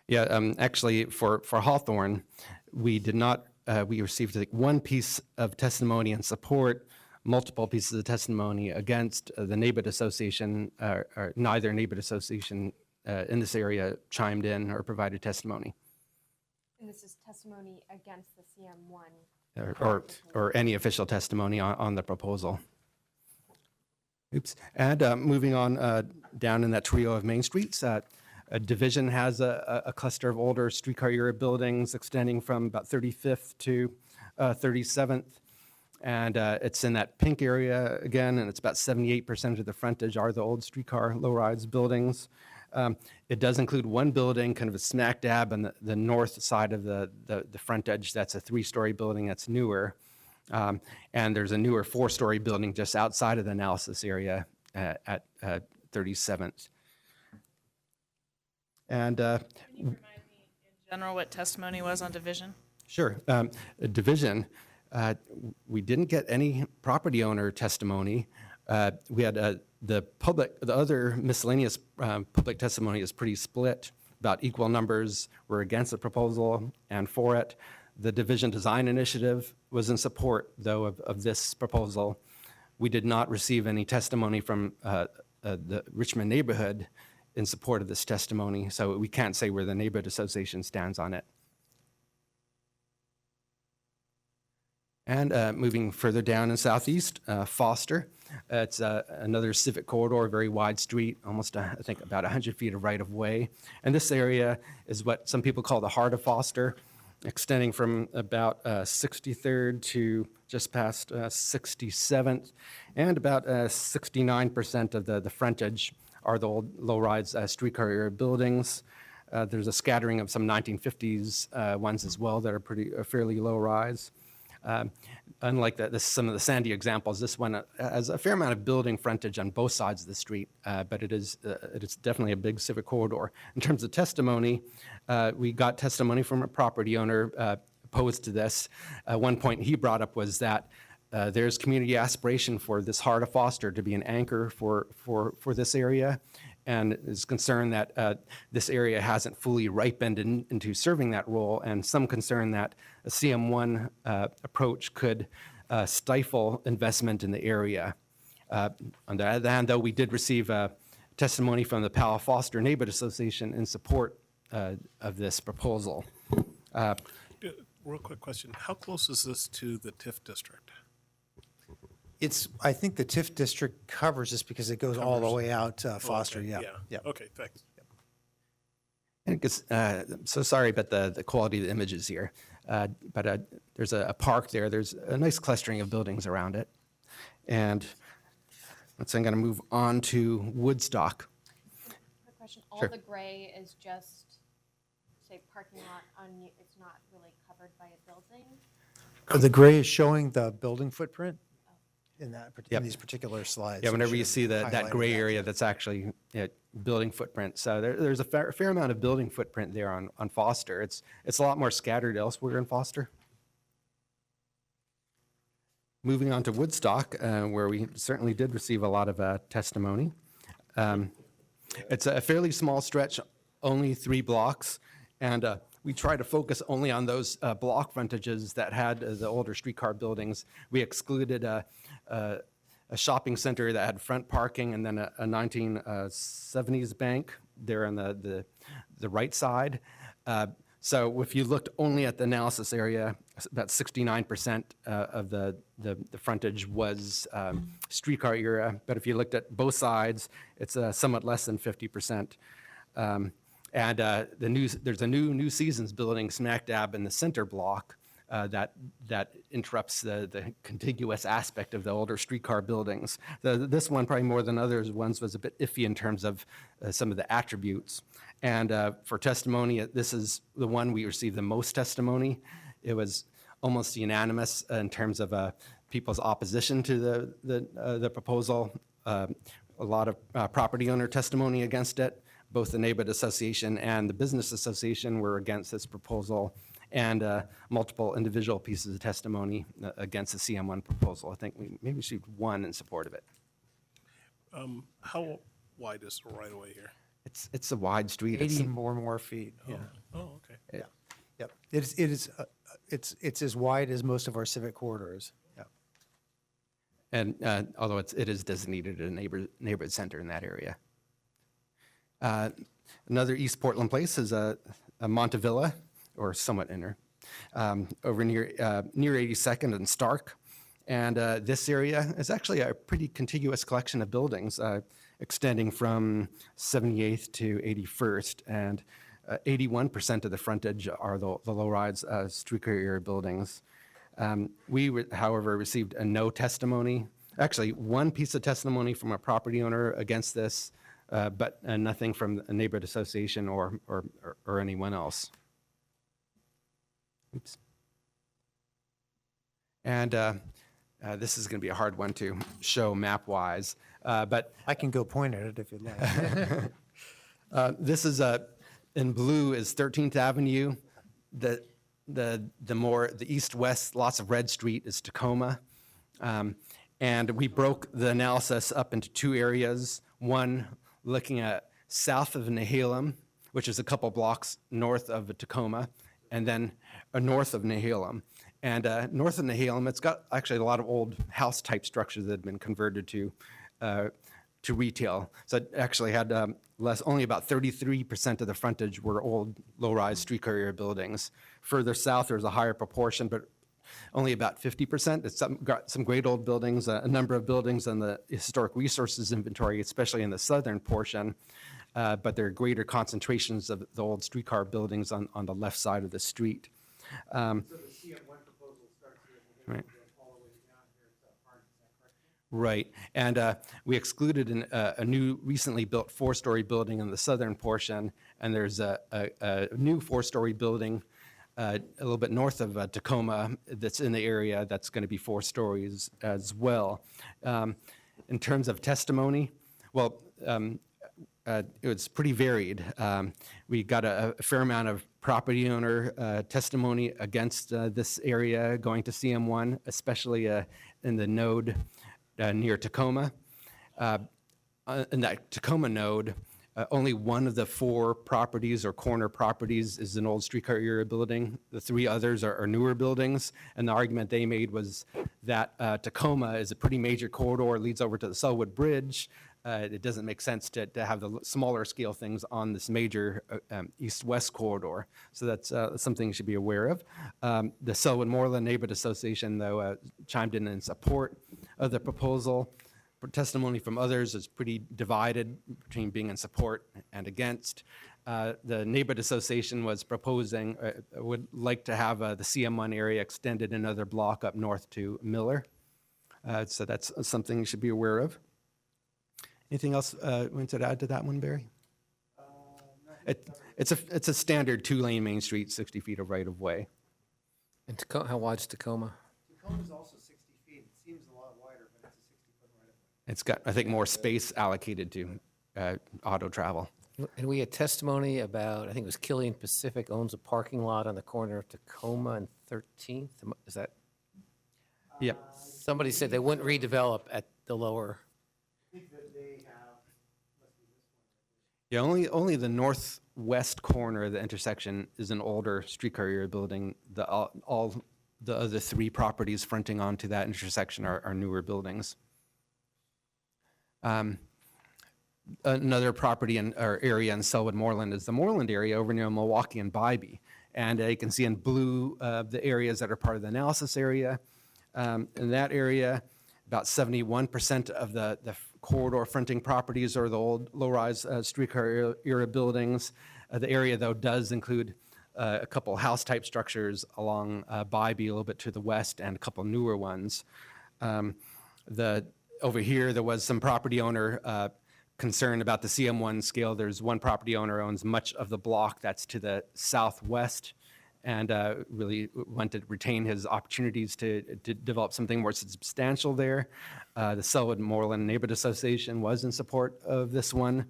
Speaker 20: Yeah, actually, for Hawthorne, we did not, we received like one piece of testimony in support, multiple pieces of testimony against the neighborhood association, or neither neighborhood association in this area chimed in or provided testimony.
Speaker 11: And this is testimony against the CM1.
Speaker 20: Or any official testimony on the proposal. Oops. And moving on down in that trio of main streets, Division has a cluster of older streetcar era buildings extending from about 35th to 37th. And it's in that pink area again, and it's about 78% of the frontage are the old streetcar low-rise buildings. It does include one building, kind of a smack dab on the north side of the frontage. That's a 3-story building that's newer. And there's a newer 4-story building just outside of the analysis area at 37th. And
Speaker 1: Can you remind me in general what testimony was on Division?
Speaker 20: Sure. Division, we didn't get any property owner testimony. We had the other miscellaneous public testimony is pretty split. About equal numbers were against the proposal and for it. The Division Design Initiative was in support, though, of this proposal. We did not receive any testimony from the Richmond neighborhood in support of this testimony, so we can't say where the neighborhood association stands on it. And moving further down in southeast, Foster. It's another civic corridor, very wide street, almost, I think, about 100 feet of right-of-way. And this area is what some people call the heart of Foster, extending from about 63rd to just past 67th. And about 69% of the frontage are the old low-rise streetcar era buildings. There's a scattering of some 1950s ones as well that are fairly low-rise. Unlike some of the Sandy examples, this one has a fair amount of building frontage on both sides of the street, but it is definitely a big civic corridor. In terms of testimony, we got testimony from a property owner opposed to this. One point he brought up was that there's community aspiration for this heart of Foster to be an anchor for this area, and is concerned that this area hasn't fully ripened into serving that role, and some concern that a CM1 approach could stifle investment in the area. On the other hand, though, we did receive testimony from the Powell Foster Neighborhood Association in support of this proposal.
Speaker 8: Real quick question. How close is this to the TIF district?
Speaker 17: I think the TIF district covers this because it goes all the way out to Foster,
Speaker 8: Okay,
Speaker 17: yeah.
Speaker 8: Okay, thanks.
Speaker 20: And it's, so sorry about the quality of the images here, but there's a park there. There's a nice clustering of buildings around it. And I'm going to move on to Woodstock.
Speaker 11: Quick question. All
Speaker 20: Sure.
Speaker 11: the gray is just, say, parking lot it's not really covered by a building?
Speaker 17: The gray is showing the building footprint in
Speaker 20: Yep.
Speaker 17: these particular slides.
Speaker 20: Yeah, whenever
Speaker 17: which
Speaker 20: you
Speaker 17: are
Speaker 20: see that
Speaker 17: highlighted
Speaker 20: gray
Speaker 17: out.
Speaker 20: area, that's actually building footprint. So there's a fair amount of building footprint there on Foster. It's a lot more scattered elsewhere in Foster. Moving on to Woodstock, where we certainly did receive a lot of testimony. It's a fairly small stretch, only 3 blocks, and we try to focus only on those block frontages that had the older streetcar buildings. We excluded a shopping center that had front parking, and then a 1970s bank there on the right side. So if you looked only at the analysis area, about 69% of the frontage was streetcar era. But if you looked at both sides, it's somewhat less than 50%. And there's a new Seasons building smack dab in the center block that interrupts the contiguous aspect of the older streetcar buildings. This one, probably more than others ones, was a bit iffy in terms of some of the attributes. And for testimony, this is the one we received the most testimony. It was almost unanimous in terms of people's opposition to the proposal, a lot of property owner testimony against it. Both the neighborhood association and the business association were against this proposal, and multiple individual pieces of testimony against the CM1 proposal. I think we maybe received one in support of it.
Speaker 8: How wide is the right of way here?
Speaker 20: It's a wide street.
Speaker 17: 80 more feet, yeah.
Speaker 8: Oh, okay.
Speaker 17: Yeah, yep. It's as wide as most of our civic corridors. Yeah.
Speaker 20: And although it is designated a neighborhood center in that area. Another East Portland place is a Montevilla, or somewhat inner, over near 82nd and Stark. And this area is actually a pretty contiguous collection of buildings extending from 78th to 81st. And 81% of the frontage are the low-rise streetcar area buildings. We, however, received no testimony. Actually, one piece of testimony from a property owner against this, but nothing from a neighborhood association or anyone else. Oops. And this is going to be a hard one to show map-wise, but
Speaker 17: I can go point at it if you'd like.
Speaker 20: this is in blue is 13th Avenue. The east-west, lots of red street is Tacoma. And we broke the analysis up into two areas. One looking at south of Nehalem, which is a couple blocks north of Tacoma, and then north of Nehalem. And north of Nehalem, it's got actually a lot of old house-type structures that have been converted to retail. So it actually had only about 33% of the frontage were old low-rise streetcar area buildings. Further south, there's a higher proportion, but only about 50%. It's got some great old buildings, a number of buildings on the historic resources inventory, especially in the southern portion, but there are greater concentrations of the old streetcar buildings on the left side of the street.
Speaker 17: So the CM1 proposal starts here,
Speaker 20: Right.
Speaker 17: all the way down here to Park, is that correct?
Speaker 20: Right, and we excluded a new recently built four-story building in the southern portion, and there's a new four-story building a little bit north of Tacoma that's in the area that's going to be 4 stories as well. In terms of testimony, well, it was pretty varied. We got a fair amount of property owner testimony against this area going to CM1, especially in the node near Tacoma. In that Tacoma node, only one of the 4 properties or corner properties is an old streetcar area building. The 3 others are newer buildings, and the argument they made was that Tacoma is a pretty major corridor, leads over to the Selwood Bridge. It doesn't make sense to have the smaller scale things on this major east-west corridor. So that's something you should be aware of. The Selwood Moreland Neighborhood Association, though, chimed in support of the proposal. Testimony from others is pretty divided between being in support and against. The neighborhood association was proposing, would like to have the CM1 area extended another block up north to Miller. So that's something you should be aware of. Anything else you want to add to that one, Barry? It's a standard 2-lane Main Street, 60 feet of right of way.
Speaker 18: And how wide's Tacoma?
Speaker 17: Tacoma's also 60 feet. It seems a lot wider, but it's a 60-foot right of way.
Speaker 20: It's got, I think, more space allocated to auto travel.
Speaker 18: And we had testimony about, I think it was Killian Pacific owns a parking lot on the corner of Tacoma and 13th. Is that?
Speaker 20: Yep.
Speaker 18: Somebody said they wouldn't redevelop at the lower.
Speaker 17: I think that they have, must be this one.
Speaker 20: Yeah, only the northwest corner of the intersection is an older streetcar area building. All the other 3 properties fronting onto that intersection are newer buildings. Another property or area in Selwood Moreland is the Moreland area over near Milwaukee and Bybee. And you can see in blue the areas that are part of the analysis area. In that area, about 71% of the corridor fronting properties are the old low-rise streetcar era buildings. The area, though, does include a couple house-type structures along Bybee, a little bit to the west, and a couple newer ones. Over here, there was some property owner concern about the CM1 scale. There's one property owner owns much of the block that's to the southwest, and really wanted to retain his opportunities to develop something more substantial there. The Selwood Moreland Neighborhood Association was in support of this one,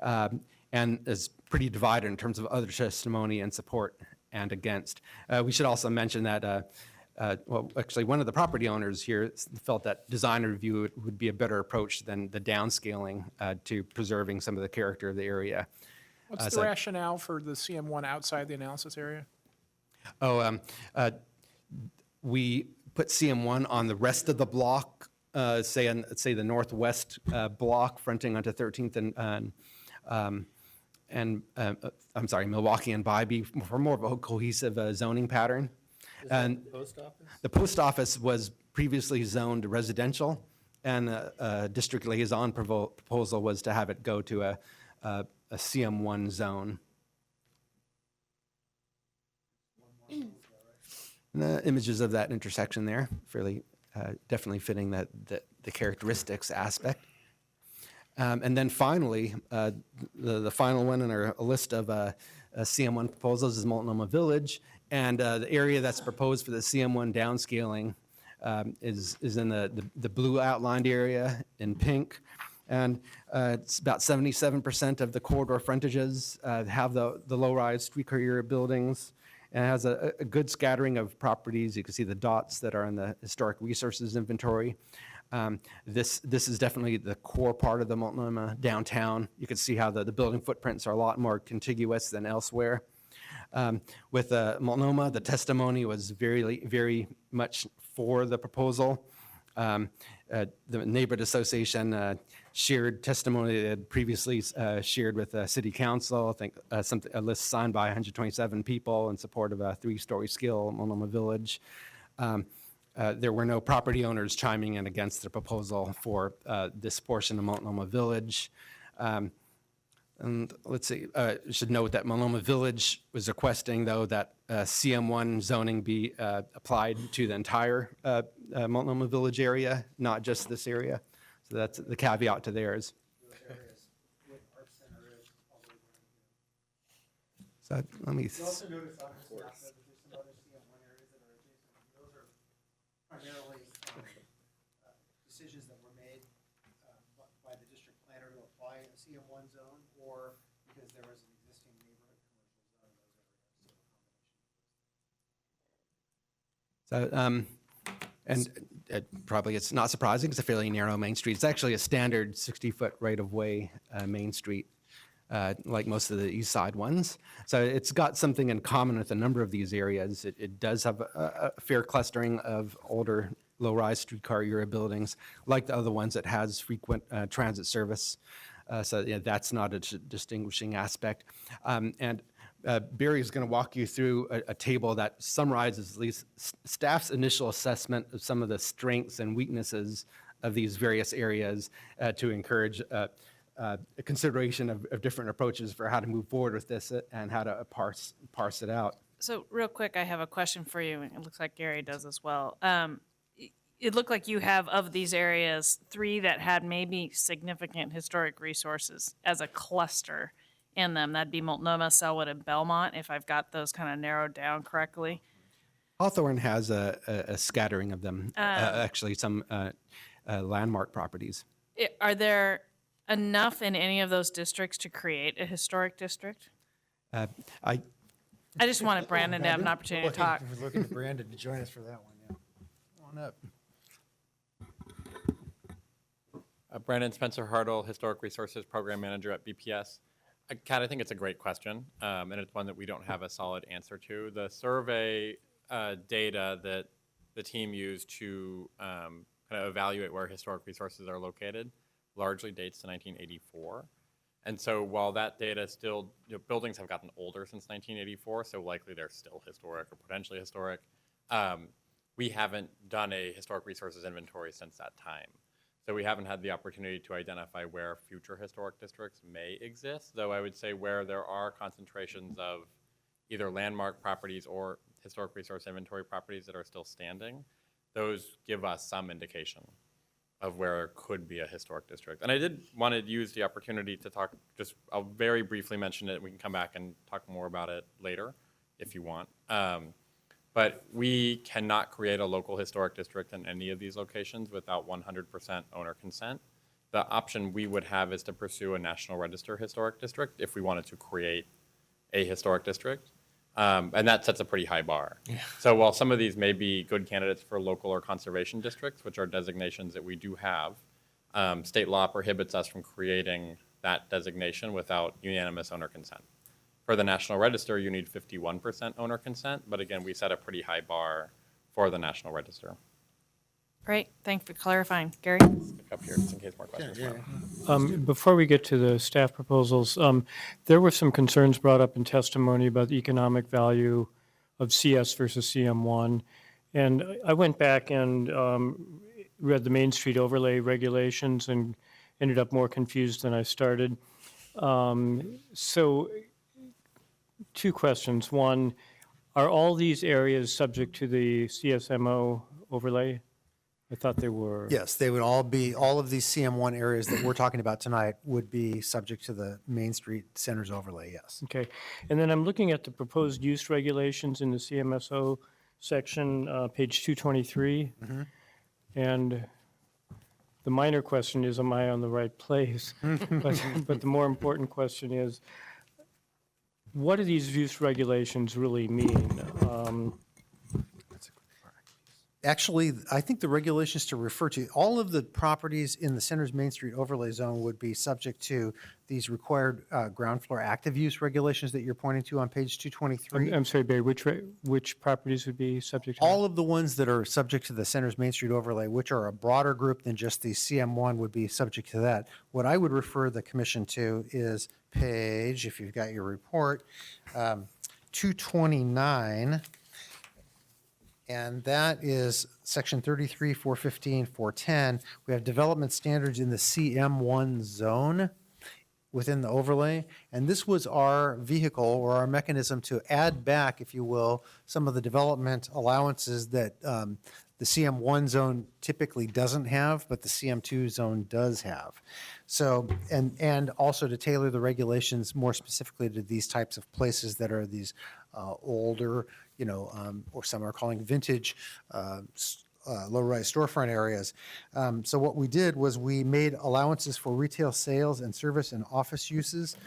Speaker 20: and is pretty divided in terms of other testimony and support and against. We should also mention that well, actually, one of the property owners here felt that design review would be a better approach than the downscaling to preserving some of the character of the area.
Speaker 16: What's the rationale for the CM1 outside the analysis area?
Speaker 20: We put CM1 on the rest of the block, say the northwest block fronting onto 13th and I'm sorry, Milwaukee and Bybee for more of a cohesive zoning pattern. And
Speaker 10: the post office?
Speaker 20: The post office was previously zoned residential, and a district liaison proposal was to have it go to a CM1 zone. And the images of that intersection there, fairly definitely fitting the characteristics aspect. And then finally, the final one in our list of CM1 proposals is Multnomah Village. And the area that's proposed for the CM1 downscaling is in the blue outlined area in pink. And it's about 77% of the corridor frontages have the low-rise streetcar area buildings. And it has a good scattering of properties. You can see the dots that are in the historic resources inventory. This is definitely the core part of the Multnomah downtown. You can see how the building footprints are a lot more contiguous than elsewhere. With Multnomah, the testimony was very much for the proposal. The neighborhood association shared testimony they had previously shared with City Council. I think a list signed by 127 people in support of a 3-story scale Multnomah Village. There were no property owners chiming in against the proposal for this portion of Multnomah Village. And let's see, should note that Multnomah Village was requesting, though, that CM1 zoning be applied to the entire Multnomah Village area, not just this area. So that's the caveat to theirs. So let me.
Speaker 17: You also notice on this map that there's some other CM1 areas that are adjacent. Those are primarily decisions that were made by the district planner to apply a CM1 zone, or because there was an existing neighborhood commercial zone in those areas.
Speaker 20: And probably it's not surprising, it's a fairly narrow main street. It's actually a standard 60-foot right-of-way main street, like most of the east side ones. So it's got something in common with a number of these areas. It does have a fair clustering of older low-rise streetcar era buildings, like the other ones that has frequent transit service. So yeah, that's not a distinguishing aspect. And Barry is going to walk you through a table that summarizes at least staff's initial assessment of some of the strengths and weaknesses of these various areas to encourage a consideration of different approaches for how to move forward with this and how to parse it out.
Speaker 1: So real quick, I have a question for you, and it looks like Gary does as well. It looked like you have, of these areas, 3 that had maybe significant historic resources as a cluster in them. That'd be Multnomah, Selwood, and Belmont, if I've got those kind of narrowed down correctly.
Speaker 20: Hawthorne has a scattering of them, actually some landmark properties.
Speaker 1: Are there enough in any of those districts to create a historic district?
Speaker 20: I
Speaker 1: just wanted Brandon to have an opportunity to talk.
Speaker 17: We're looking to Brandon to join us for that one, yeah. Come on up.
Speaker 21: Brandon Spencer Hartle, Historic Resources Program Manager at BPS. Kat, I think it's a great question, and it's one that we don't have a solid answer to. The survey data that the team used to kind of evaluate where historic resources are located largely dates to 1984. And so while that data still, buildings have gotten older since 1984, so likely they're still historic or potentially historic, we haven't done a historic resources inventory since that time. So we haven't had the opportunity to identify where future historic districts may exist, though I would say where there are concentrations of either landmark properties or historic resource inventory properties that are still standing, those give us some indication of where there could be a historic district. And I did want to use the opportunity to talk, I'll very briefly mention it, we can come back and talk more about it later. if you want. But we cannot create a local historic district in any of these locations without 100% owner consent. The option we would have is to pursue a National Register historic district if we wanted to create a historic district. And that sets a pretty high bar.
Speaker 10: Yeah.
Speaker 21: So while some of these may be good candidates for local or conservation districts, which are designations that we do have, state law prohibits us from creating that designation without unanimous owner consent. For the National Register, you need 51% owner consent, but again, we set a pretty high bar for the National Register.
Speaker 1: Great, thank you for clarifying. Gary?
Speaker 21: Pick up here just in case more questions come up.
Speaker 13: Before we get to the staff proposals, there were some concerns brought up in testimony about the economic value of CS versus CM1. And I went back and read the Main Street overlay regulations and ended up more confused than I started. So 2 questions. One, are all these areas subject to the CSMO overlay? I thought they were.
Speaker 17: Yes, they would all be, all of these CM1 areas that we're talking about tonight would be subject to the Main Street Centers overlay, yes.
Speaker 13: Okay. And then I'm looking at the proposed use regulations in the CMSO section, page 223. And the minor question is, am I on the right place? But the more important question is, what do these use regulations really mean?
Speaker 17: Actually, I think the regulations to refer to, all of the properties in the Center's Main Street overlay zone would be subject to these required ground floor active use regulations that you're pointing to on page 223.
Speaker 13: I'm sorry, Barry, which properties would be subject to that?
Speaker 17: All of the ones that are subject to the Center's Main Street overlay, which are a broader group than just the CM1, would be subject to that. What I would refer the commission to is page, if you've got your report, 229. And that is section 33, 415, 410. We have development standards in the CM1 zone within the overlay. And this was our vehicle or our mechanism to add back, if you will, some of the development allowances that the CM1 zone typically doesn't have, but the CM2 zone does have. So, and also to tailor the regulations more specifically to these types of places that are these older, or some are calling vintage low-rise storefront areas. So what we did was we made allowances for retail sales and service and office uses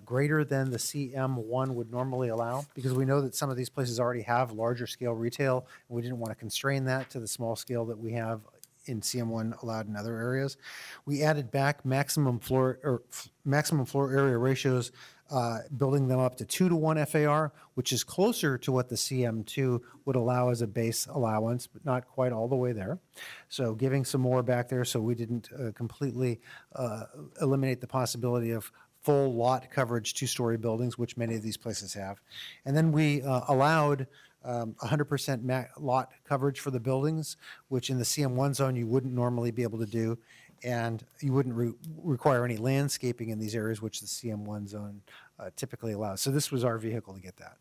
Speaker 17: greater than the CM1 would normally allow, because we know that some of these places already have larger scale retail, and we didn't want to constrain that to the small scale that we have in CM1 allowed in other areas. We added back maximum floor area ratios, building them up to 2-to-1 FAR, which is closer to what the CM2 would allow as a base allowance, but not quite all the way there. So giving some more back there so we didn't completely eliminate the possibility of full lot coverage 2-story buildings, which many of these places have. And then we allowed 100% lot coverage for the buildings, which in the CM1 zone you wouldn't normally be able to do. And you wouldn't require any landscaping in these areas, which the CM1 zone typically allows. So this was our vehicle to get that.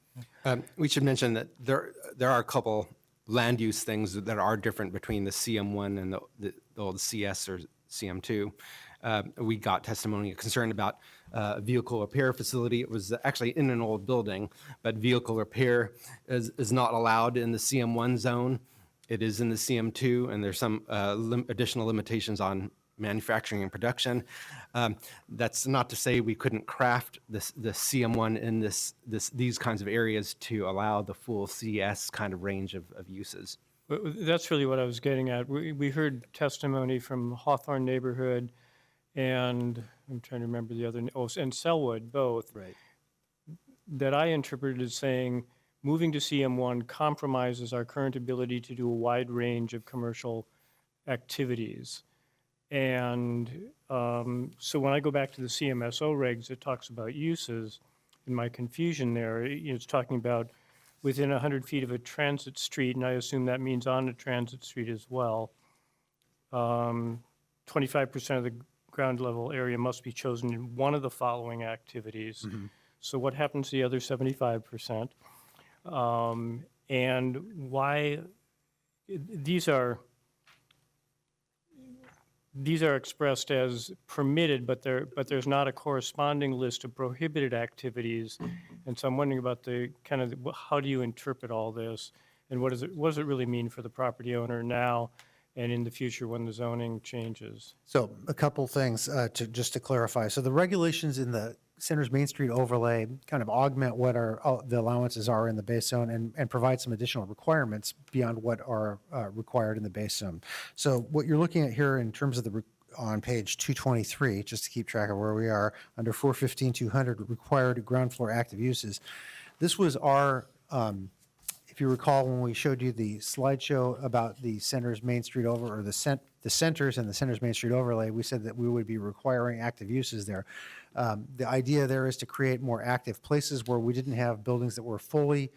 Speaker 20: We should mention that there are a couple land use things that are different between the CM1 and the old CS or CM2. We got testimony concerned about vehicle repair facility. It was actually in an old building, but vehicle repair is not allowed in the CM1 zone. It is in the CM2, and there's some additional limitations on manufacturing and production. That's not to say we couldn't craft the CM1 in these kinds of areas to allow the full CS kind of range of uses.
Speaker 13: That's really what I was getting at. We heard testimony from Hawthorne neighborhood, and I'm trying to remember the other, and Selwood, both.
Speaker 17: Right.
Speaker 13: That I interpreted as saying, moving to CM1 compromises our current ability to do a wide range of commercial activities. And so when I go back to the CMSO regs, it talks about uses. In my confusion there, it's talking about within 100 feet of a transit street, and I assume that means on a transit street as well. 25% of the ground level area must be chosen in one of the following activities. Mm-hmm. So what happens to the other 75%? And why these these are expressed as permitted, but there's not a corresponding list of prohibited activities. And so I'm wondering about the kind of, how do you interpret all this? And what does it really mean for the property owner now and in the future when the zoning changes?
Speaker 17: So a couple things just to clarify. So the regulations in the Center's Main Street overlay kind of augment what the allowances are in the base zone and provide some additional requirements beyond what are required in the base zone. So what you're looking at here in terms of on page 223, just to keep track of where we are, under 415-200, required ground floor active uses. This was our, if you recall, when we showed you the slideshow about the Center's Main Street or the centers and the Center's Main Street overlay, we said that we would be requiring active uses there. The idea there is to create more active places where we didn't have buildings that were fully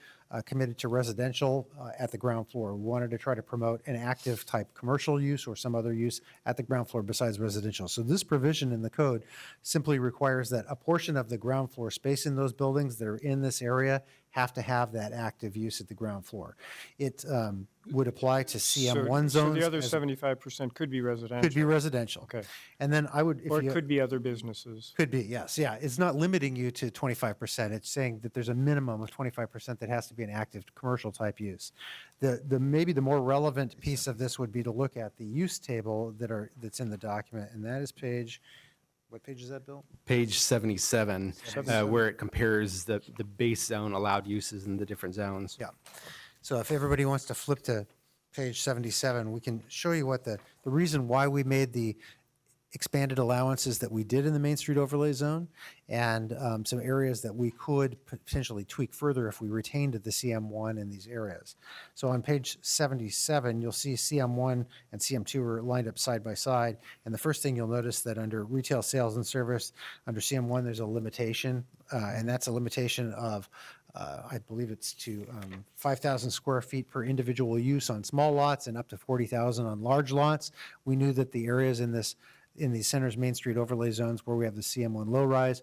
Speaker 17: committed to residential at the ground floor. We wanted to try to promote an active type commercial use or some other use at the ground floor besides residential. So this provision in the code simply requires that a portion of the ground floor space in those buildings that are in this area have to have that active use at the ground floor. It would apply to CM1 zones.
Speaker 13: So the other 75% could be residential?
Speaker 17: Could be residential.
Speaker 13: Okay.
Speaker 17: And then I would...
Speaker 13: Or it could be other businesses?
Speaker 17: Could be, yes. Yeah, it's not limiting you to 25%. It's saying that there's a minimum of 25% that has to be an active commercial type use. Maybe the more relevant piece of this would be to look at the use table that's in the document, and that is page... What page is that, Bill?
Speaker 20: Page 77, where it compares the base zone allowed uses in the different zones.
Speaker 17: Yeah. So if everybody wants to flip to page 77, we can show you what the reason why we made the expanded allowances that we did in the Main Street overlay zone, and some areas that we could potentially tweak further if we retained the CM1 in these areas. So on page 77, you'll see CM1 and CM2 are lined up side by side, and the first thing you'll notice that under retail sales and service, under CM1 there's a limitation, and that's a limitation of I believe it's to 5,000 square feet per individual use on small lots and up to 40,000 on large lots. We knew that the areas in these Center's Main Street overlay zones where we have the CM1 low rise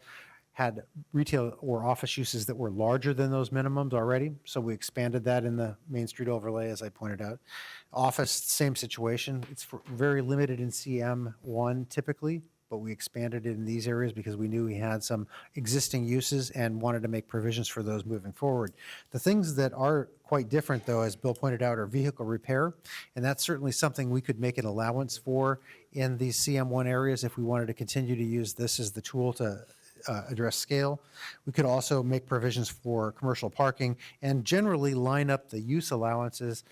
Speaker 17: had retail or office uses that were larger than those minimums already. So we expanded that in the Main Street overlay, as I pointed out. Office, same situation. It's very limited in CM1 typically, but we expanded it in these areas because we knew we had some existing uses and wanted to make provisions for those moving forward. The things that are quite different, though, as Bill pointed out, are vehicle repair, and that's certainly something we could make an allowance for in these CM1 areas if we wanted to continue to use this as the tool to address scale. We could also make provisions for commercial parking and generally line up the use allowances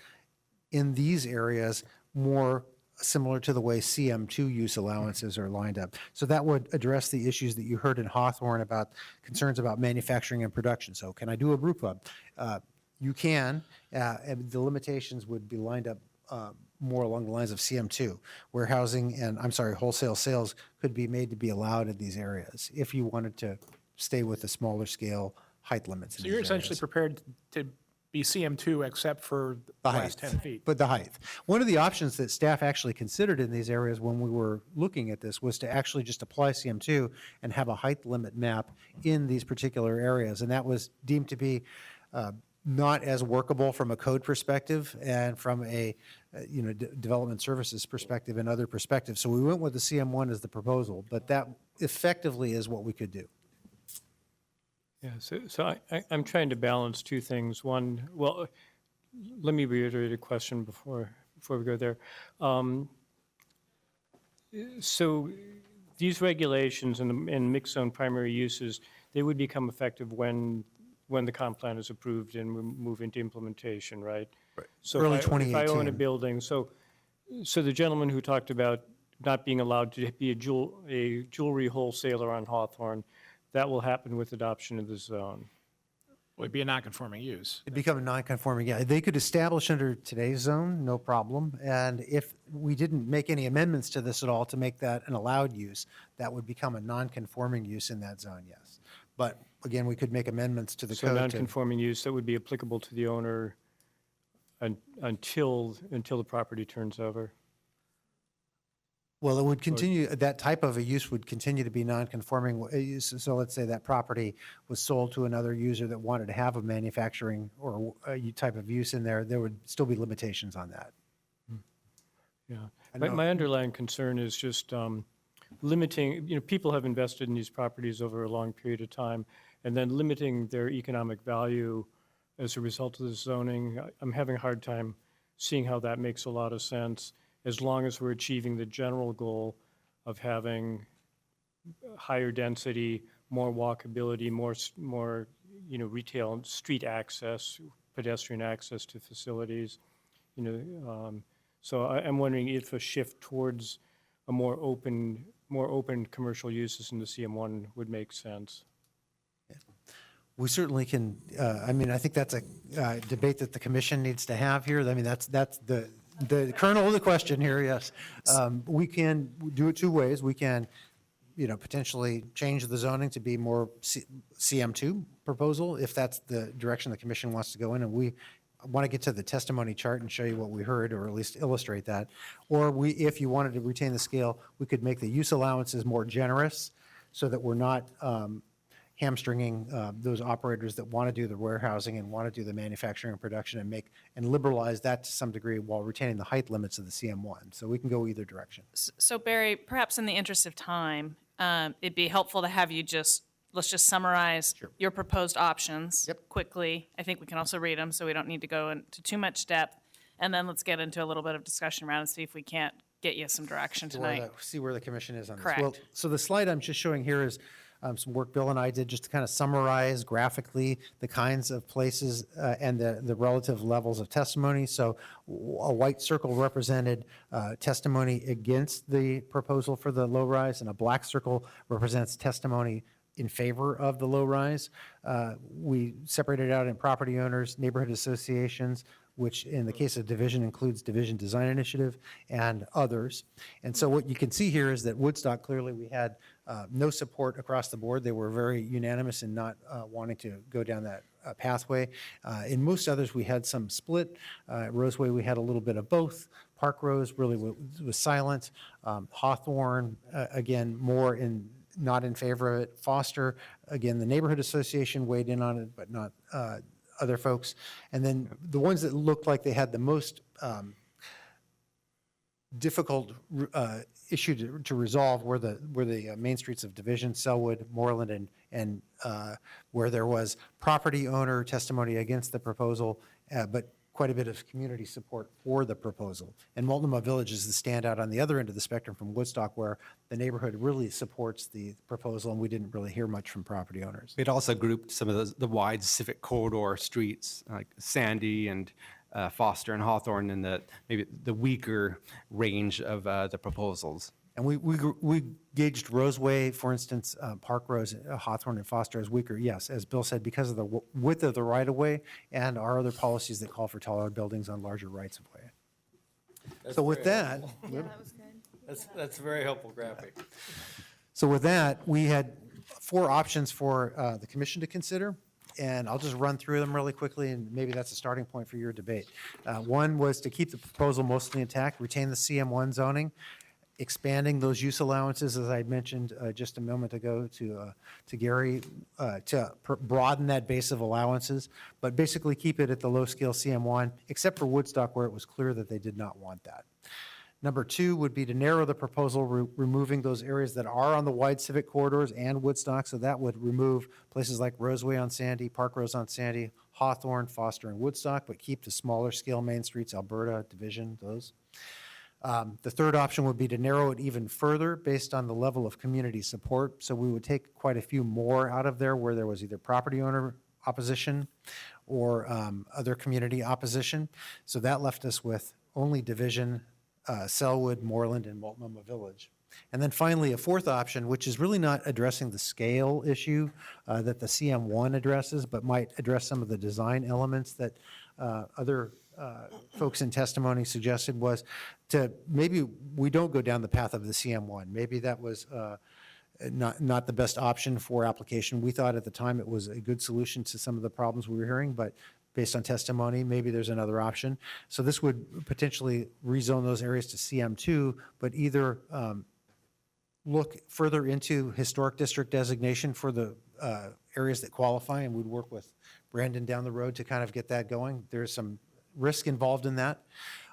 Speaker 17: in these areas more similar to the way CM2 use allowances are lined up. So that would address the issues that you heard in Hawthorne about concerns about manufacturing and production. So can I do a brew pub? You can, and the limitations would be lined up more along the lines of CM2. Warehousing and, wholesale sales could be made to be allowed in these areas if you wanted to stay with the smaller scale height limits.
Speaker 16: So you're essentially prepared to be CM2 except for the last 10 feet.
Speaker 17: But the height. One of the options that staff actually considered in these areas when we were looking at this was to actually just apply CM2 and have a height limit map in these particular areas. And that was deemed to be not as workable from a code perspective and from a development services perspective and other perspectives. So we went with the CM1 as the proposal, but that effectively is what we could do.
Speaker 13: Yeah, so I'm trying to balance two things. One, well, let me reiterate a question before we go there. So these regulations and mixed zone primary uses, they would become effective when the comp plan is approved and we move into implementation, right?
Speaker 17: Right.
Speaker 13: So
Speaker 17: Early
Speaker 13: if I own a
Speaker 17: 2018.
Speaker 13: building, so the gentleman who talked about not being allowed to be a jewelry wholesaler on Hawthorne, that will happen with adoption of the zone.
Speaker 16: Would be a non-conforming use.
Speaker 17: It'd become a non-conforming, yeah. They could establish under today's zone, no problem. And if we didn't make any amendments to this at all to make that an allowed use, that would become a non-conforming use in that zone, yes. But again, we could make amendments to the
Speaker 13: So
Speaker 17: code.
Speaker 13: non-conforming use that would be applicable to the owner until the property turns over?
Speaker 17: Well, it would continue, that type of a use would continue to be non-conforming use. So let's say that property was sold to another user that wanted to have a manufacturing or a type of use in there, there would still be limitations on that.
Speaker 13: Yeah.
Speaker 17: I
Speaker 13: My,
Speaker 17: know-
Speaker 13: my underlying concern is just limiting, people have invested in these properties over a long period of time, and then limiting their economic value as a result of the zoning. I'm having a hard time seeing how that makes a lot of sense, as long as we're achieving the general goal of having higher density, more walkability, more retail and street access, pedestrian access to facilities. So I'm wondering if a shift towards a more open commercial uses in the CM1 would make sense.
Speaker 17: We certainly can, I think that's a debate that the commission needs to have here. I mean, that's the kernel of the question here, yes. We can do it two ways. We can, potentially change the zoning to be more CM2 proposal, if that's the direction the commission wants to go in. And we want to get to the testimony chart and show you what we heard, or at least illustrate that. Or if you wanted to retain the scale, we could make the use allowances more generous so that we're not hamstringing those operators that want to do the warehousing and want to do the manufacturing and production, and liberalize that to some degree while retaining the height limits of the CM1. So we can go either direction.
Speaker 1: So Barry, perhaps in the interest of time, it'd be helpful to have you let's just summarize your proposed options quickly. I think we can also read them, so we don't need to go into too much depth. And then let's get into a little bit of discussion around and see if we can't get you some direction tonight.
Speaker 17: See where the commission is on this.
Speaker 1: Correct.
Speaker 17: Well, so the slide I'm just showing here is some work Bill and I did just to kind of summarize graphically the kinds of places and the relative levels of testimony. So a white circle represented testimony against the proposal for the low rise, and a black circle represents testimony in favor of the low rise. We separated out in property owners, neighborhood associations, which in the case of Division includes Division Design Initiative and others. And so what you can see here is that Woodstock, clearly we had no support across the board. They were very unanimous in not wanting to go down that pathway. In most others, we had some split. Roseway, we had a little bit of both. Park Rose really was silent. Hawthorne, again, not in favor of it. Foster, again, the neighborhood association weighed in on it, but not other folks. And then the ones that looked like they had the most difficult issue to resolve were the main streets of Division, Sellwood, Moreland, and where there was property owner testimony against the proposal, but quite a bit of community support for the proposal. And Multnomah Village is the standout on the other end of the spectrum from Woodstock, where the neighborhood really supports the proposal, and we didn't really hear much from property owners.
Speaker 20: We'd also grouped some of the wide civic corridor streets, like Sandy and Foster and Hawthorne, in maybe the weaker range of the proposals.
Speaker 17: And we gauged Roseway, for instance, Park Rose, Hawthorne, and Foster as weaker, yes, as Bill said, because of the width of the right-of-way and our other policies that call for taller buildings on larger rights-of-way. So with that,
Speaker 11: Yeah, that was good.
Speaker 10: That's a very helpful graphic.
Speaker 17: So with that, we had 4 options for the commission to consider, and I'll just run through them really quickly, and maybe that's a starting point for your debate. One was to keep the proposal mostly intact, retain the CM1 zoning, expanding those use allowances, as I mentioned just a moment ago to Gary, to broaden that base of allowances, but basically keep it at the low-scale CM1, except for Woodstock, where it was clear that they did not want that. Number 2 would be to narrow the proposal, removing those areas that are on the wide civic corridors and Woodstock, so that would remove places like Roseway on Sandy, Park Rose on Sandy, Hawthorne, Foster, and Woodstock, but keep the smaller scale main streets, Alberta, Division, those. The third option would be to narrow it even further based on the level of community support. So we would take quite a few more out of there where there was either property owner opposition or other community opposition. So that left us with only Division, Sellwood, Moreland, and Multnomah Village. And then finally, a fourth option, which is really not addressing the scale issue that the CM1 addresses, but might address some of the design elements that other folks in testimony suggested, was to maybe we don't go down the path of the CM1. Maybe that was not the best option for application. We thought at the time it was a good solution to some of the problems we were hearing, but based on testimony, maybe there's another option. So this would potentially rezone those areas to CM2, but either look further into historic district designation for the areas that qualify, and we'd work with Brandon down the road to kind of get that going. There's some risk involved in that.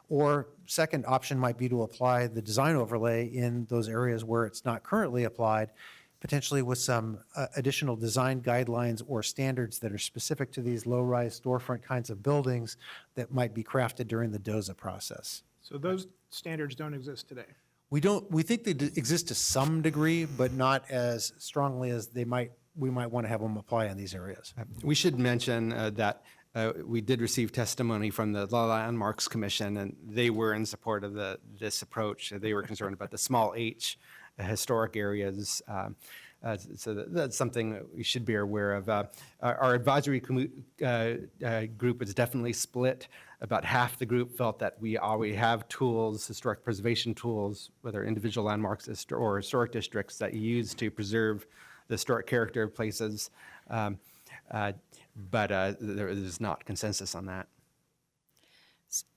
Speaker 17: Or second option might be to apply the design overlay in those areas where it's not currently applied, potentially with some additional design guidelines or standards that are specific to these low-rise storefront kinds of buildings that might be crafted during the DOZA process.
Speaker 16: So those standards don't exist today.
Speaker 17: We think they exist to some degree, but not as strongly as we might want to have them apply in these areas.
Speaker 20: We should mention that we did receive testimony from the Landmarks Commission, and they were in support of this approach. They were concerned about the small H historic areas. So that's something that we should be aware of. Our advisory group is definitely split. About half the group felt that we already have tools, historic preservation tools, whether individual landmarks or historic districts that you use to preserve the historic character of places. But there is not consensus on that.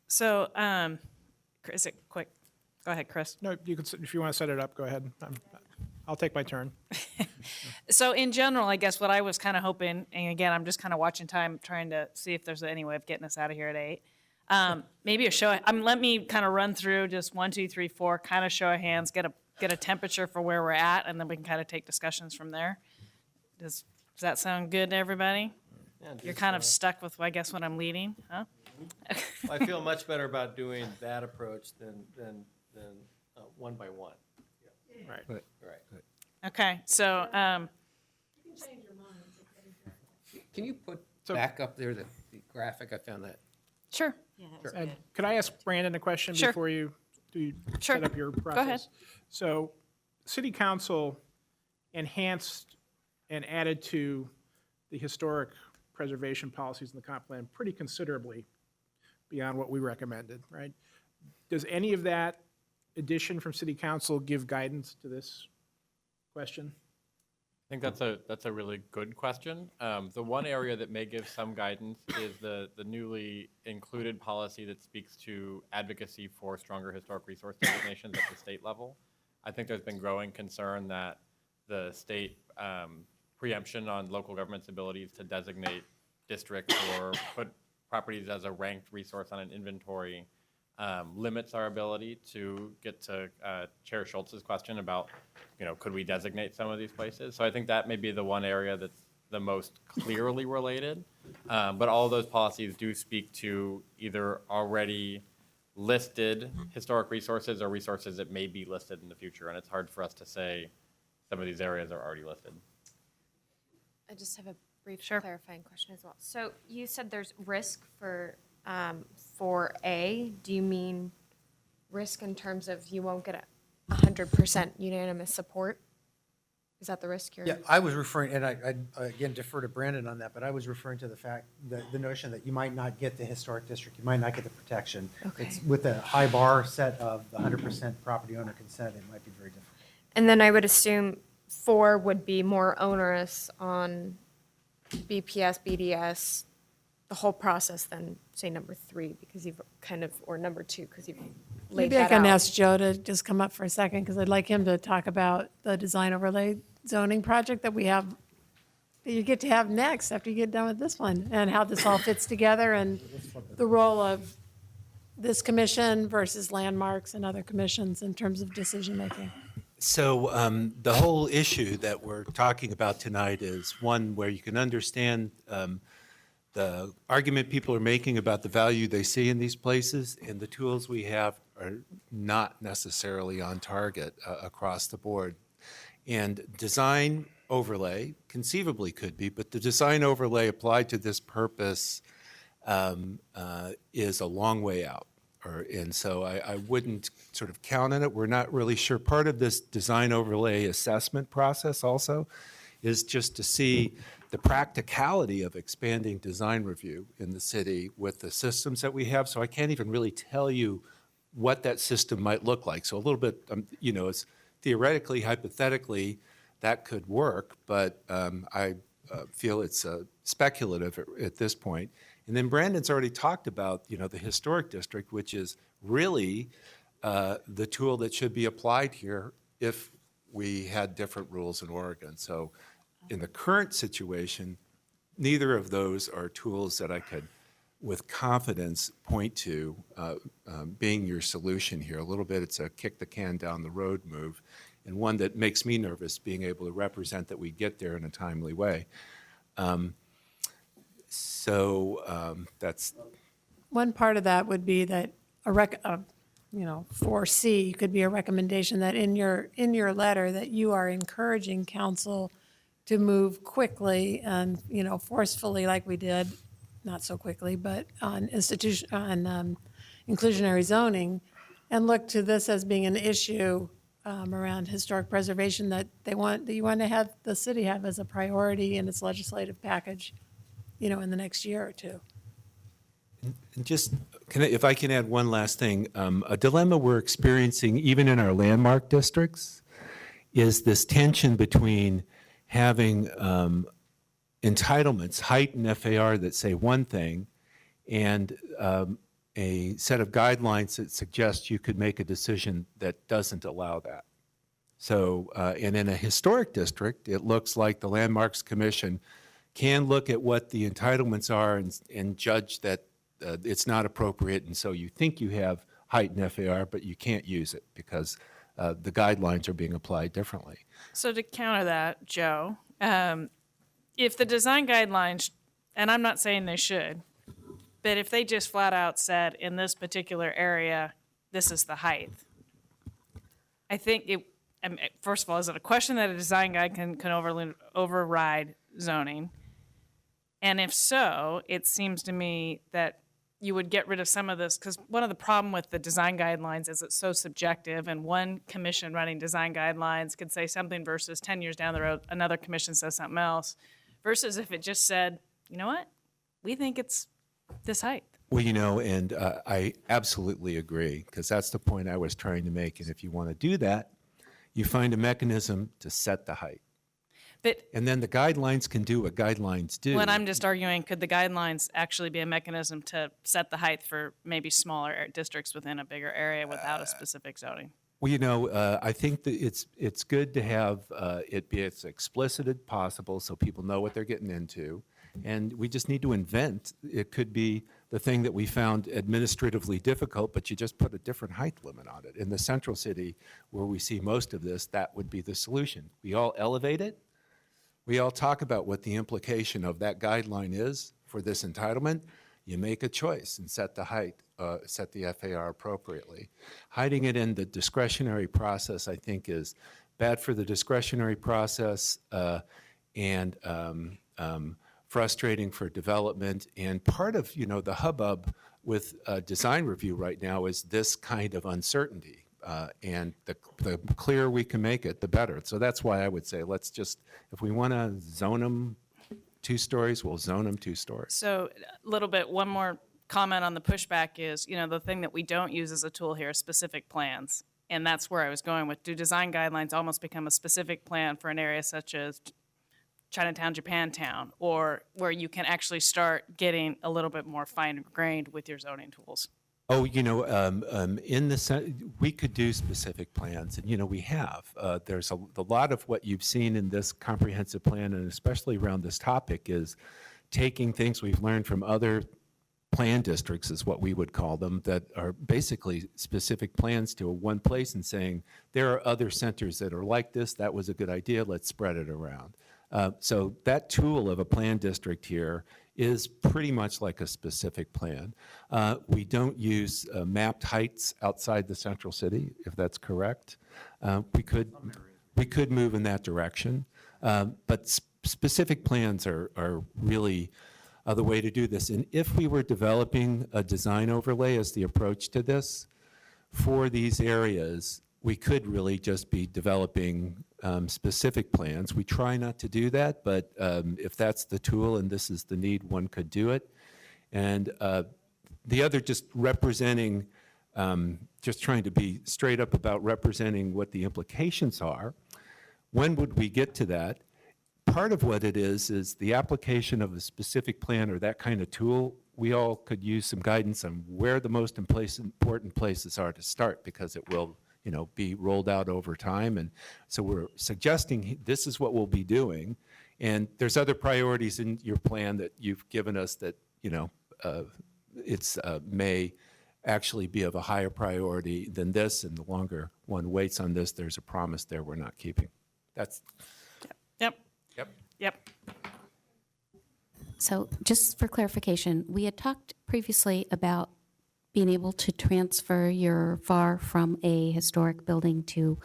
Speaker 1: So, is it quick? Go ahead, Chris.
Speaker 16: No, you can, if you want to set it up, go ahead. I'll take my turn.
Speaker 1: So in general, I guess what I was kind of hoping, and again, I'm just kind of watching time, trying to see if there's any way of getting us out of here at 8. Maybe a show. Let me kind of run through just 1, 2, 3, 4, kind of show of hands, get a temperature for where we're at, and then we can kind of take discussions from there. Does that sound good to everybody?
Speaker 10: Yeah,
Speaker 1: You're kind of stuck with, I guess, what I'm leading, huh?
Speaker 10: I feel much better about doing that approach than one by one.
Speaker 16: Right.
Speaker 10: Right.
Speaker 1: Okay, so,
Speaker 18: Can you put back up there the graphic? I found that.
Speaker 1: Sure.
Speaker 16: And could I ask Brandon a question
Speaker 1: Sure.
Speaker 16: before you
Speaker 1: Sure.
Speaker 16: set up your process?
Speaker 1: Go ahead.
Speaker 16: So, City Council enhanced and added to the historic preservation policies in the comp plan pretty considerably beyond what we recommended, right? Does any of that addition from City Council give guidance to this question?
Speaker 21: I think that's a really good question. The one area that may give some guidance is the newly included policy that speaks to advocacy for stronger historic resource designations at the state level. I think there's been growing concern that the state preemption on local government's abilities to designate districts or put properties as a ranked resource on an inventory limits our ability to get to Chair Schultz's question about, could we designate some of these places? So I think that may be the one area that's the most clearly related. But all of those policies do speak to either already listed historic resources or resources that may be listed in the future. And it's hard for us to say some of these areas are already listed.
Speaker 11: I just have a brief clarifying question as well. So you said there's risk for 4A. Do you mean risk in terms of you won't get 100% unanimous support? Is that the risk you're?
Speaker 17: Yeah, I was referring, and I again defer to Brandon on that, but I was referring to the fact that the notion that you might not get the historic district, you might not get the protection.
Speaker 11: Okay.
Speaker 17: It's with a high bar set of the 100% property owner consent, it might be very difficult.
Speaker 11: And then I would assume 4 would be more onerous on BPS, BDS, the whole process than, say, number 3, because you've kind of, or number 2, because you've laid
Speaker 2: Maybe I
Speaker 11: that
Speaker 2: can
Speaker 11: out.
Speaker 2: ask Joe to just come up for a second, because I'd like him to talk about the design overlay zoning project that we have, that you get to have next after you get done with this one, and how this all fits together, and the role of this commission versus landmarks and other commissions in terms of decision-making.
Speaker 4: So the whole issue that we're talking about tonight is one where you can understand the argument people are making about the value they see in these places, and the tools we have are not necessarily on target across the board. And design overlay conceivably could be, but the design overlay applied to this purpose is a long way out. And so I wouldn't sort of count on it. We're not really sure. Part of this design overlay assessment process also is just to see the practicality of expanding design review in the city with the systems that we have. So I can't even really tell you what that system might look like. So a little bit, it's theoretically, hypothetically, that could work, but I feel it's speculative at this point. And then Brandon's already talked about, the historic district, which is really the tool that should be applied here if we had different rules in Oregon. So in the current situation, neither of those are tools that I could with confidence point to being your solution here. A little bit, it's a kick the can down the road move, and one that makes me nervous, being able to represent that we get there in a timely way. That's
Speaker 2: One part of that would be that you know, 4C could be a recommendation that in your letter that you are encouraging council to move quickly and, you know, forcefully like we did, not so quickly, but on inclusionary zoning, and look to this as being an issue around historic preservation that you want to have the city have as a priority in its legislative package, you know, in the next year or two.
Speaker 4: And just, if I can add one last thing, a dilemma we're experiencing even in our landmark districts is this tension between having entitlements, height and FAR that say one thing, and a set of guidelines that suggest you could make a decision that doesn't allow that. So, and in a historic district, it looks like the Landmarks Commission can look at what the entitlements are and judge that it's not appropriate, and so you think you have height and FAR, but you can't use it because the guidelines are being applied differently.
Speaker 1: So to counter that, Joe, if the design guidelines, and I'm not saying they should, but if they just flat out said in this particular area, this is the height, I think first of all, is it a question that a design guide can override zoning? And if so, it seems to me that you would get rid of some of this, because one of the problem with the design guidelines is it's so subjective, and one commission running design guidelines could say something versus 10 years down the road, another commission says something else, versus if it just said, you know what, we think it's this height.
Speaker 4: Well, you know, and I absolutely agree, because that's the point I was trying to make, and if you want to do that, you find a mechanism to set the height. And then the guidelines can do what guidelines do.
Speaker 1: When I'm just arguing, could the guidelines actually be a mechanism to set the height for maybe smaller districts within a bigger area without a specific zoning?
Speaker 4: Well, you know, I think that it's good to have it be as explicit as possible so people know what they're getting into. And we just need to invent. It could be the thing that we found administratively difficult, but you just put a different height limit on it. In the central city, where we see most of this, that would be the solution. We all elevate it. We all talk about what the implication of that guideline is for this entitlement. You make a choice and set the height, set the FAR appropriately. Hiding it in the discretionary process, I think, is bad for the discretionary process and frustrating for development. And part of, you know, the hubbub with design review right now is this kind of uncertainty. And the clearer we can make it, the better. So that's why I would say let's just, if we want to zone them 2 stories, we'll zone them 2 stories.
Speaker 1: So a little bit, one more comment on the pushback is, you know, the thing that we don't use as a tool here is specific plans. And that's where I was going with, do design guidelines almost become a specific plan for an area such as Chinatown, Japantown, or where you can actually start getting a little bit more fine-grained with your zoning tools?
Speaker 4: Oh, you know, we could do specific plans, and, you know, we have. There's a lot of what you've seen in this comprehensive plan, and especially around this topic, is taking things we've learned from other plan districts, is what we would call them, that are basically specific plans to one place and saying, there are other centers that are like this, that was a good idea, let's spread it around. So that tool of a plan district here is pretty much like a specific plan. We don't use mapped heights outside the central city, if that's correct. We could move in that direction, but specific plans are really the way to do this. And if we were developing a design overlay as the approach to this for these areas, we could really just be developing specific plans. We try not to do that, but if that's the tool and this is the need, one could do it. And the other, just representing, just trying to be straight up about representing what the implications are. When would we get to that? Part of what it is the application of a specific plan or that kind of tool. We all could use some guidance on where the most important places are to start, because it will, you know, be rolled out over time. And so we're suggesting this is what we'll be doing. And there's other priorities in your plan that you've given us that, you know, it's may actually be of a higher priority than this, and the longer one waits on this, there's a promise there we're not keeping. That's,
Speaker 1: Yep.
Speaker 4: Yep.
Speaker 1: Yep.
Speaker 9: So just for clarification, we had talked previously about being able to transfer your FAR from a historic building to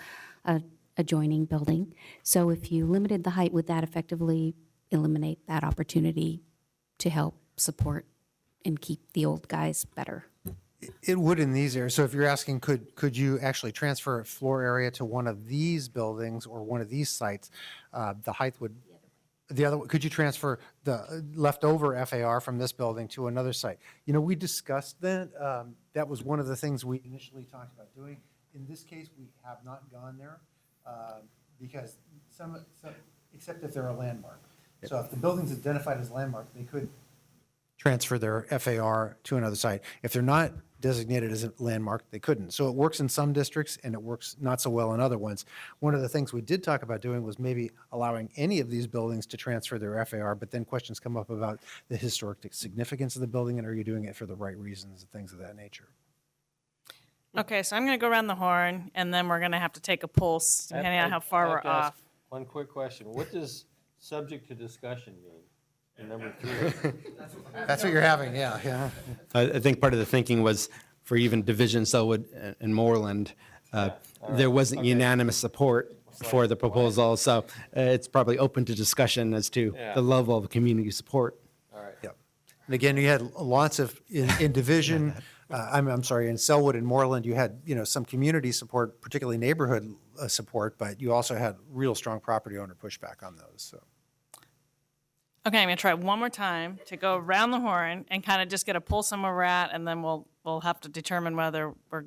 Speaker 9: a adjoining building. So if you limited the height, would that effectively eliminate that opportunity to help support and keep the old guys better?
Speaker 17: It would in these areas. So if you're asking, could you actually transfer a floor area to one of these buildings or one of these sites, the height would, could you transfer the leftover FAR from this building to another site? You know, we discussed that. That was one of the things we initially talked about doing. In this case, we have not gone there because some, except if they're a landmark. So if the building's identified as landmark, they could transfer their FAR to another site. If they're not designated as a landmark, they couldn't. So it works in some districts and it works not so well in other ones. One of the things we did talk about doing was maybe allowing any of these buildings to transfer their FAR, but then questions come up about the historic significance of the building and are you doing it for the right reasons and things of that nature.
Speaker 1: Okay, so I'm going to go around the horn, and then we're going to have to take a pulse, depending on how far we're off.
Speaker 10: One quick question. What does subject to discussion mean? And number 3.
Speaker 17: That's what you're having, yeah.
Speaker 20: I think part of the thinking was for even Division, Selwood, and Moreland, there wasn't unanimous support for the proposal, so it's probably open to discussion as to the level of community support.
Speaker 10: All right.
Speaker 17: Yep. And again, you had lots of, in Division, I'm sorry, in Selwood and Moreland, you had, you know, some community support, particularly neighborhood support, but you also had real strong property owner pushback on those, so.
Speaker 1: Okay, I'm going to try one more time to go around the horn and kind of just get a pulse on where we're at, and then we'll have to determine whether we're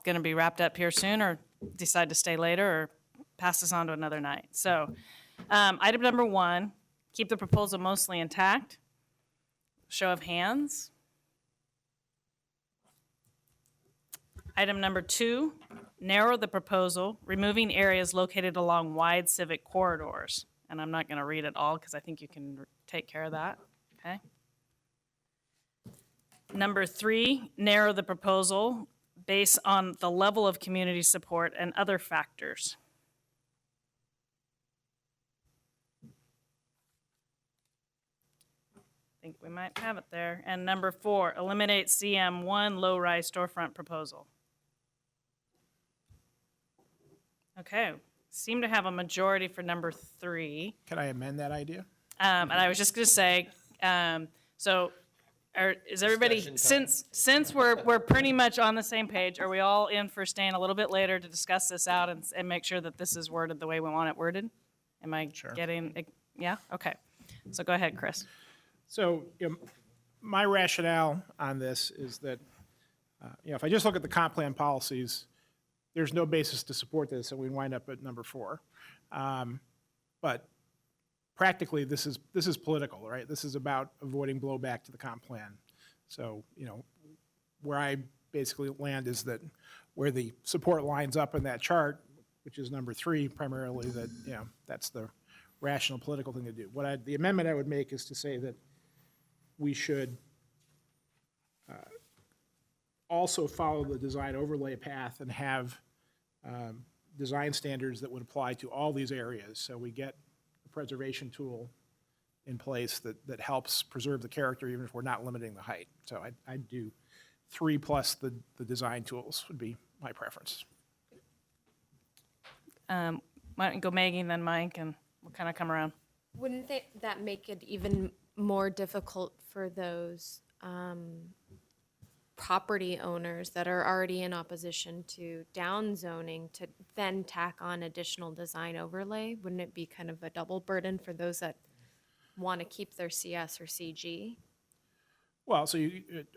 Speaker 1: going to be wrapped up here soon or decide to stay later or pass this on to another night. So item number 1, keep the proposal mostly intact. Show of hands. Item number 2, narrow the proposal, removing areas located along wide civic corridors. And I'm not going to read it all because I think you can take care of that, okay? Number 3, narrow the proposal based on the level of community support and other factors. I think we might have it there. And number 4, eliminate CM1 low-rise storefront proposal. Okay. Seem to have a majority for number 3.
Speaker 16: Can I amend that idea?
Speaker 1: And I was just going to say, is everybody, since we're pretty much on the same page, are we all in for staying a little bit later to discuss this out and make sure that this is worded the way we want it worded? Am I getting, yeah? Okay. So go ahead, Chris.
Speaker 16: So my rationale on this is that, if I just look at the comp plan policies, there's no basis to support this, and we wind up at number 4. But practically, this is political, right? This is about avoiding blowback to the comp plan. So, where I basically land is that where the support lines up in that chart, which is number 3 primarily, that, that's the rational political thing to do. The amendment I would make is to say that we should also follow the design overlay path and have design standards that would apply to all these areas. So we get a preservation tool in place that helps preserve the character even if we're not limiting the height. So I'd do 3 plus the design tools would be my preference.
Speaker 1: Why don't you go Maggie and then Mike, and we'll kind of come around.
Speaker 11: Wouldn't that make it even more difficult for those property owners that are already in opposition to down zoning to then tack on additional design overlay? Wouldn't it be kind of a double burden for those that want to keep their CS or CG?
Speaker 16: Well, so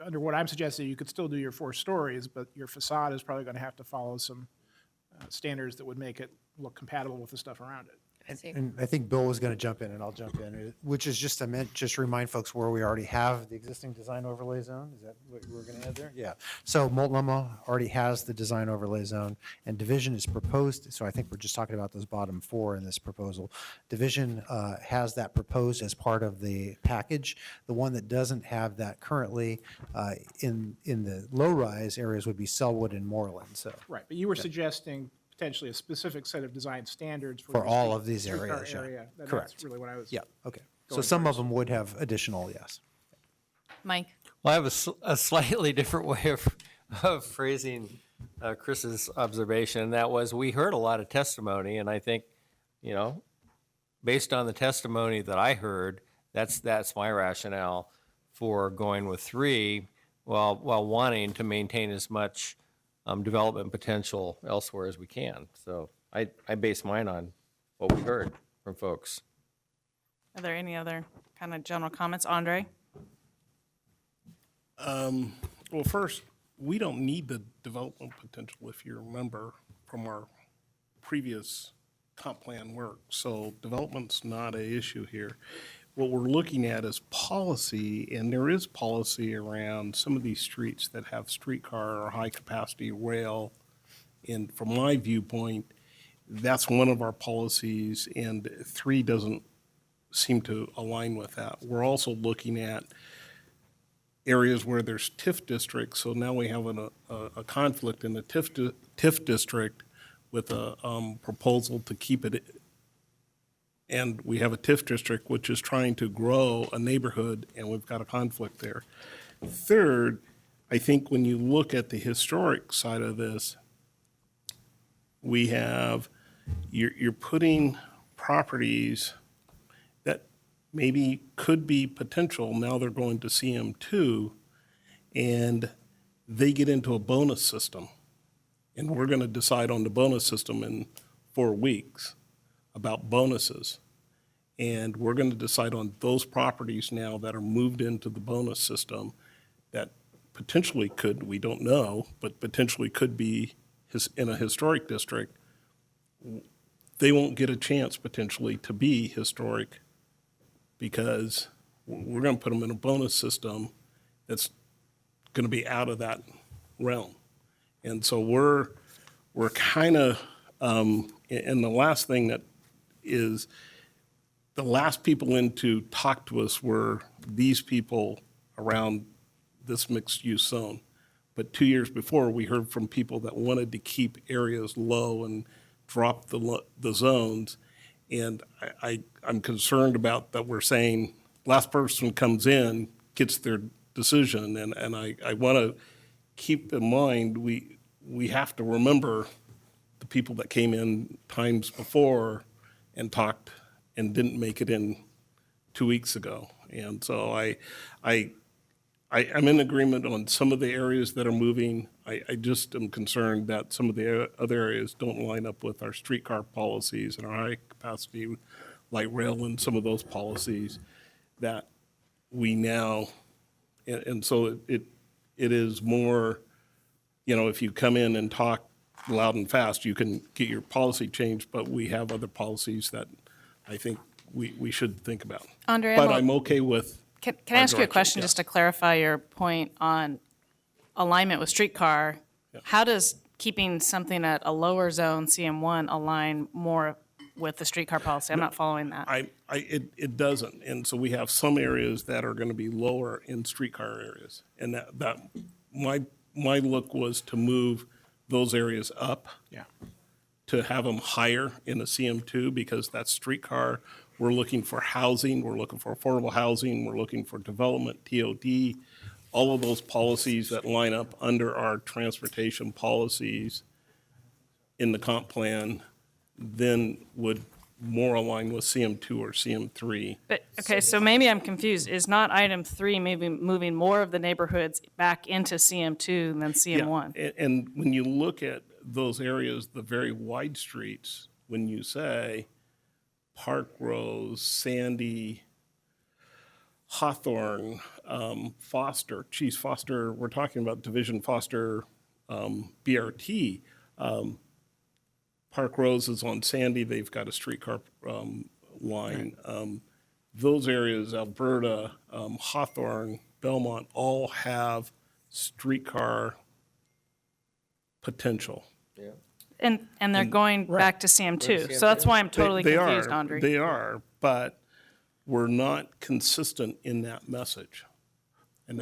Speaker 16: under what I'm suggesting, you could still do your 4 stories, but your facade is probably going to have to follow some standards that would make it look compatible with the stuff around it.
Speaker 17: And I think Bill was going to jump in, and I'll jump in, which is just, just remind folks where we already have the existing design overlay zone. Is that what you were going to add there? Yeah. So Multnomah already has the design overlay zone, and Division is proposed. So I think we're just talking about those bottom 4 in this proposal. Division has that proposed as part of the package. The one that doesn't have that currently in the low-rise areas would be Sellwood and Moreland. So
Speaker 16: Right, but you were suggesting potentially a specific set of design standards
Speaker 17: for
Speaker 16: your
Speaker 17: all
Speaker 16: street-
Speaker 17: of these
Speaker 16: streetcar
Speaker 17: areas.
Speaker 16: area.
Speaker 17: Yeah.
Speaker 16: That's
Speaker 17: Correct.
Speaker 16: really what I was.
Speaker 17: Yeah. Okay. So
Speaker 16: going
Speaker 17: some of
Speaker 16: towards.
Speaker 17: them would have additional, yes.
Speaker 1: Mike?
Speaker 10: Well, I have a slightly different way of phrasing Chris's observation. That was, we heard a lot of testimony, and I think, based on the testimony that I heard, that's my rationale for going with 3, while wanting to maintain as much development potential elsewhere as we can. So I base mine on what we heard from folks.
Speaker 1: Are there any other kind of general comments? Andre?
Speaker 8: Well, first, we don't need the development potential, if you remember, from our previous comp plan work. So development's not an issue here. What we're looking at is policy, and there is policy around some of these streets that have streetcar or high-capacity rail. And from my viewpoint, that's one of our policies, and 3 doesn't seem to align with that. We're also looking at areas where there's TIF districts, so now we have a conflict in the TIF district with a proposal to keep it, and we have a TIF district which is trying to grow a neighborhood, and we've got a conflict there. Third, I think when you look at the historic side of this, we have, you're putting properties that maybe could be potential, now they're going to CM2, and they get into a bonus system. And we're going to decide on the bonus system in 4 weeks about bonuses. And we're going to decide on those properties now that are moved into the bonus system that potentially could, we don't know, but potentially could be in a historic district. They won't get a chance potentially to be historic because we're going to put them in a bonus system that's going to be out of that realm. And so we're kind of, and the last thing that is, the last people in to talk to us were these people around this mixed-use zone. But 2 years before, we heard from people that wanted to keep areas low and drop the zones. And I'm concerned about that we're saying last person comes in gets their decision. And I want to keep in mind, we have to remember the people that came in times before and talked and didn't make it in 2 weeks ago. And so I'm in agreement on some of the areas that are moving. I just am concerned that some of the other areas don't line up with our streetcar policies and our high-capacity light rail and some of those policies that we now, and so it is more, if you come in and talk loud and fast, you can get your policy changed, but we have other policies that I think we should think about.
Speaker 1: Andre,
Speaker 8: But I'm okay with.
Speaker 1: Can I ask you a question just to clarify your point on alignment with streetcar? How does keeping something at a lower zone, CM1, align more with the streetcar policy? I'm not following that.
Speaker 8: It doesn't. And so we have some areas that are going to be lower in streetcar areas. And that my look was to move those areas up.
Speaker 16: Yeah.
Speaker 8: To have them higher in the CM2 because that's streetcar. We're looking for housing. We're looking for affordable housing. We're looking for development, TOD, all of those policies that line up under our transportation policies in the comp plan then would more align with CM2 or CM3.
Speaker 1: But, okay, so maybe I'm confused. Is not item 3 maybe moving more of the neighborhoods back into CM2 than CM1?
Speaker 8: Yeah, and when you look at those areas, the very wide streets, when you say Park Rose, Sandy, Hawthorne, Foster, Foster, we're talking about Division Foster, BRT. Park Rose is on Sandy, they've got a streetcar line. Those areas, Alberta, Hawthorne, Belmont, all have streetcar potential.
Speaker 1: And they're going back to CM2, so that's why I'm totally
Speaker 8: They
Speaker 1: confused,
Speaker 8: are,
Speaker 1: Andre.
Speaker 8: They are, but we're not consistent in that message. And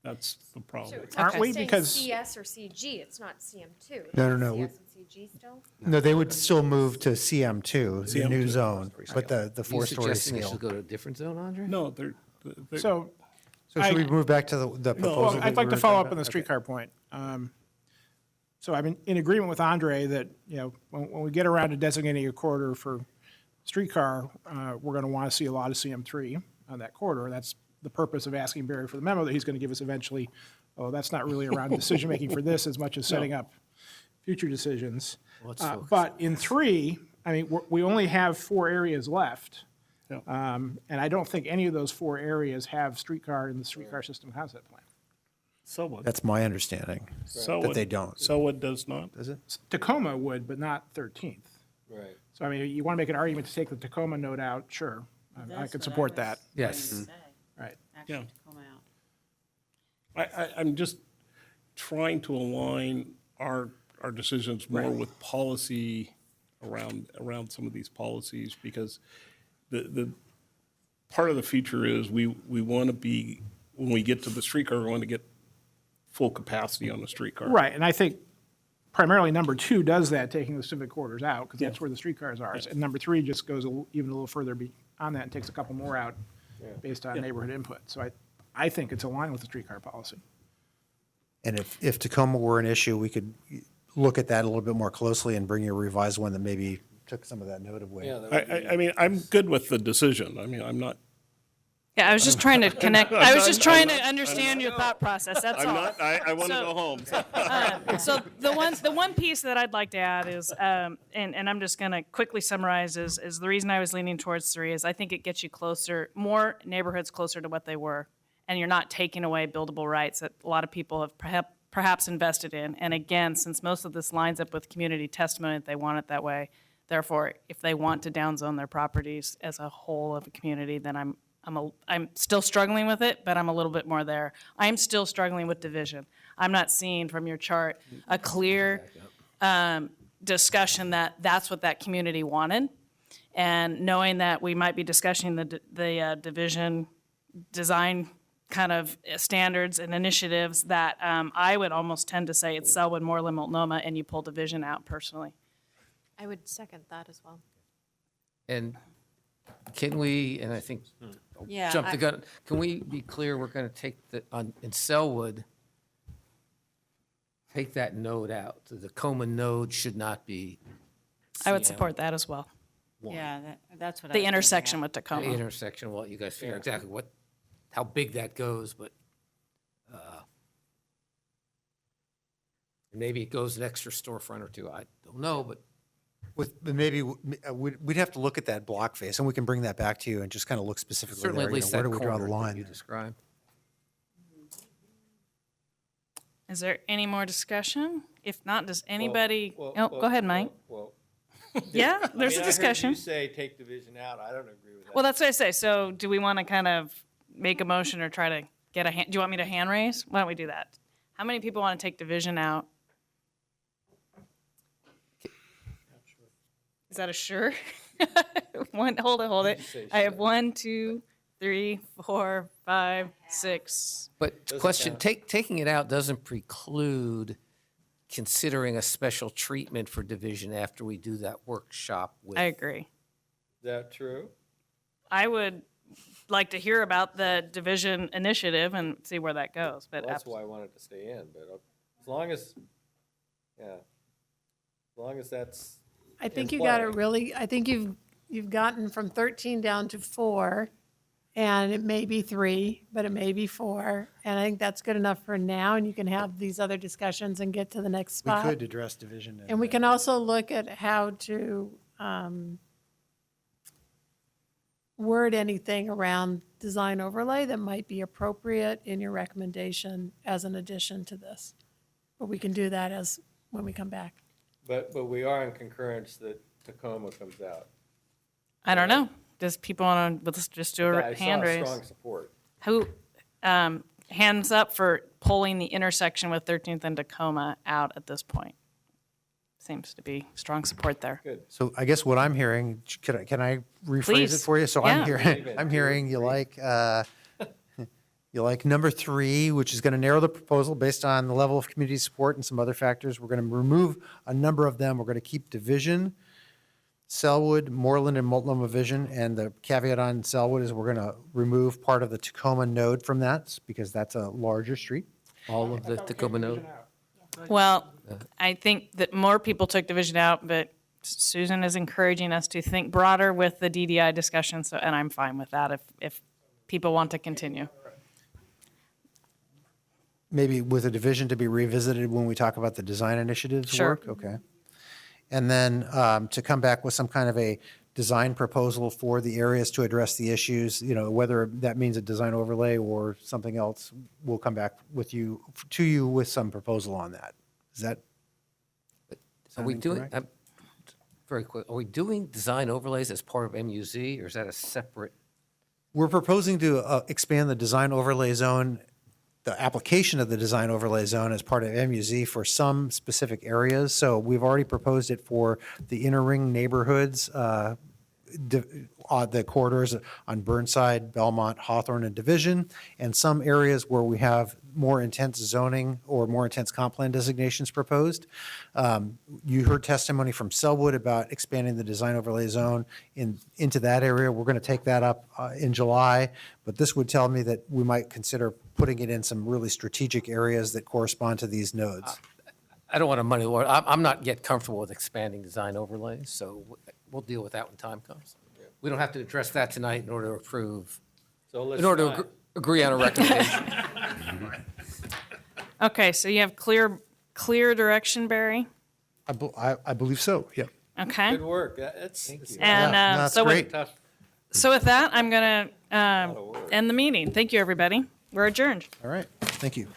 Speaker 8: that's the problem.
Speaker 16: Aren't we?
Speaker 11: Saying
Speaker 16: Because
Speaker 11: CS or CG, it's not CM2.
Speaker 17: No.
Speaker 11: CS and CG still?
Speaker 17: No, they would still move to CM2, the new
Speaker 8: CM2.
Speaker 17: zone, but the
Speaker 18: You
Speaker 17: four-story
Speaker 18: suggesting they
Speaker 17: scale.
Speaker 18: should go to a different zone, Andre?
Speaker 8: No, they're
Speaker 16: so
Speaker 17: So should we move back to the proposal?
Speaker 16: Well,
Speaker 17: that
Speaker 16: I'd
Speaker 17: we
Speaker 16: like
Speaker 17: were
Speaker 16: to follow
Speaker 17: talking
Speaker 16: up on the
Speaker 17: about?
Speaker 16: streetcar point. So I'm in agreement with Andre that, when we get around to designating a corridor for streetcar, we're going to want to see a lot of CM3 on that corridor. That's the purpose of asking Barry for the memo that he's going to give us eventually. Oh, that's not really around decision-making for this as much as setting up future decisions. But in 3, I mean, we only have 4 areas left. And I don't think any of those 4 areas have streetcar in the streetcar system concept plan.
Speaker 8: Selwood.
Speaker 17: That's my understanding, that they don't.
Speaker 8: Selwood does not.
Speaker 17: Does it?
Speaker 16: Tacoma would, but not 13th.
Speaker 10: Right.
Speaker 16: So I mean, you want to make an argument to take the Tacoma node out, sure. I could support that.
Speaker 18: Yes.
Speaker 16: Right.
Speaker 8: Yeah.
Speaker 15: Tacoma out.
Speaker 8: I'm just trying to align our decisions more with policy around some of these policies, because the part of the future is we want to be, when we get to the streetcar, we want to get full capacity on the streetcar.
Speaker 16: Right, and I think primarily number 2 does that, taking the civic corridors out, because that's where the streetcars are. And number 3 just goes even a little further beyond that and takes a couple more out based on neighborhood input. So I think it's aligned with the streetcar policy.
Speaker 17: And if Tacoma were an issue, we could look at that a little bit more closely and bring you a revised one that maybe took some of that note away.
Speaker 8: I mean, I'm good with the decision. I mean, I'm not.
Speaker 1: Yeah, I was just trying to connect, I was just trying to understand your thought process, that's all.
Speaker 8: I want to
Speaker 1: So-
Speaker 8: go home.
Speaker 1: So the one piece that I'd like to add is, and I'm just going to quickly summarize, is the reason I was leaning towards 3 is I think it gets you closer, more neighborhoods closer to what they were, and you're not taking away buildable rights that a lot of people have perhaps invested in. And again, since most of this lines up with community testimony that they want it that way, therefore, if they want to downzone their properties as a whole of a community, then I'm still struggling with it, but I'm a little bit more there. I'm still struggling with division. I'm not seeing from your chart a clear discussion that that's what that community wanted. And knowing that we might be discussing the division design kind of standards and initiatives, that I would almost tend to say it's Selwood, Moreland, Multnomah, and you pull division out personally.
Speaker 11: I would second that as well.
Speaker 18: And can we, and I think,
Speaker 15: Yeah,
Speaker 18: jump the gun, can we be clear, we're going to take in Selwood, take that node out. The Tacoma node should not be.
Speaker 1: I would
Speaker 18: CM1.
Speaker 1: support that as well.
Speaker 15: Yeah, that's what I was
Speaker 1: The
Speaker 15: thinking,
Speaker 1: intersection
Speaker 15: yeah.
Speaker 1: with
Speaker 18: The
Speaker 1: Tacoma.
Speaker 18: intersection, well, you guys figure exactly how big that goes, but maybe it goes an extra storefront or 2. I don't know, but
Speaker 17: Maybe we'd have to look at that block face, and we can bring that back to you and just kind of look specifically
Speaker 18: certainly
Speaker 17: there.
Speaker 18: at least
Speaker 17: Where
Speaker 18: that
Speaker 17: do we draw the
Speaker 18: corner that you
Speaker 17: line?
Speaker 18: described.
Speaker 1: Is there any more discussion? If not, does anybody, go ahead, Mike. Yeah, there's a discussion.
Speaker 10: You say take division out. I don't agree with that.
Speaker 1: Well, that's what I say. So do we want to kind of make a motion or try to get a hand? Do you want me to hand raise? Why don't we do that? How many people want to take division out? Is that a sure? Hold it. I have 1, 2, 3, 4, 5, 6.
Speaker 18: But question, taking it out doesn't preclude considering a special treatment for division after we do that workshop with.
Speaker 1: I agree.
Speaker 10: Is that true?
Speaker 1: I would like to hear about the division initiative and see where that goes. But
Speaker 10: Well, that's why I wanted to stay in, but as long as that's.
Speaker 2: I think
Speaker 10: in
Speaker 2: you got it
Speaker 10: play.
Speaker 2: really, I think you've gotten from 13 down to 4, and it may be 3, but it may be 4. And I think that's good enough for now, and you can have these other discussions and get to the next
Speaker 17: We
Speaker 2: spot.
Speaker 17: could address division.
Speaker 2: And we can also look at how to word anything around design overlay that might be appropriate in your recommendation as an addition to this. But we can do that when we come back.
Speaker 10: But we are in concurrence that Tacoma comes out.
Speaker 1: I don't know. Does people want to, let's just do a
Speaker 10: I
Speaker 1: hand
Speaker 10: saw
Speaker 1: raise.
Speaker 10: strong support.
Speaker 1: Who, hands up for pulling the intersection with 13th and Tacoma out at this point? Seems to be strong support there.
Speaker 10: Good.
Speaker 17: So I guess what I'm hearing, can I rephrase
Speaker 1: Please.
Speaker 17: it for you? So
Speaker 1: Yeah.
Speaker 17: I'm hearing you like number 3, which is going to narrow the proposal based on the level of community support and some other factors. We're going to remove a number of them. We're going to keep Division, Sellwood, Moreland, and Multnomah Vision. And the caveat on Sellwood is we're going to remove part of the Tacoma node from that because that's a larger street.
Speaker 18: All of the Tacoma node?
Speaker 1: Well, I think that more people took Division out, but Susan is encouraging us to think broader with the DDI discussion, so, and I'm fine with that if people want to continue.
Speaker 17: Maybe with a division to be revisited when we talk about the design initiatives
Speaker 1: Sure.
Speaker 17: work? Okay. And then to come back with some kind of a design proposal for the areas to address the issues, whether that means a design overlay or something else, we'll come back to you with some proposal on that. Is that?
Speaker 18: Are we
Speaker 17: sounding
Speaker 18: doing,
Speaker 17: correct?
Speaker 18: very quick, are we doing design overlays as part of MUZ, or is that a separate?
Speaker 17: We're proposing to expand the design overlay zone, the application of the design overlay zone as part of MUZ for some specific areas. So we've already proposed it for the inner ring neighborhoods, the corridors on Burnside, Belmont, Hawthorne, and Division, and some areas where we have more intense zoning or more intense comp plan designations proposed. You heard testimony from Sellwood about expanding the design overlay zone into that area. We're going to take that up in July, but this would tell me that we might consider putting it in some really strategic areas that correspond to these nodes.
Speaker 18: I don't want to muddy the water. I'm not yet comfortable with expanding design overlays, so we'll deal with that when time comes. We don't have to address that tonight in order to approve,
Speaker 10: So let's
Speaker 18: in order to
Speaker 10: not-
Speaker 18: agree on a recommendation.
Speaker 1: Okay, so you have clear direction, Barry?
Speaker 17: I believe so, yeah.
Speaker 1: Okay.
Speaker 10: Good work. It's
Speaker 1: And
Speaker 17: Yeah, that's
Speaker 1: so
Speaker 17: great.
Speaker 1: so with that, I'm going to end the meeting. Thank you, everybody. We're adjourned.
Speaker 17: All right, thank you.